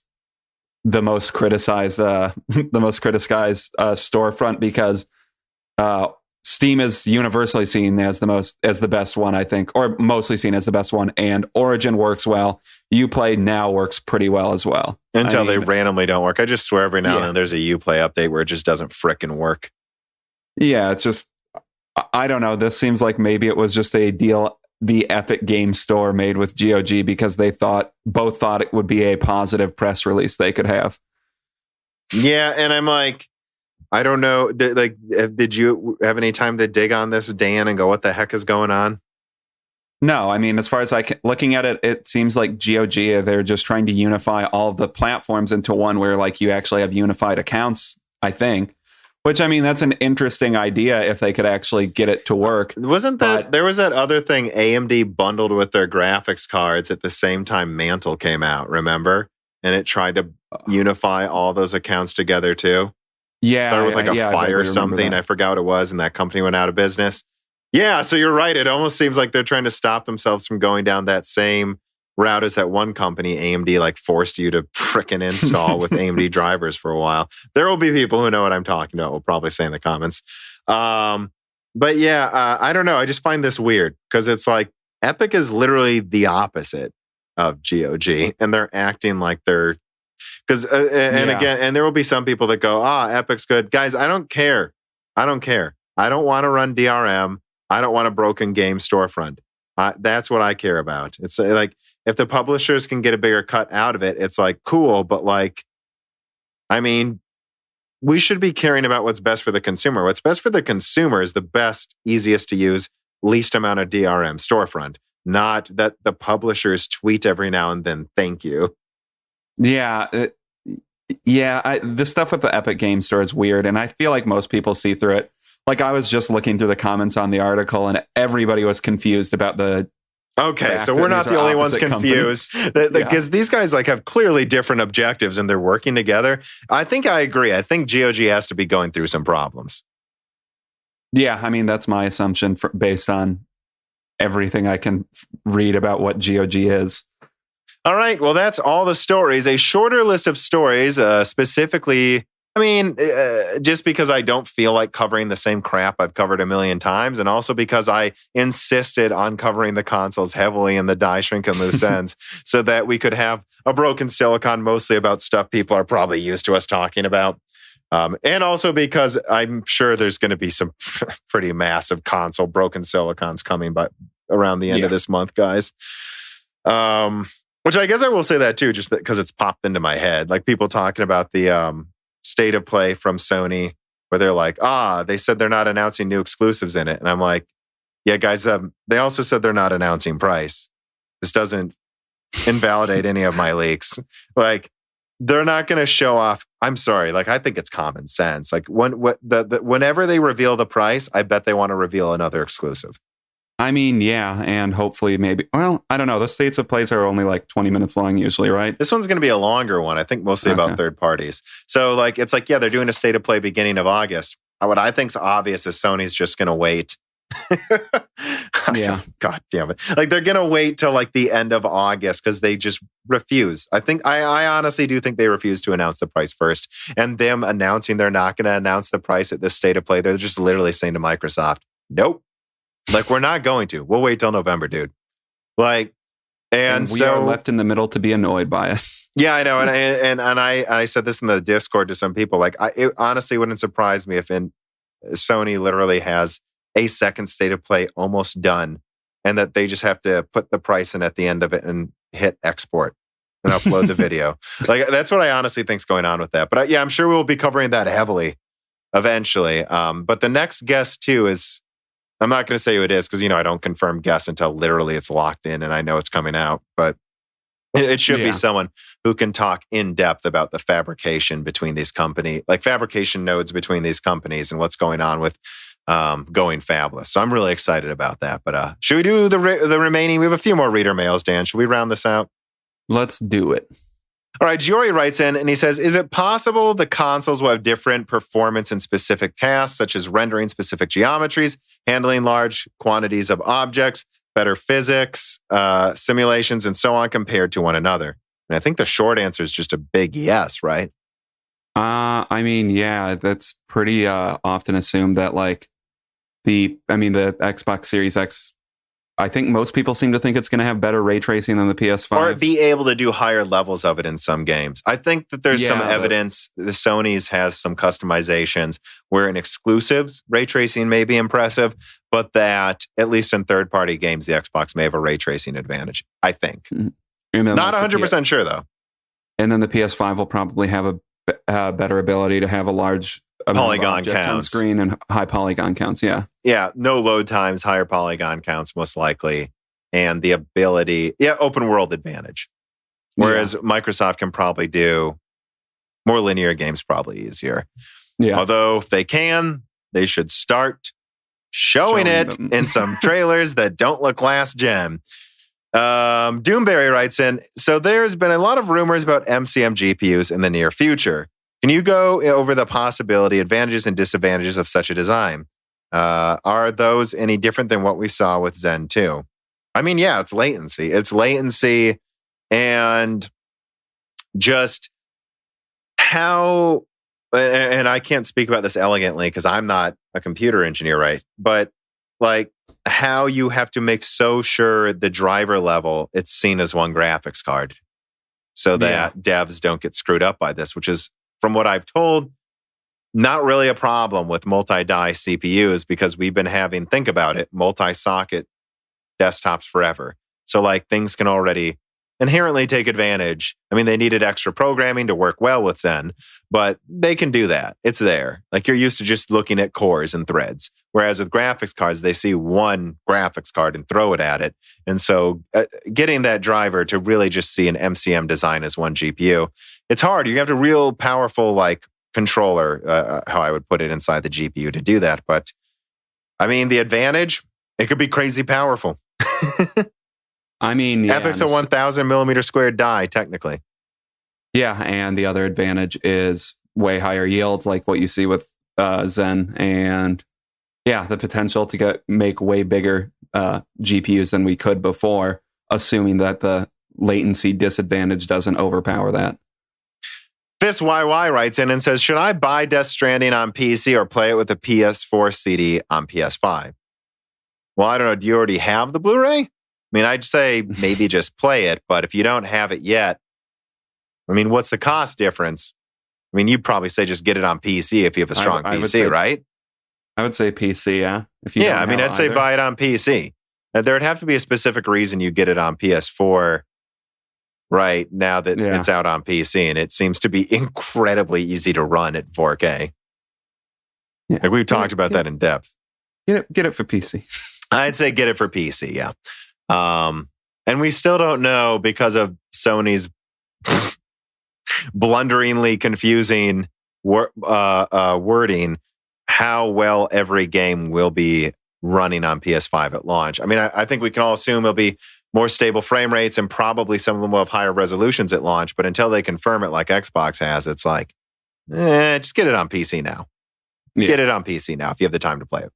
the most criticized, storefront because Steam is universally seen as the best one, I think, or mostly seen as the best one. And Origin works well. Uplay now works pretty well as well. Until they randomly don't work. I just swear every now and then there's a Uplay update where it just doesn't frickin' work. Yeah, it's just, I don't know. This seems like maybe it was just a deal the Epic Game Store made with GOG because they both thought it would be a positive press release they could have. Yeah, and I'm like, I don't know. Did you have any time to dig on this, Dan, and go, what the heck is going on? No, I mean, as far as looking at it, it seems like GOG, they're just trying to unify all of the platforms into one where like you actually have unified accounts, I think. Which, I mean, that's an interesting idea if they could actually get it to work. Wasn't that, there was that other thing AMD bundled with their graphics cards at the same time Mantle came out, remember? And it tried to unify all those accounts together too. Yeah. Started with like a fire or something. I forgot what it was, and that company went out of business. Yeah, so you're right. It almost seems like they're trying to stop themselves from going down that same route as that one company, AMD, like forced you to frickin' install with AMD drivers for a while. There will be people who know what I'm talking about. Will probably say in the comments. But yeah, I don't know. I just find this weird because it's like Epic is literally the opposite of GOG, and they're acting like they're because again, and there will be some people that go, Epic's good, guys. I don't care. I don't want to run DRM. I don't want a broken game storefront. That's what I care about. It's like if the publishers can get a bigger cut out of it, it's like cool. But like, I mean, we should be caring about what's best for the consumer. What's best for the consumer is the best, easiest to use, least amount of DRM storefront. Not that the publishers tweet every now and then, thank you. Yeah. The stuff with the Epic Game Store is weird. And I feel like most people see through it. Like I was just looking through the comments on the article and everybody was confused about the... Okay, so we're not the only ones confused. Because these guys like have clearly different objectives and they're working together. I think I agree. I think GOG has to be going through some problems. Yeah, I mean, that's my assumption based on everything I can read about what GOG is. All right, well, that's all the stories. A shorter list of stories, specifically... I mean, just because I don't feel like covering the same crap I've covered a million times, and also because I insisted on covering the consoles heavily in the die shrink and loose ends so that we could have a broken silicon mostly about stuff people are probably used to us talking about. And also because I'm sure there's going to be some pretty massive console broken silicons coming by around the end of this month, guys. Which I guess I will say that too, just because it's popped into my head. Like people talking about the... state of play from Sony where they're like, they said they're not announcing new exclusives in it. And I'm like, yeah, guys, they also said they're not announcing price. This doesn't invalidate any of my leaks. Like, they're not going to show off. I'm sorry. Like, I think it's common sense. Like, whenever they reveal the price, I bet they want to reveal another exclusive. I mean, yeah, and hopefully maybe... Well, I don't know. The states of plays are only like 20 minutes long usually, right? This one's going to be a longer one, I think mostly about third parties. So like, it's like, yeah, they're doing a state of play beginning of August. What I think's obvious is Sony's just going to wait. Yeah. God damn it. Like, they're going to wait till like the end of August because they just refuse. I honestly do think they refuse to announce the price first. And them announcing they're not going to announce the price at this state of play, they're just literally saying to Microsoft, nope. Like, we're not going to. We'll wait till November, dude. Like, and we are left in the middle to be annoyed by it. Yeah, I know. And I said this in the Discord to some people. Like, it honestly wouldn't surprise me if Sony literally has a second state of play almost done, and that they just have to put the price in at the end of it and hit export and upload the video. Like, that's what I honestly think's going on with that. But yeah, I'm sure we'll be covering that heavily eventually. But the next guest too is. I'm not going to say who it is because, I don't confirm guests until literally it's locked in and I know it's coming out. But It should be someone who can talk in depth about the fabrication between these companies, like fabrication nodes between these companies and what's going on with going fabless. So I'm really excited about that. But should we do the remaining? We have a few more reader mails, Dan. Should we round this out? Let's do it. All right, Giori writes in and he says, is it possible the consoles will have different performance in specific tasks, such as rendering specific geometries, handling large quantities of objects, better physics, simulations, and so on compared to one another? And I think the short answer is just a big yes, right? I mean, yeah, that's pretty often assumed that like the Xbox Series X, I think most people seem to think it's going to have better ray tracing than the PS5. Or be able to do higher levels of it in some games. I think that there's some evidence the Sony's has some customizations where in exclusives, ray tracing may be impressive, but that, at least in third-party games, the Xbox may have a ray tracing advantage, I think. And then, not 100% sure, though. And then the PS5 will probably have a better ability to have a large polygon counts on screen and high polygon counts. Yeah, no load times, higher polygon counts most likely, and the ability, open world advantage. Whereas Microsoft can probably do more linear games probably easier. Although if they can, they should start showing it in some trailers that don't look last gen. Doomberry writes in, so there's been a lot of rumors about MCM GPUs in the near future. Can you go over the possibility, advantages, and disadvantages of such a design? Are those any different than what we saw with Zen 2? I mean, yeah, it's latency. It's latency and just how, and I can't speak about this elegantly because I'm not a computer engineer, right? But like how you have to make so sure the driver level, it's seen as one graphics card so that devs don't get screwed up by this, which is, from what I've told, not really a problem with multi-die CPUs because we've been having, think about it, multi-socket desktops forever. So like things can already inherently take advantage. I mean, they needed extra programming to work well with Zen, but they can do that. It's there. Like you're used to just looking at cores and threads. Whereas with graphics cards, they see one graphics card and throw it at it. And so getting that driver to really just see an MCM design as one GPU, it's hard. You have a real powerful like controller, how I would put it, inside the GPU to do that. But I mean, the advantage, it could be crazy powerful. I mean, Epic's a 1,000 millimeter squared die, technically. Yeah, and the other advantage is way higher yields, like what you see with Zen, and the potential to make way bigger GPUs than we could before, assuming that the latency disadvantage doesn't overpower that. Fist YY writes in and says, should I buy Death Stranding on PC or play it with a PS4 CD on PS5? Well, I don't know. Do you already have the Blu-ray? I mean, I'd say maybe just play it, but if you don't have it yet, I mean, what's the cost difference? I mean, you'd probably say just get it on PC if you have a strong PC, right? I would say PC, yeah. I'd say buy it on PC. There would have to be a specific reason you get it on PS4 right now that it's out on PC, and it seems to be incredibly easy to run at 4K. Yeah. Like we've talked about that in depth. Get it for PC. I'd say get it for PC, yeah. And we still don't know because of Sony's blunderingly confusing wording how well every game will be running on PS5 at launch. I mean, I think we can all assume it'll be more stable frame rates and probably some of them will have higher resolutions at launch. But until they confirm it like Xbox has, it's like, just get it on PC now. Yeah. Get it on PC now if you have the time to play it.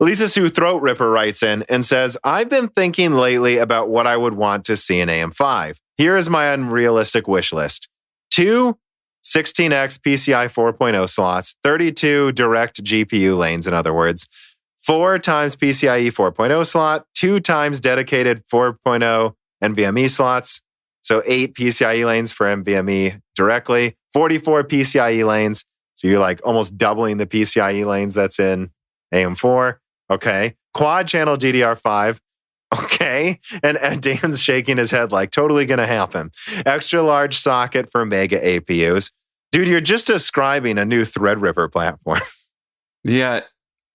Lisa Sue Throat Ripper writes in and says, I've been thinking lately about what I would want to see in AM5. Here is my unrealistic wish list. 2 16X PCI 4.0 slots, 32 direct GPU lanes, in other words, 4 times PCIe 4.0 slot, 2 times dedicated 4.0 NVMe slots, so 8 PCIe lanes for NVMe directly, 44 PCIe lanes, so you're like almost doubling the PCIe lanes that's in AM4. Okay. Quad channel DDR5. Okay. And Dan's shaking his head like totally going to happen. Extra large socket for mega APUs. Dude, you're just describing a new Threadripper platform. Yeah.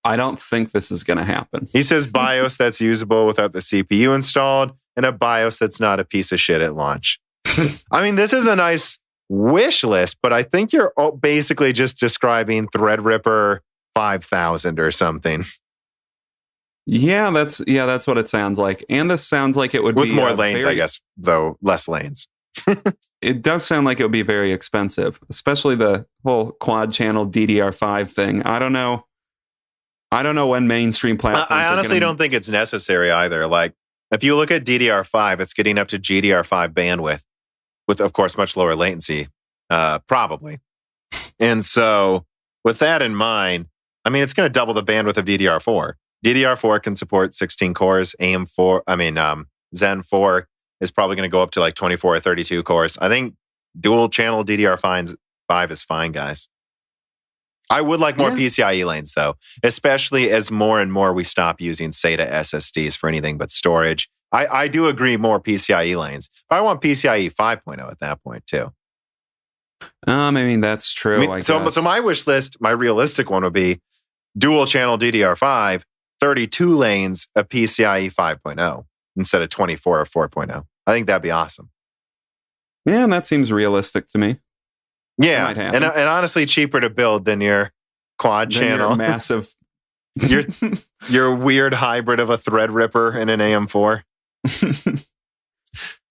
I don't think this is going to happen. He says BIOS that's usable without the CPU installed and a BIOS that's not a piece of shit at launch. I mean, this is a nice wish list, but I think you're basically just describing Threadripper 5000 or something. Yeah, that's what it sounds like. And this sounds like it would with be more lanes, I guess, though less lanes. It does sound like it would be very expensive, especially the whole quad channel DDR5 thing. I don't know when mainstream platforms. I honestly don't think it's necessary either. Like, if you look at DDR5, it's getting up to GDR5 bandwidth with, of course, much lower latency, probably. And so, with that in mind, I mean, it's going to double the bandwidth of DDR4. DDR4 can support 16 cores. Zen 4 is probably going to go up to like 24 or 32 cores. I think dual channel DDR5 is fine, guys. I would like more PCIe lanes, though, especially as more and more we stop using SATA SSDs for anything but storage. I do agree more PCIe lanes, but I want PCIe 5.0 at that point, too. I mean, that's true. I guess. So my wish list, my realistic one would be dual channel DDR5, 32 lanes of PCIe 5.0 instead of 24 or 4.0. I think that'd be awesome. Yeah, that seems realistic to me. Yeah, and honestly, cheaper to build than your quad channel, your massive, your weird hybrid of a Threadripper and an AM4.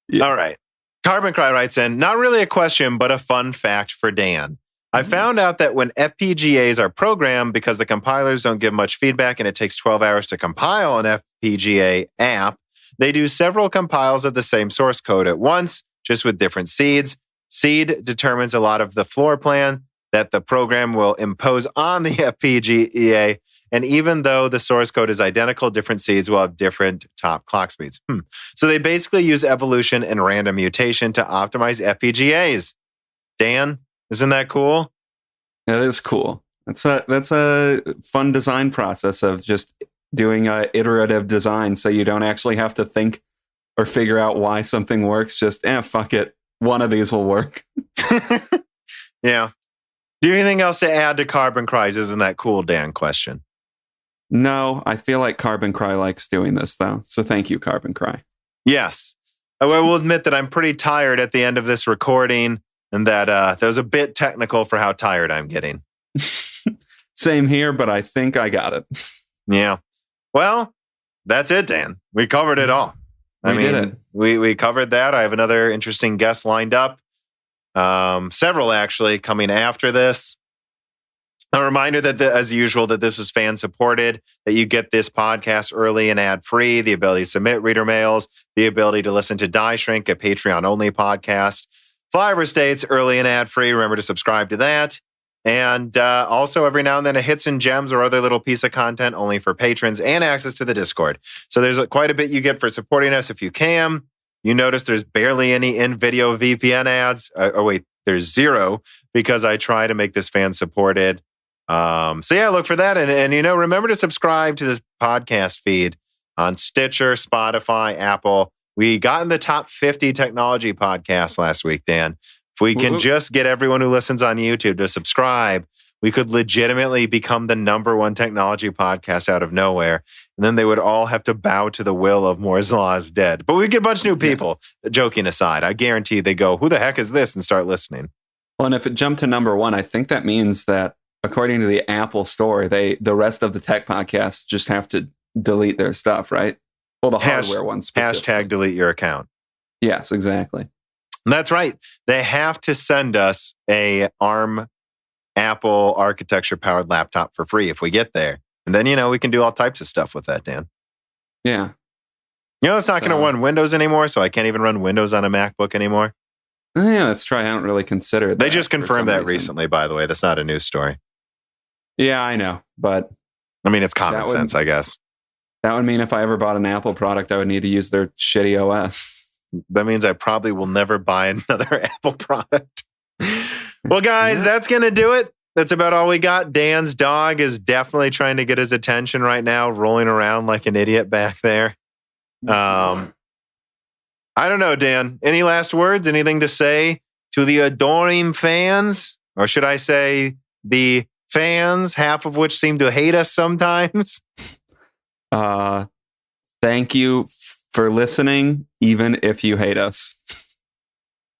Yeah. All right, Carbon Cry writes in, not really a question, but a fun fact for Dan. I found out that when FPGAs are programmed, because the compilers don't give much feedback and it takes 12 hours to compile an FPGA app, they do several compiles of the same source code at once, just with different seeds. Seed determines a lot of the floor plan that the program will impose on the FPGA. And even though the source code is identical, different seeds will have different top clock speeds. So they basically use evolution and random mutation to optimize FPGAs. Dan, isn't that cool? That is cool. That's a fun design process of just doing a iterative design, so you don't actually have to think or figure out why something works. Just fuck it. One of these will work. Yeah. Do you have anything else to add to Carbon Cry's Isn't That Cool, Dan question? No, I feel like Carbon Cry likes doing this, though. So thank you, Carbon Cry. Yes. I will admit that I'm pretty tired at the end of this recording, and that that was a bit technical for how tired I'm getting. Same here, but I think I got it. Yeah. Well, that's it, Dan. We covered it all. We covered that. I have another interesting guest lined up. Several actually coming after this. A reminder that, as usual, that this is fan supported, that you get this podcast early and ad free, the ability to submit reader mails, the ability to listen to Die Shrink, a Patreon only podcast. Flyover States early and ad free. Remember to subscribe to that. And also every now and then a hits and gems or other little piece of content only for patrons and access to the Discord. So there's quite a bit you get for supporting us if you can. You notice there's barely any in-video VPN ads. There's zero because I try to make this fan supported. So yeah, look for that. And remember to subscribe to this podcast feed on Stitcher, Spotify, Apple. We got in the top 50 technology podcasts last week, Dan. If we can just get everyone who listens on YouTube to subscribe, we could legitimately become the #1 technology podcast out of nowhere. And then they would all have to bow to the will of Moore's Law is dead. But we get a bunch of new people, joking aside. I guarantee they go, who the heck is this? And start listening. Well, and if it jumped to #1, I think that means that according to the Apple store, the rest of the tech podcasts just have to delete their stuff, right? Well, the hardware ones. Hashtag delete your account. Yes, exactly. That's right. They have to send us a ARM Apple architecture powered laptop for free if we get there. And then, we can do all types of stuff with that, Dan. Yeah. It's not going to run Windows anymore, so I can't even run Windows on a MacBook anymore. Yeah, that's true. I haven't really considered that. They just confirmed that recently, by the way. That's not a news story. Yeah, I know. But I mean, it's common sense, I guess. That would mean if I ever bought an Apple product, I would need to use their shitty OS. That means I probably will never buy another Apple product. Well, guys, that's going to do it. That's about all we got. Dan's dog is definitely trying to get his attention right now, rolling around like an idiot back there. I don't know, Dan. Any last words? Anything to say to the adoring fans? Or should I say the fans, half of which seem to hate us sometimes. Thank you for listening, even if you hate us.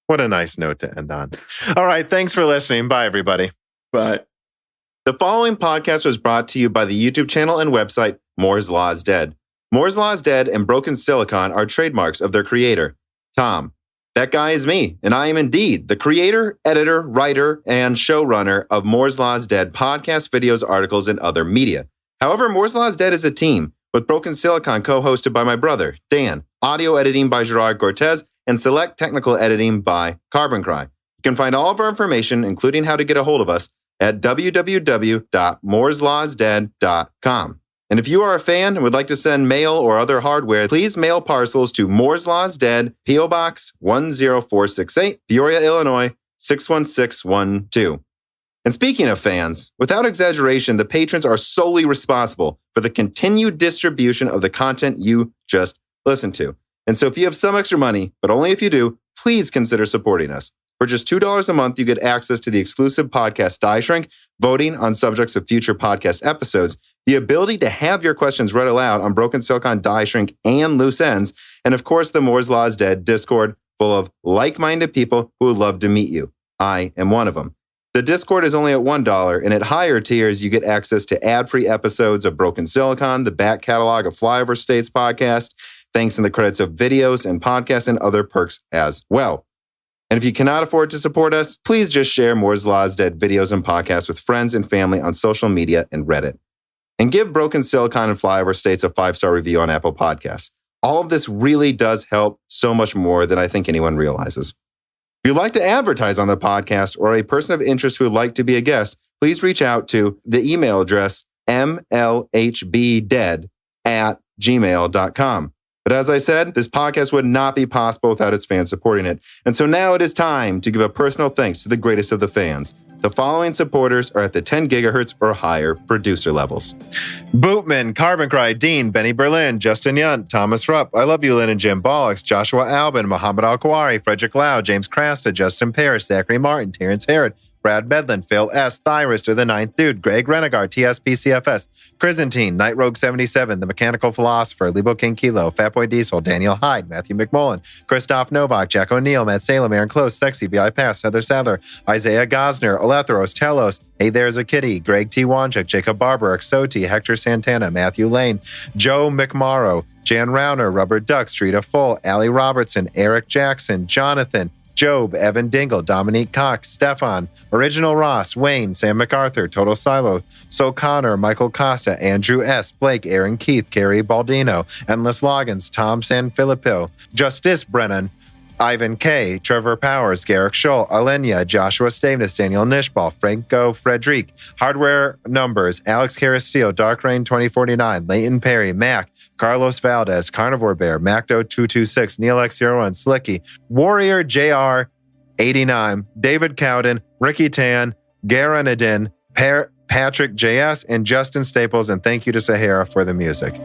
What a nice note to end on. All right, thanks for listening. Bye, everybody. Bye. The following podcast was brought to you by the YouTube channel and website Moore's Law is Dead. Moore's Law is Dead and Broken Silicon are trademarks of their creator, Tom. That guy is me, and I am indeed the creator, editor, writer, and showrunner of Moore's Law is Dead podcasts, videos, articles, and other media. However, Moore's Law is Dead is a team, with Broken Silicon co-hosted by my brother, Dan, audio editing by Gerard Cortez, and select technical editing by Carbon Cry. You can find all of our information, including how to get a hold of us, at www.mooreslawsdead.com. And if you are a fan and would like to send mail or other hardware, please mail parcels to Moore's Law is Dead, P.O. Box 10468, Peoria, Illinois 61612. And speaking of fans, without exaggeration, the patrons are solely responsible for the continued distribution of the content you just listened to. And so if you have some extra money, but only if you do, please consider supporting us. For just $2 a month, you get access to the exclusive podcast Die Shrink, voting on subjects of future podcast episodes, the ability to have your questions read aloud on Broken Silicon, Die Shrink, and Loose Ends, and of course, the Moore's Law is Dead Discord full of like-minded people who would love to meet you. I am one of them. The Discord is only at $1, and at higher tiers, you get access to ad-free episodes of Broken Silicon, the back catalog of Flyover States podcast, thanks in the credits of videos and podcasts, and other perks as well. And if you cannot afford to support us, please just share Moore's Law is Dead videos and podcasts with friends and family on social media and Reddit. And give Broken Silicon and Flyover States a 5-star review on Apple Podcasts. All of this really does help so much more than I think anyone realizes. If you'd like to advertise on the podcast or a person of interest who would like to be a guest, please reach out to the email address mlhbdead@gmail.com. But as I said, this podcast would not be possible without its fans supporting it. And so now it is time to give a personal thanks to the greatest of the fans. The following supporters are at the 10 gigahertz or higher producer levels. Bootman, Carbon Cry, Dean, Benny Berlin, Justin Yunt, Thomas Rupp, I Love You, Lynn and Jim Bollocks, Joshua Albin, Muhammad Al-Kawari, Frederick Lau, James Krasta, Justin Parrish, Zachary Martin, Terrence Herod, Brad Bedlin, Phil S., Thyrister, The Ninth Dude, Greg Renegar, TSPCFS, Chrysantine, Night Rogue 77, The Mechanical Philosopher, Lebo King Kilo, Fatboy Diesel, Daniel Hyde, Matthew McMullen, Christoph Novak, Jack O'Neill, Matt Salem, Aaron Close, Sexy, VI Pass, Heather Sadler, Isaiah Gosner, Olethros, Telos, Hey There's a Kitty, Greg T. Wanchuk, Jacob Barber, Exoti, Hector Santana, Matthew Lane, Joe McMorrow, Jan Rauner, Rubber Duck, Street of Full, Allie Robertson, Eric Jackson, Jonathan, Job, Evan Dingle, Dominique Cox, Stefan, Original Ross, Wayne, Sam MacArthur, Total Silo, Sol Connor, Michael Costa, Andrew S., Blake, Aaron Keith, Carrie Baldino, Endless Loggins, Tom Sanfilippo, Justice Brennan, Ivan K., Trevor Powers, Garrick Scholl, Alenia, Joshua Staveness, Daniel Nishbal, Franco Frederic, Hardware Numbers, Alex Carrastillo, Dark Rain 2049, Leighton Perry, Mac, Carlos Valdez, Carnivore Bear, Macdo226, Neil X01, Slicky, Warrior JR 89, David Cowden, Ricky Tan, Garanadin, Patrick JS, and Justin Staples, and thank you to Sahara for the music.